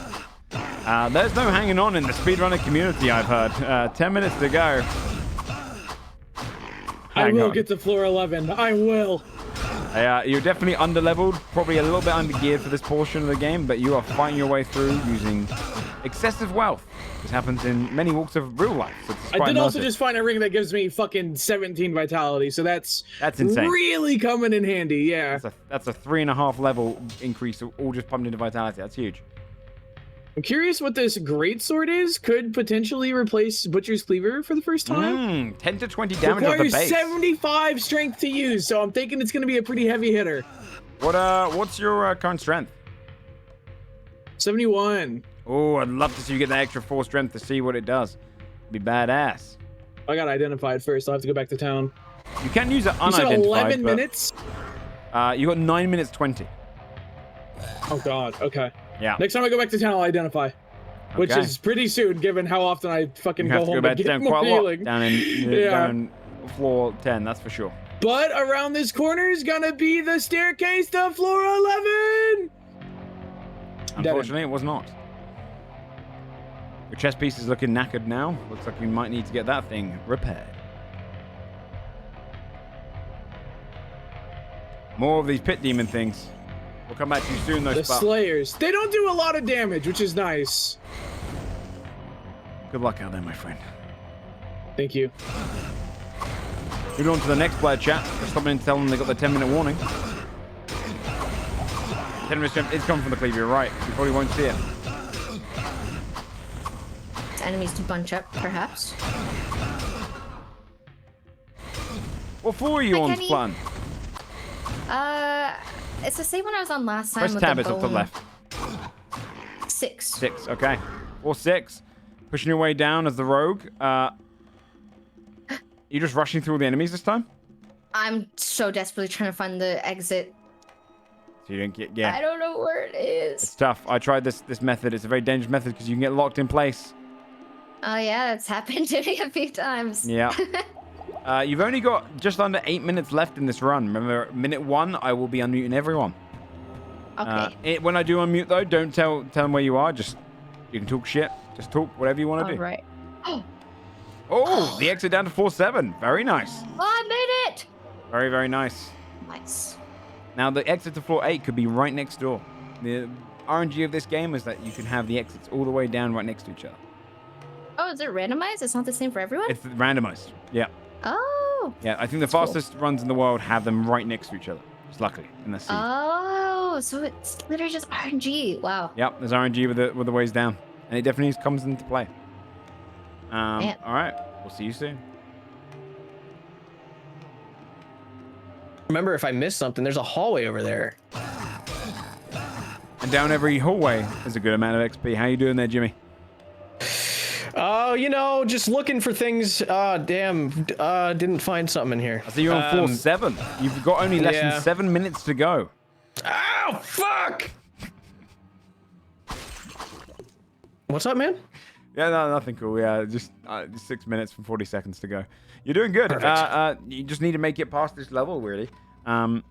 There's no hanging on in the speedrunner community, I've heard. 10 minutes to go. I will get to floor 11. I will. You're definitely under-leveled, probably a little bit under-geared for this portion of the game, but you are fighting your way through using excessive wealth. This happens in many walks of real life. So I did also just find a ring that gives me fucking 17 vitality, so that's insane. Really coming in handy, yeah. That's a 3.5 level increase, all just pumped into vitality. That's huge. I'm curious what this greatsword is. Could potentially replace Butcher's Cleaver for the first time. 10 to 20 damage off the base. base. 75 strength to use, so I'm thinking it's going to be a pretty heavy hitter. What's your current strength? 71. Oh, I'd love to see you get that extra 4 strength to see what it does. It'd be badass. I got identified first. I'll have to go back to town. You can use it unidentified. You said 11 minutes? You got 9 minutes 20. Oh, God. Okay. Yeah. Next time I go back to town, I'll identify. Which is pretty soon, given how often I fucking go home and get more healing. Down in floor 10, that's for sure. But around this corner is gonna be the staircase to floor 11! Unfortunately, it was not. Your chest piece is looking knackered now. Looks like we might need to get that thing repaired. More of these pit demon things. We'll come back to you soon, though, The Sput. Slayers. They don't do a lot of damage, which is nice. Good luck out there, my friend. Thank you. Moving on to the next player, chat. Just stop in and tell them they got the 10-minute warning. 10-minute strength is coming from the cleaver, you're right. You probably won't see it. Enemies to bunch up, perhaps. What floor are you Hi, on, Kenny. Flutten? It's the same one I was on last time. Press with tab, the it's up to the bone. left. 6. 6, okay. 4, 6. Pushing your way down as the rogue. You just rushing through all the enemies this time? I'm so desperately trying to find the exit. So you didn't get... Yeah. I don't know where it It's is. tough. I tried this method. It's a very dangerous method because you can get locked in place. Oh yeah, that's happened to me a few times. Yeah. You've only got just under 8 minutes left in this run. Remember, minute 1, I will be unmuting everyone. Okay. When I do unmute, though, don't tell them where you are. Just, you can talk shit. Just talk whatever you want to All do. right. Oh, the exit down to 4-7. Very nice. Oh, I made it. Very, very nice. Nice. Now, the exit to floor 8 could be right next door. The RNG of this game is that you can have the exits all the way down right next to each other. Oh, is it randomized? It's not the same for everyone? It's randomized. Yeah. Oh. Yeah, I think the Cool. fastest runs in the world have them right next to each other. Just luckily, in the sea. Oh, so it's literally just RNG. Wow. Yep, there's RNG with the ways down. And it definitely comes into play. Yeah. All right. We'll see you soon. Remember, if I miss something, there's a hallway over there. And down every hallway is a good amount of XP. How you doing there, Jimmy? Oh, you know, just looking for things. Damn, didn't find something in here. I see you're on 4-7. You've got only less yeah. than 7 minutes to go. Ow, fuck! What's up, man? Yeah, no, nothing cool. Yeah, just 6 minutes and 40 seconds to go. You're doing good. You just need to make it past this level, really. On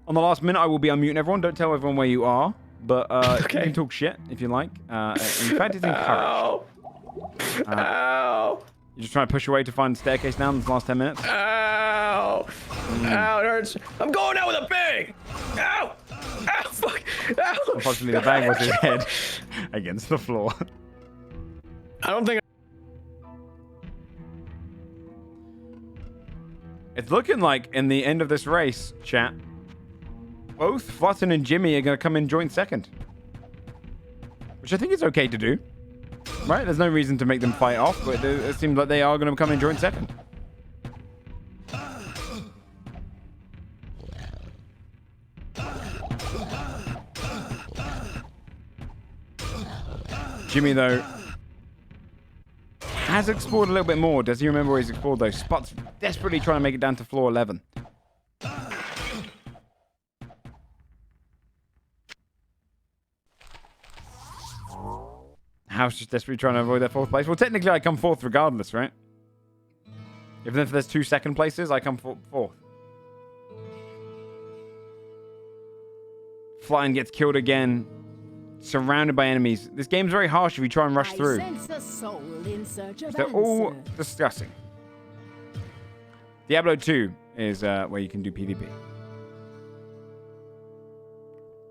the last minute, I will be unmuting everyone. Don't tell everyone where you are, but Okay. you can talk shit if you like. In fact, it's encouraged. Ow! Ow! You're just trying to push your way to find the staircase down in the last 10 minutes? Ow! Ow, it hurts. I'm going out with a bang! Ow! Ow, fuck! Ow! Unfortunately, the bang was his head against the floor. I don't think. It's looking like in the end of this race, chat, both Flutten and Jimmy are going to come in joint second. Which I think is okay to do. Right? There's no reason to make them fight off, but it seems like they are going to come in joint second. Jimmy, though, has explored a little bit more. Does he remember where he's explored, though? Sput's desperately trying to make it down to floor 11. House just desperately trying to avoid that 4th place. Well, technically, I come 4th regardless, right? Even if there's 2 second places, I come 4th. Flying gets killed again. Surrounded by enemies. This game's very harsh if you try and rush through. I sense a soul in search of They're all answers. disgusting. Diablo 2 is where you can do PvP.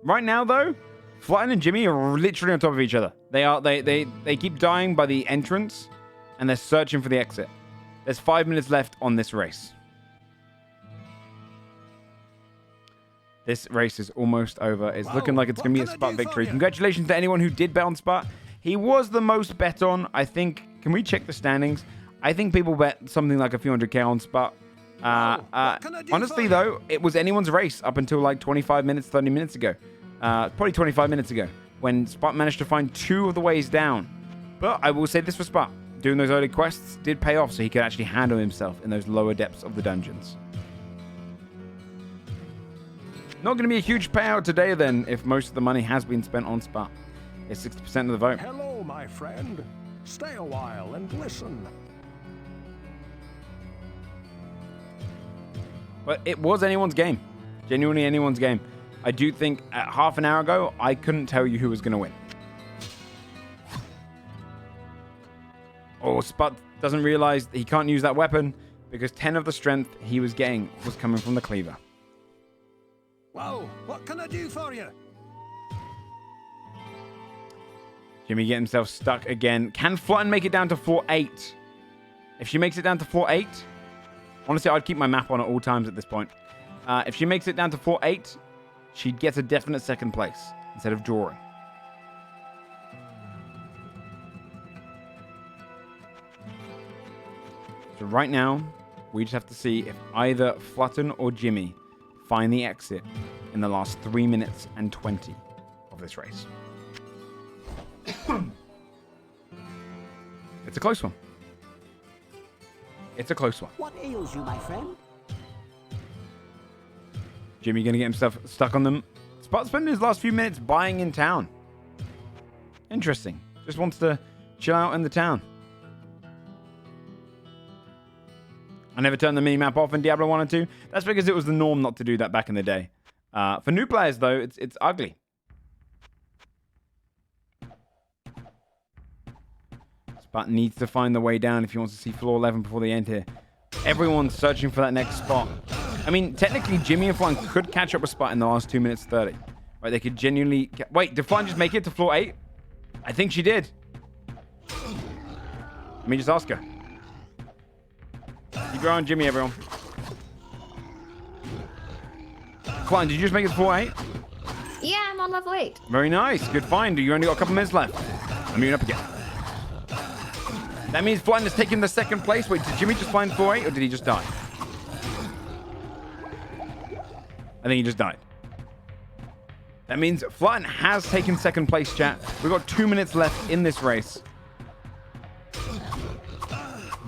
Right now, though, Flutten and Jimmy are literally on top of each other. They keep dying by the entrance, and they're searching for the exit. There's 5 minutes left on this race. This race is almost over. It's looking like it's going to be a Sput victory. Congratulations to anyone who did bet on Sput. He was the most bet on. I think, can we check the standings? I think people bet something like a few hundred K on Sput. Honestly, though, it was anyone's race up until like 25 minutes, 30 minutes ago. Probably 25 minutes ago, when Sput managed to find 2 of the ways down. But I will say this for Sput. Doing those early quests did pay off, so he could actually handle himself in those lower depths of the dungeons. Not going to be a huge payout today, then, if most of the money has been spent on Sput. It's 60% of the vote. Hello, my friend. Stay a while and listen. But it was anyone's game. Genuinely anyone's game. I do think at half an hour ago, I couldn't tell you who was going to win. Oh, Sput doesn't realize he can't use that weapon because 10 of the strength he was getting was coming from the cleaver. What can I do for you? Jimmy getting himself stuck again. Can Flutten make it down to floor 8? If she makes it down to floor 8, honestly, I'd keep my map on at all times at this point. If she makes it down to floor 8, she gets a definite second place instead of drawing. So right now, we just have to see if either Flutten or Jimmy find the exit in the last 3 minutes and 20 of this race. It's a close one. It's a close one. What ails you, my friend? Jimmy gonna get himself stuck on them. Sput spending his last few minutes buying in town. Interesting. Just wants to chill out in the town. I never turned the mini-map off in Diablo 1 and 2. That's because it was the norm not to do that back in the day. For new players, though, it's ugly. Sput needs to find the way down if he wants to see floor 11 before the end here. Everyone's searching for that next spot. I mean, technically, Jimmy and Flutten could catch up with Sput in the last 2 minutes 30. Right, they could genuinely... Wait, did Flutten just make it to floor 8? I think she did. Let me just ask her. Keep going, Jimmy, everyone. Flutten, did you just make it to floor 8? Yeah, I'm on level 8. Very nice. Good find. You only got a couple minutes left. I'm moving up again. That means Flutten has taken the second place. Wait, did Jimmy just find floor 8 or did he just die? I think he just died. That means Flutten has taken second place, chat. We've got 2 minutes left in this race.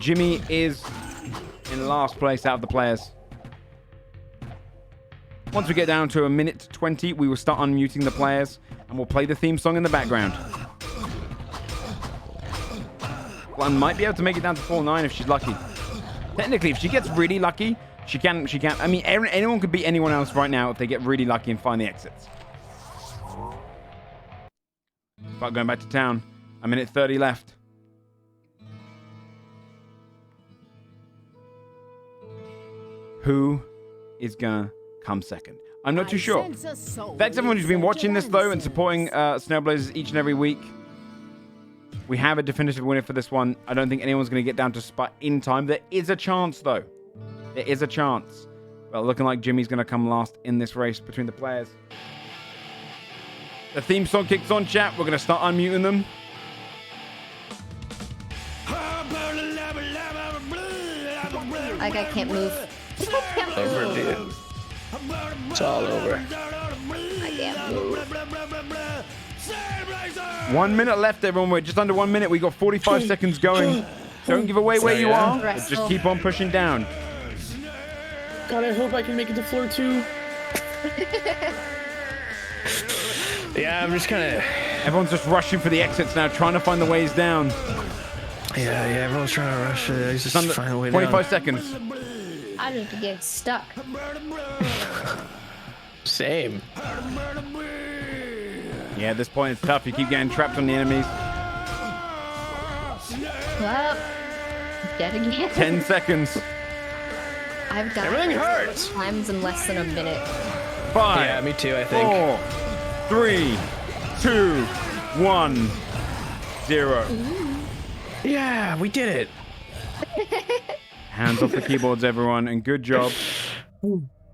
Jimmy is in last place out of the players. Once we get down to a minute 20, we will start unmuting the players and we'll play the theme song in the background. Flutten might be able to make it down to floor 9 if she's lucky. Technically, if she gets really lucky, she can. I mean, anyone could beat anyone else right now if they get really lucky and find the exits. But going back to town. A minute 30 left. Who is gonna come second? I'm not too sure. Thanks everyone who's been watching this though and supporting Snailblazers each and every week. We have a definitive winner for this one. I don't think anyone's gonna get down to Sput in time. There is a chance though. There is a chance. Well, looking like Jimmy's gonna come last in this race between the players. The theme song kicks on, chat. We're gonna start unmuting them. That guy can't move. Over, dude. It's all over. I can't move. 1 minute left, everyone. We're just under 1 minute. We got 45 seconds going. Don't give away where you are. But just keep on pushing down. God, I hope I can make it to floor 2. Yeah, I'm just kind of... Everyone's just rushing for the exits now, trying to find the ways down. Yeah, everyone's trying to rush it. He's just find a way 25 seconds. I need to get stuck. Same. Yeah, at this point it's tough. You keep getting trapped on the enemies. Well, dead again. 10 seconds. I've died Everything hurts. times in less than a minute. 5. Yeah, me too, I think. 4, 3, 2, 1, 0. Yeah, we did it. Hands off the keyboards, everyone, and good job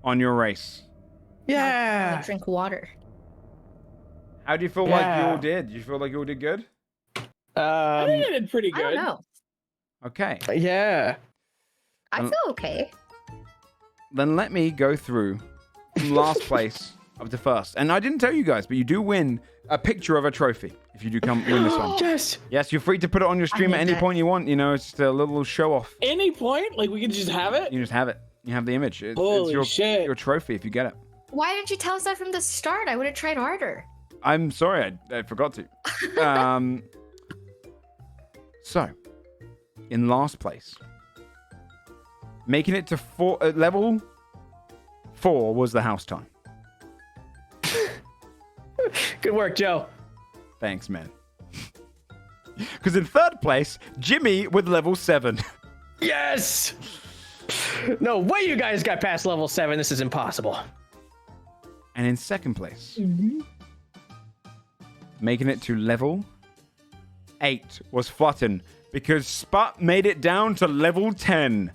on your race. Yeah. Drink water. How do you feel like you all did? You feel like you all did good? I think I did pretty good. I don't know. Okay. Yeah. I feel okay. Then let me go through from last place up to first. And I didn't tell you guys, but you do win a picture of a trophy if you do come win this one. Yes. Yes, you're free to put it on your stream at any point you want. You know, it's just a little show off. Any point? Like, we could just have it? You just have it. You have the image. Holy it's shit. your trophy if you get it. Why didn't you tell us that from the start? I would have tried harder. I'm sorry, I forgot to. So, in last place, making it to level 4 was the house time. Good work, Joe. Thanks, man. Because in third place, Jimmy with level 7. Yes. No way you guys got past level 7. This is impossible. And in second place, making it to level 8 was Flutten, because Sput made it down to level 10.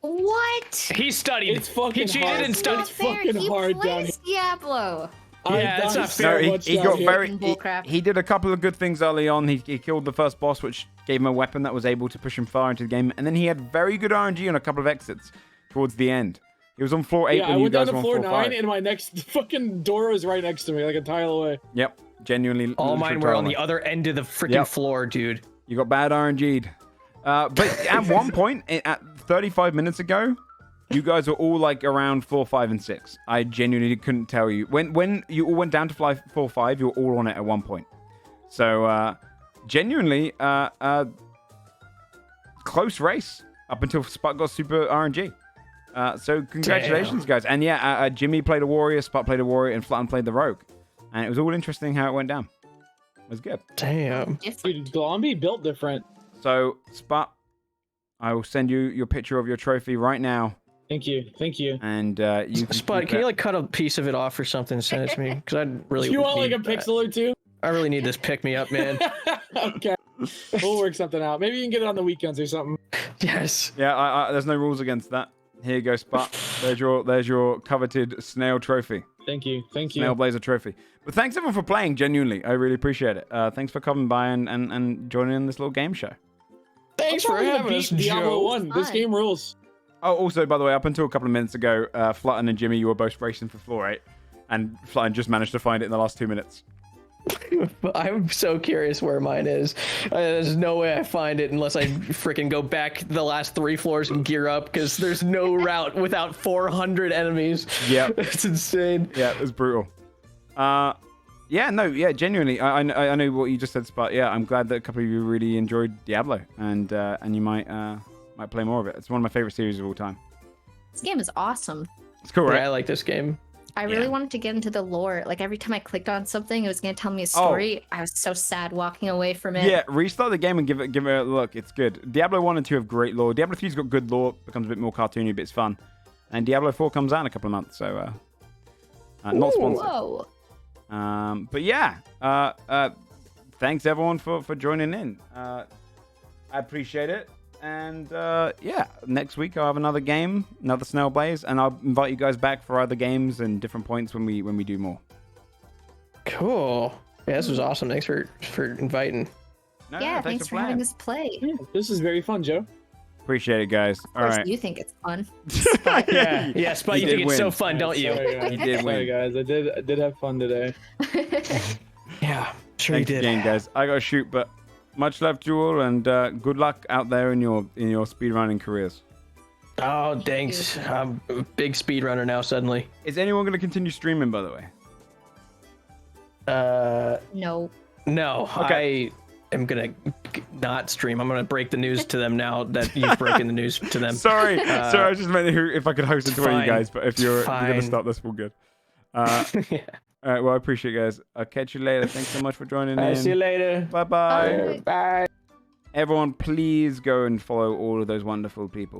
What? He studied. It's fucking he cheated hard. and It's studied. not fucking he hard down plays Diablo. Yeah, that's not so fair. No, much he down got here. very. Bullcrap. He did a couple of good things early on. He killed the first boss, which gave him a weapon that was able to push him far into the game. And then he had very good RNG on a couple of exits towards the end. He was on floor 8 Yeah, when I you went down guys to were on floor floor 9, 5. and my next fucking door was right next to me, like a tile away. Yep, genuinely. All mine were on the literally. other end of the freaking Yep. floor, dude. You got bad RNG'd. But at one point, at 35 minutes ago, you guys were all like around floor 5 and 6. I genuinely couldn't tell you. When you all went down to floor 5, you were all on it at one point. So, genuinely, close race up until Sput got super RNG. So, congratulations, guys. And yeah, Jimmy played a warrior, Sput played a warrior, and Flutten played the rogue. And it was all interesting how it went down. It was good. Damn. Dude, Blomby built different. So, Sput, I will send you your picture of your trophy right now. Thank you. Thank you. And you can Spud, keep can it. you like cut a piece of it off or something and send it to me? Because I really You want like a need that. pixel or two? I really need this pick me up, man. Okay. We'll work something out. Maybe you can get it on the weekends or something. Yes. Yeah, there's no rules against that. Here you go, Sput. There's your coveted snail trophy. Thank you. Thank you. Snailblazer trophy. But thanks everyone for playing, genuinely. I really appreciate it. Thanks for coming by and joining in this little game show. Thanks I'm for probably gonna having us, beat Diablo Joe. 1. This Fun. game rules. Oh, also, by the way, up until a couple of minutes ago, Flutten and Jimmy, you were both racing for floor 8. And Flutten just managed to find it in the last 2 minutes. I'm so curious where mine is. There's no way I find it unless I freaking go back the last 3 floors and gear up, because there's no route without 400 enemies. Yeah. It's insane. Yeah, it was brutal. Yeah, genuinely. I know what you just said, Sput. Yeah, I'm glad that a couple of you really enjoyed Diablo, and you might play more of it. It's one of my favorite series of all time. This game is awesome. It's cool, right? Yeah, I like this game. I really wanted to get into the lore. Like every time I clicked on something, it was gonna tell me a story. I was so sad walking away from it. Yeah, restart the game and give it a look. It's good. Diablo 1 and 2 have great lore. Diablo 3's got good lore, becomes a bit more cartoony, but it's fun. And Diablo 4 comes out in a couple of months, so not sponsored. Whoa. But yeah, thanks everyone for joining in. I appreciate it. And yeah, next week I'll have another game, another Snailblaze, and I'll invite you guys back for other games and different points when we do more. Cool. Yeah, this was awesome. Thanks for inviting. No, Yeah, no, thanks for having us play. Yeah, this is very fun, Joe. Appreciate it, guys. Of All course, right. you think it's fun. Yeah, Spud, you did think it's so win. fun, don't you? Sorry, guys. You did Sorry, win. guys. I did have fun today. Yeah, sure Thanks you did. again, guys. I gotta shoot, but much love to you all, and good luck out there in your speedrunning careers. Oh, thanks. I'm a big speedrunner now, suddenly. Is anyone gonna continue streaming, by the way? No. No, Okay. I am gonna not stream. I'm gonna break the news to them now that you've broken the news to them. Sorry, I was just meant if I could host it to one of you fine. guys, but if you're gonna Fine. start this, we're good. Yeah. All right, well, I appreciate it, guys. I'll catch you later. Thanks so much for joining in. See you later. Bye-bye. Bye. Bye. Everyone, please go and follow all of those wonderful people.